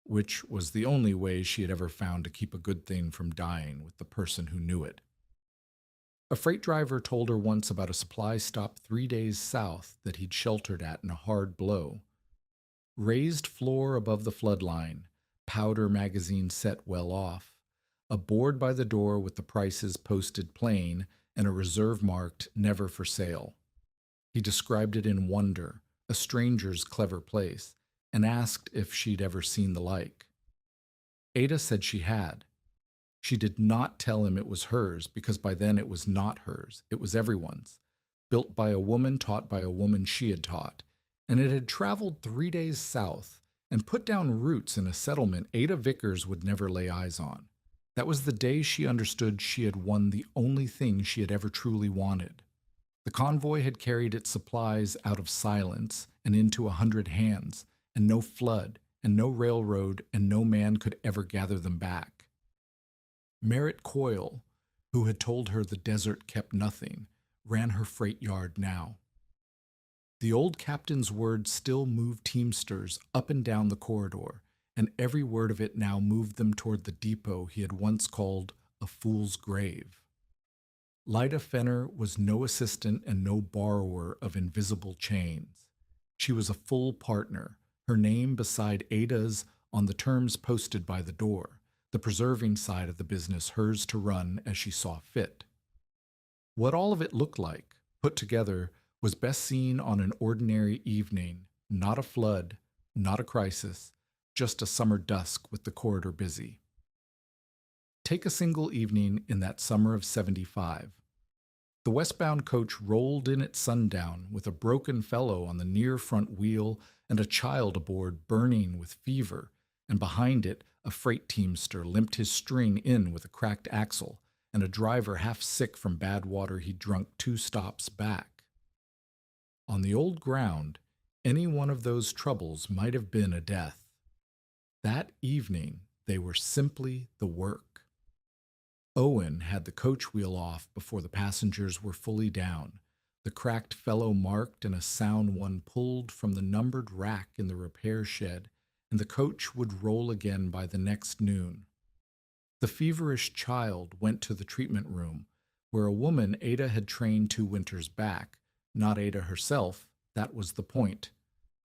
which was the only way she had ever found to keep a good thing from dying with the person who knew it. A freight driver told her once about a supply stop 3 days south that he'd sheltered at in a hard blow. Raised floor above the flood line, powder magazine set well off, a board by the door with the prices posted plain, and a reserve marked never for sale. He described it in wonder, a stranger's clever place, and asked if she'd ever seen the like. Ada said she had. She did not tell him it was hers, because by then it was not hers, it was everyone's, built by a woman taught by a woman she had taught, and it had traveled 3 days south and put down roots in a settlement Ada Vickers would never lay eyes on. That was the day she understood she had won the only thing she had ever truly wanted. The convoy had carried its supplies out of silence and into 100 hands, and no flood, and no railroad, and no man could ever gather them back. Merritt Coyle, who had told her the desert kept nothing, ran her freight yard now. The old captain's words still moved teamsters up and down the corridor, and every word of it now moved them toward the depot he had once called a fool's grave. Lyda Fenner was no assistant and no borrower of invisible chains. She was a full partner, her name beside Ada's on the terms posted by the door, the preserving side of the business hers to run as she saw fit. What all of it looked like, put together, was best seen on an ordinary evening, not a flood, not a crisis, just a summer dusk with the corridor busy. Take a single evening in that summer of '75. The westbound coach rolled in at sundown with a broken fellow on the near front wheel and a child aboard burning with fever, and behind it a freight teamster limped his string in with a cracked axle, and a driver half sick from bad water he'd drunk 2 stops back. On the old ground, any one of those troubles might have been a death. That evening, they were simply the work. Owen had the coach wheel off before the passengers were fully down, the cracked fellow marked and a sound one pulled from the numbered rack in the repair shed, and the coach would roll again by the next noon. The feverish child went to the treatment room, where a woman Ada had trained 2 winters back, not Ada herself, that was the point,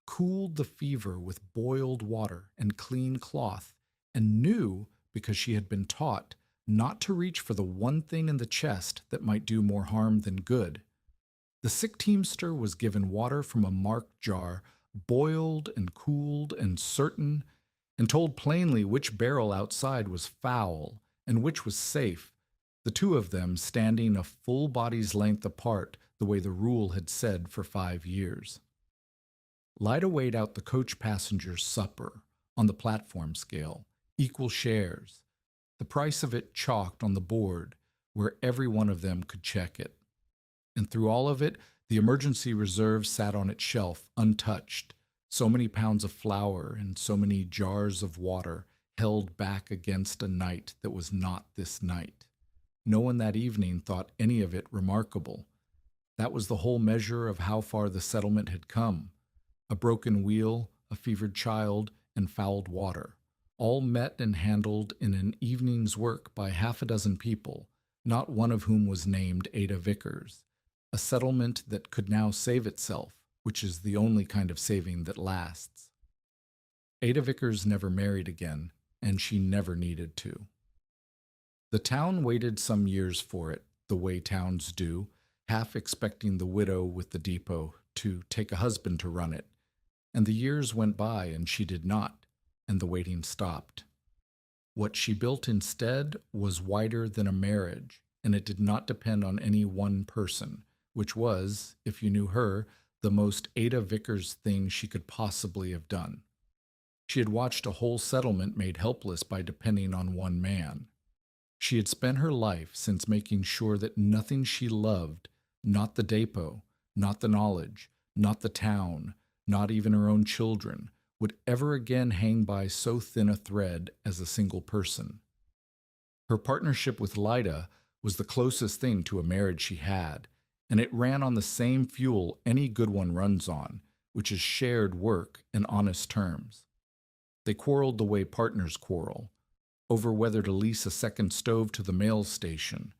cooled the fever with boiled water and clean cloth, and knew, because she had been taught, not to reach for the one thing in the chest that might do more harm than good. The sick teamster was given water from a marked jar, boiled and cooled and certain, and told plainly which barrel outside was foul and which was safe, the two of them standing a full body's length apart, the way the rule had said for 5 years. Lida weighed out the coach passengers' supper on the platform scale, equal shares, the price of it chalked on the board where every one of them could check it. And through all of it, the emergency reserve sat on its shelf, untouched, so many pounds of flour and so many jars of water held back against a night that was not this night. No one that evening thought any of it remarkable. That was the whole measure of how far the settlement had come. A broken wheel, a fevered child, and fouled water, all met and handled in an evening's work by 6 people, not one of whom was named Ada Vickers, a settlement that could now save itself, which is the only kind of saving that lasts. Ada Vickers never married again, and she never needed to. The town waited some years for it, the way towns do, half expecting the widow with the depot to take a husband to run it, and the years went by and she did not, and the waiting stopped. What she built instead was wider than a marriage, and it did not depend on any one person, which was, if you knew her, the most Ada Vickers thing she could possibly have done. She had watched a whole settlement made helpless by depending on one man. She had spent her life since making sure that nothing she loved, not the depot, not the knowledge, not the town, not even her own children, would ever again hang by so thin a thread as a single person. Her partnership with Lida was the closest thing to a marriage she had, and it ran on the same fuel any good one runs on, which is shared work and honest terms. They quarreled the way partners quarrel, over whether to lease a second stove to the mail station,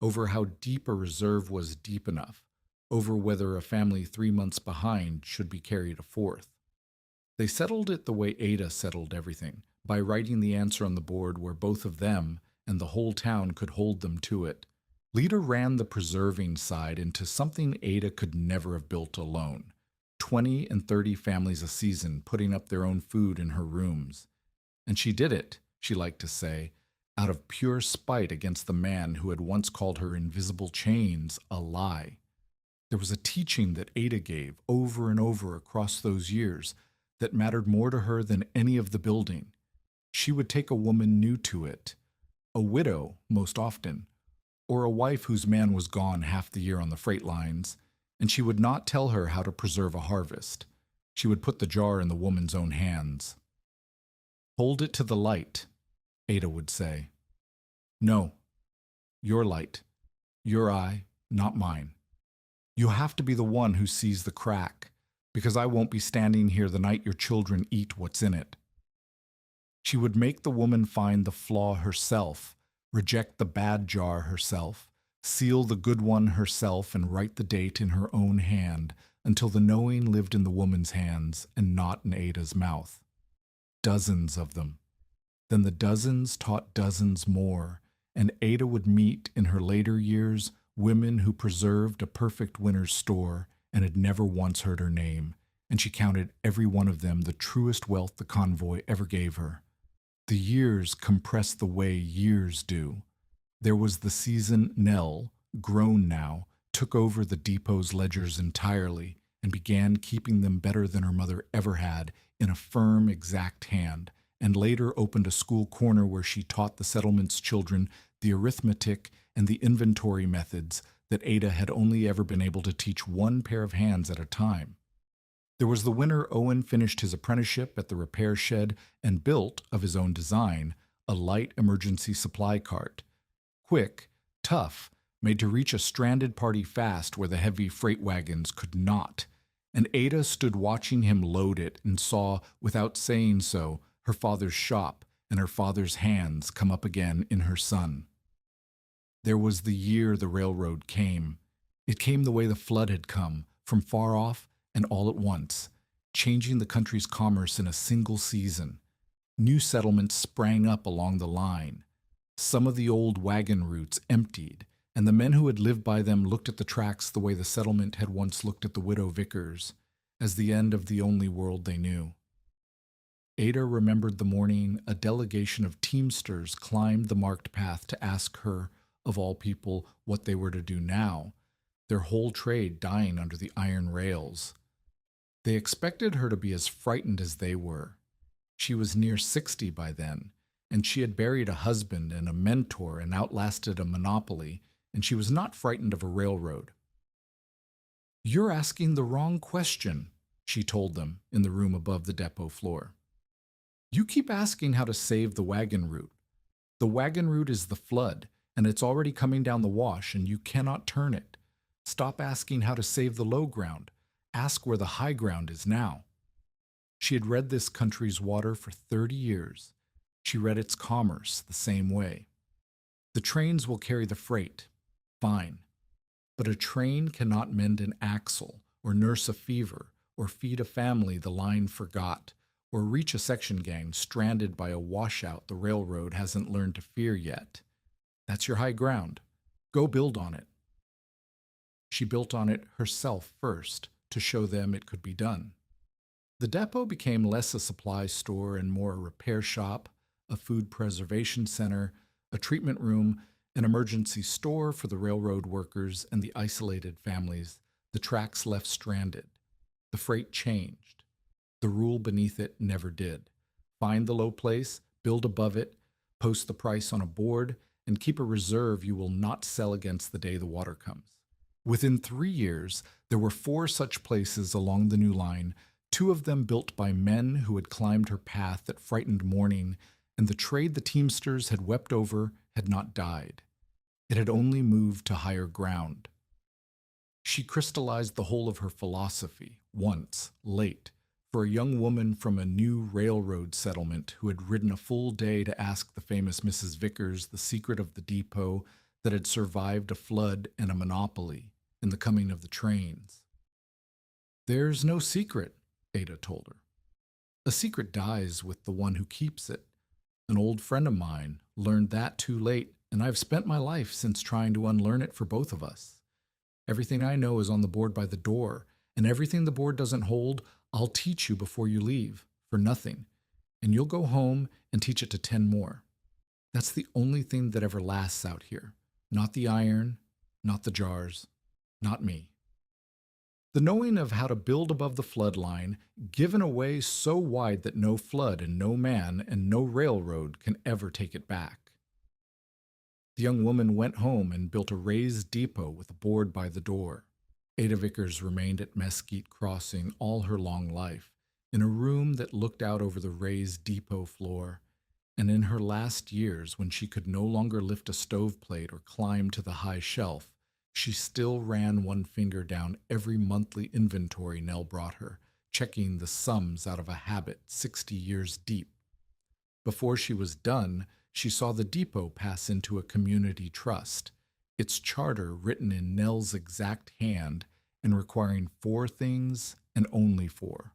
over how deep a reserve was deep enough, over whether a family 3 months behind should be carried a fourth. They settled it the way Ada settled everything, by writing the answer on the board where both of them and the whole town could hold them to it. Lida ran the preserving side into something Ada could never have built alone. 20 and 30 families a season putting up their own food in her rooms. And she did it, she liked to say, out of pure spite against the man who had once called her invisible chains a lie. There was a teaching that Ada gave over and over across those years that mattered more to her than any of the building. She would take a woman new to it, a widow most often, or a wife whose man was gone half the year on the freight lines, and she would not tell her how to preserve a harvest. She would put the jar in the woman's own hands. "Hold it to the light," Ada would say. "No, your light, your eye, not mine. You have to be the one who sees the crack, because I won't be standing here the night your children eat what's in it." She would make the woman find the flaw herself, reject the bad jar herself, seal the good one herself, and write the date in her own hand until the knowing lived in the woman's hands and not in Ada's mouth. Dozens of them. Then the dozens taught dozens more, and Ada would meet in her later years women who preserved a perfect winter's store and had never once heard her name, and she counted every one of them the truest wealth the Convoy ever gave her. The years compressed the way years do. There was the season Nell, grown now, took over the depot's ledgers entirely and began keeping them better than her mother ever had in a firm, exact hand, and later opened a school corner where she taught the settlement's children the arithmetic and the inventory methods that Ada had only ever been able to teach one pair of hands at a time. There was the winter Owen finished his apprenticeship at the repair shed and built, of his own design, a light emergency supply cart. Quick, tough, made to reach a stranded party fast where the heavy freight wagons could not, and Ada stood watching him load it and saw, without saying so, her father's shop and her father's hands come up again in her son. There was the year the railroad came. It came the way the flood had come, from far off and all at once, changing the country's commerce in a single season. New settlements sprang up along the line. Some of the old wagon routes emptied, and the men who had lived by them looked at the tracks the way the settlement had once looked at the widow Vickers, as the end of the only world they knew. Ada remembered the morning a delegation of teamsters climbed the marked path to ask her, of all people, what they were to do now, their whole trade dying under the iron rails. They expected her to be as frightened as they were. She was near 60 by then, and she had buried a husband and a mentor and outlasted a monopoly, and she was not frightened of a railroad. "You're asking the wrong question," she told them in the room above the depot floor. "You keep asking how to save the wagon route. The wagon route is the flood, and it's already coming down the wash, and you cannot turn it. Stop asking how to save the low ground. Ask where the high ground is now." She had read this country's water for 30 years. She read its commerce the same way. The trains will carry the freight. Fine. But a train cannot mend an axle, or nurse a fever, or feed a family the line forgot, or reach a section gang stranded by a washout the railroad hasn't learned to fear yet. That's your high ground. Go build on it. She built on it herself first to show them it could be done. The depot became less a supply store and more a repair shop, a food preservation center, a treatment room, an emergency store for the railroad workers and the isolated families the tracks left stranded. The freight changed. The rule beneath it never did. Find the low place, build above it, post the price on a board, and keep a reserve you will not sell against the day the water comes. Within 3 years, there were 4 such places along the new line, 2 of them built by men who had climbed her path that frightened morning, and the trade the teamsters had wept over had not died. It had only moved to higher ground. She crystallized the whole of her philosophy, once, late, for a young woman from a new railroad settlement who had ridden a full day to ask the famous Mrs. Vickers the secret of the depot that had survived a flood and a monopoly in the coming of the trains. "There's no secret," Ada told her. "A secret dies with the one who keeps it. An old friend of mine learned that too late, and I've spent my life since trying to unlearn it for both of us. Everything I know is on the board by the door, and everything the board doesn't hold, I'll teach you before you leave, for nothing, and you'll go home and teach it to 10 more. That's the only thing that ever lasts out here. Not the iron, not the jars, not me." The knowing of how to build above the flood line, given away so wide that no flood and no man and no railroad can ever take it back. The young woman went home and built a raised depot with a board by the door. Ada Vickers remained at Mesquite Crossing all her long life, in a room that looked out over the raised depot floor, and in her last years, when she could no longer lift a stoveplate or climb to the high shelf, she still ran one finger down every monthly inventory Nell brought her, checking the sums out of a habit 60 years deep. Before she was done, she saw the depot pass into a community trust, its charter written in Nell's exact hand and requiring 4 things and only 4: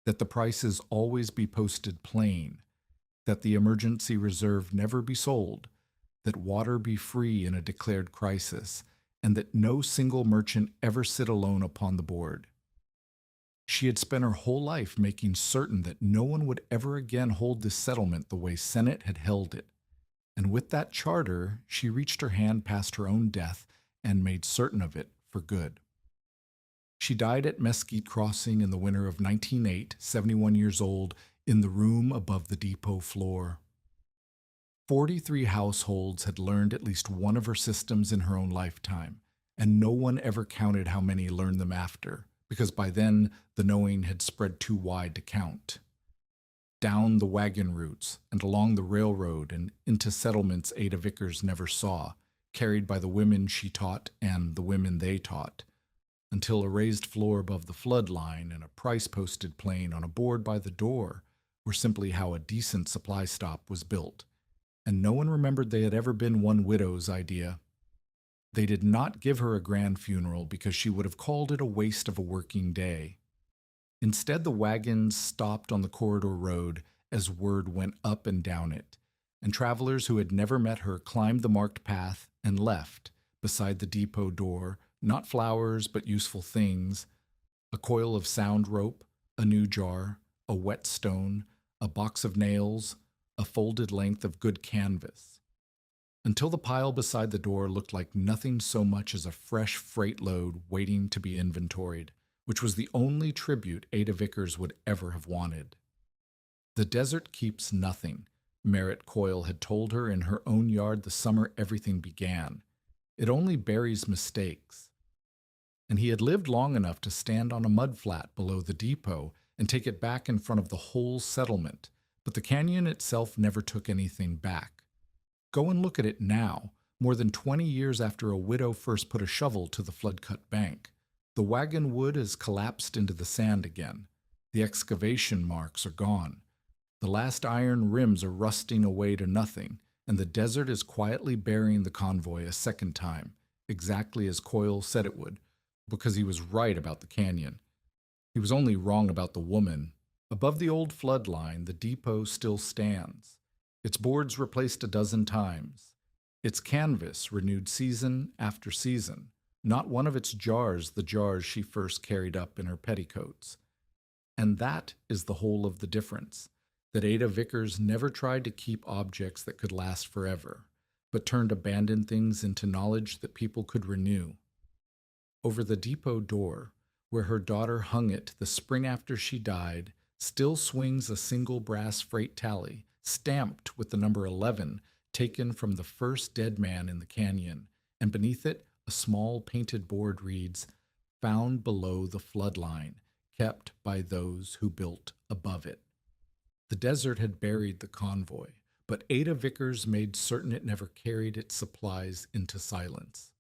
that the prices always be posted plain, that the emergency reserve never be sold, that water be free in a declared crisis, and that no single merchant ever sit alone upon the board. She had spent her whole life making certain that no one would ever again hold this settlement the way Sennett had held it, and with that charter she reached her hand past her own death and made certain of it for good. She died at Mesquite Crossing in the winter of 1908, 71 years old, in the room above the depot floor. 43 households had learned at least one of her systems in her own lifetime, and no one ever counted how many learned them after, because by then the knowing had spread too wide to count. Down the wagon routes and along the railroad and into settlements Ada Vickers never saw, carried by the women she taught and the women they taught, until a raised floor above the flood line and a price posted plain on a board by the door were simply how a decent supply stop was built, and no one remembered they had ever been one widow's idea. They did not give her a grand funeral because she would have called it a waste of a working day. Instead, the wagons stopped on the corridor road as word went up and down it, and travelers who had never met her climbed the marked path and left, beside the depot door, not flowers but useful things: a coil of sound rope, a new jar, a whetstone, a box of nails, a folded length of good canvas. Until the pile beside the door looked like nothing so much as a fresh freight load waiting to be inventoried, which was the only tribute Ada Vickers would ever have wanted. The desert keeps nothing, Merritt Coyle had told her in her own yard the summer everything began. It only buries mistakes. And he had lived long enough to stand on a mudflat below the depot and take it back in front of the whole settlement, but the canyon itself never took anything back. Go and look at it now, more than 20 years after a widow first put a shovel to the flood-cut bank. The wagon wood has collapsed into the sand again. The excavation marks are gone. The last iron rims are rusting away to nothing, and the desert is quietly burying the convoy a second time, exactly as Coyle said it would, because he was right about the canyon. He was only wrong about the woman. Above the old flood line, the depot still stands. Its boards replaced a dozen times. Its canvas renewed season after season. Not one of its jars the jars she first carried up in her petticoats. And that is the whole of the difference, that Ada Vickers never tried to keep objects that could last forever, but turned abandoned things into knowledge that people could renew. Over the depot door, where her daughter hung it the spring after she died, still swings a single brass freight tally, stamped with the number 11, taken from the first dead man in the canyon, and beneath it a small painted board reads, "Found below the flood line, kept by those who built above it." The desert had buried the convoy, but Ada Vickers made certain it never carried its supplies into silence.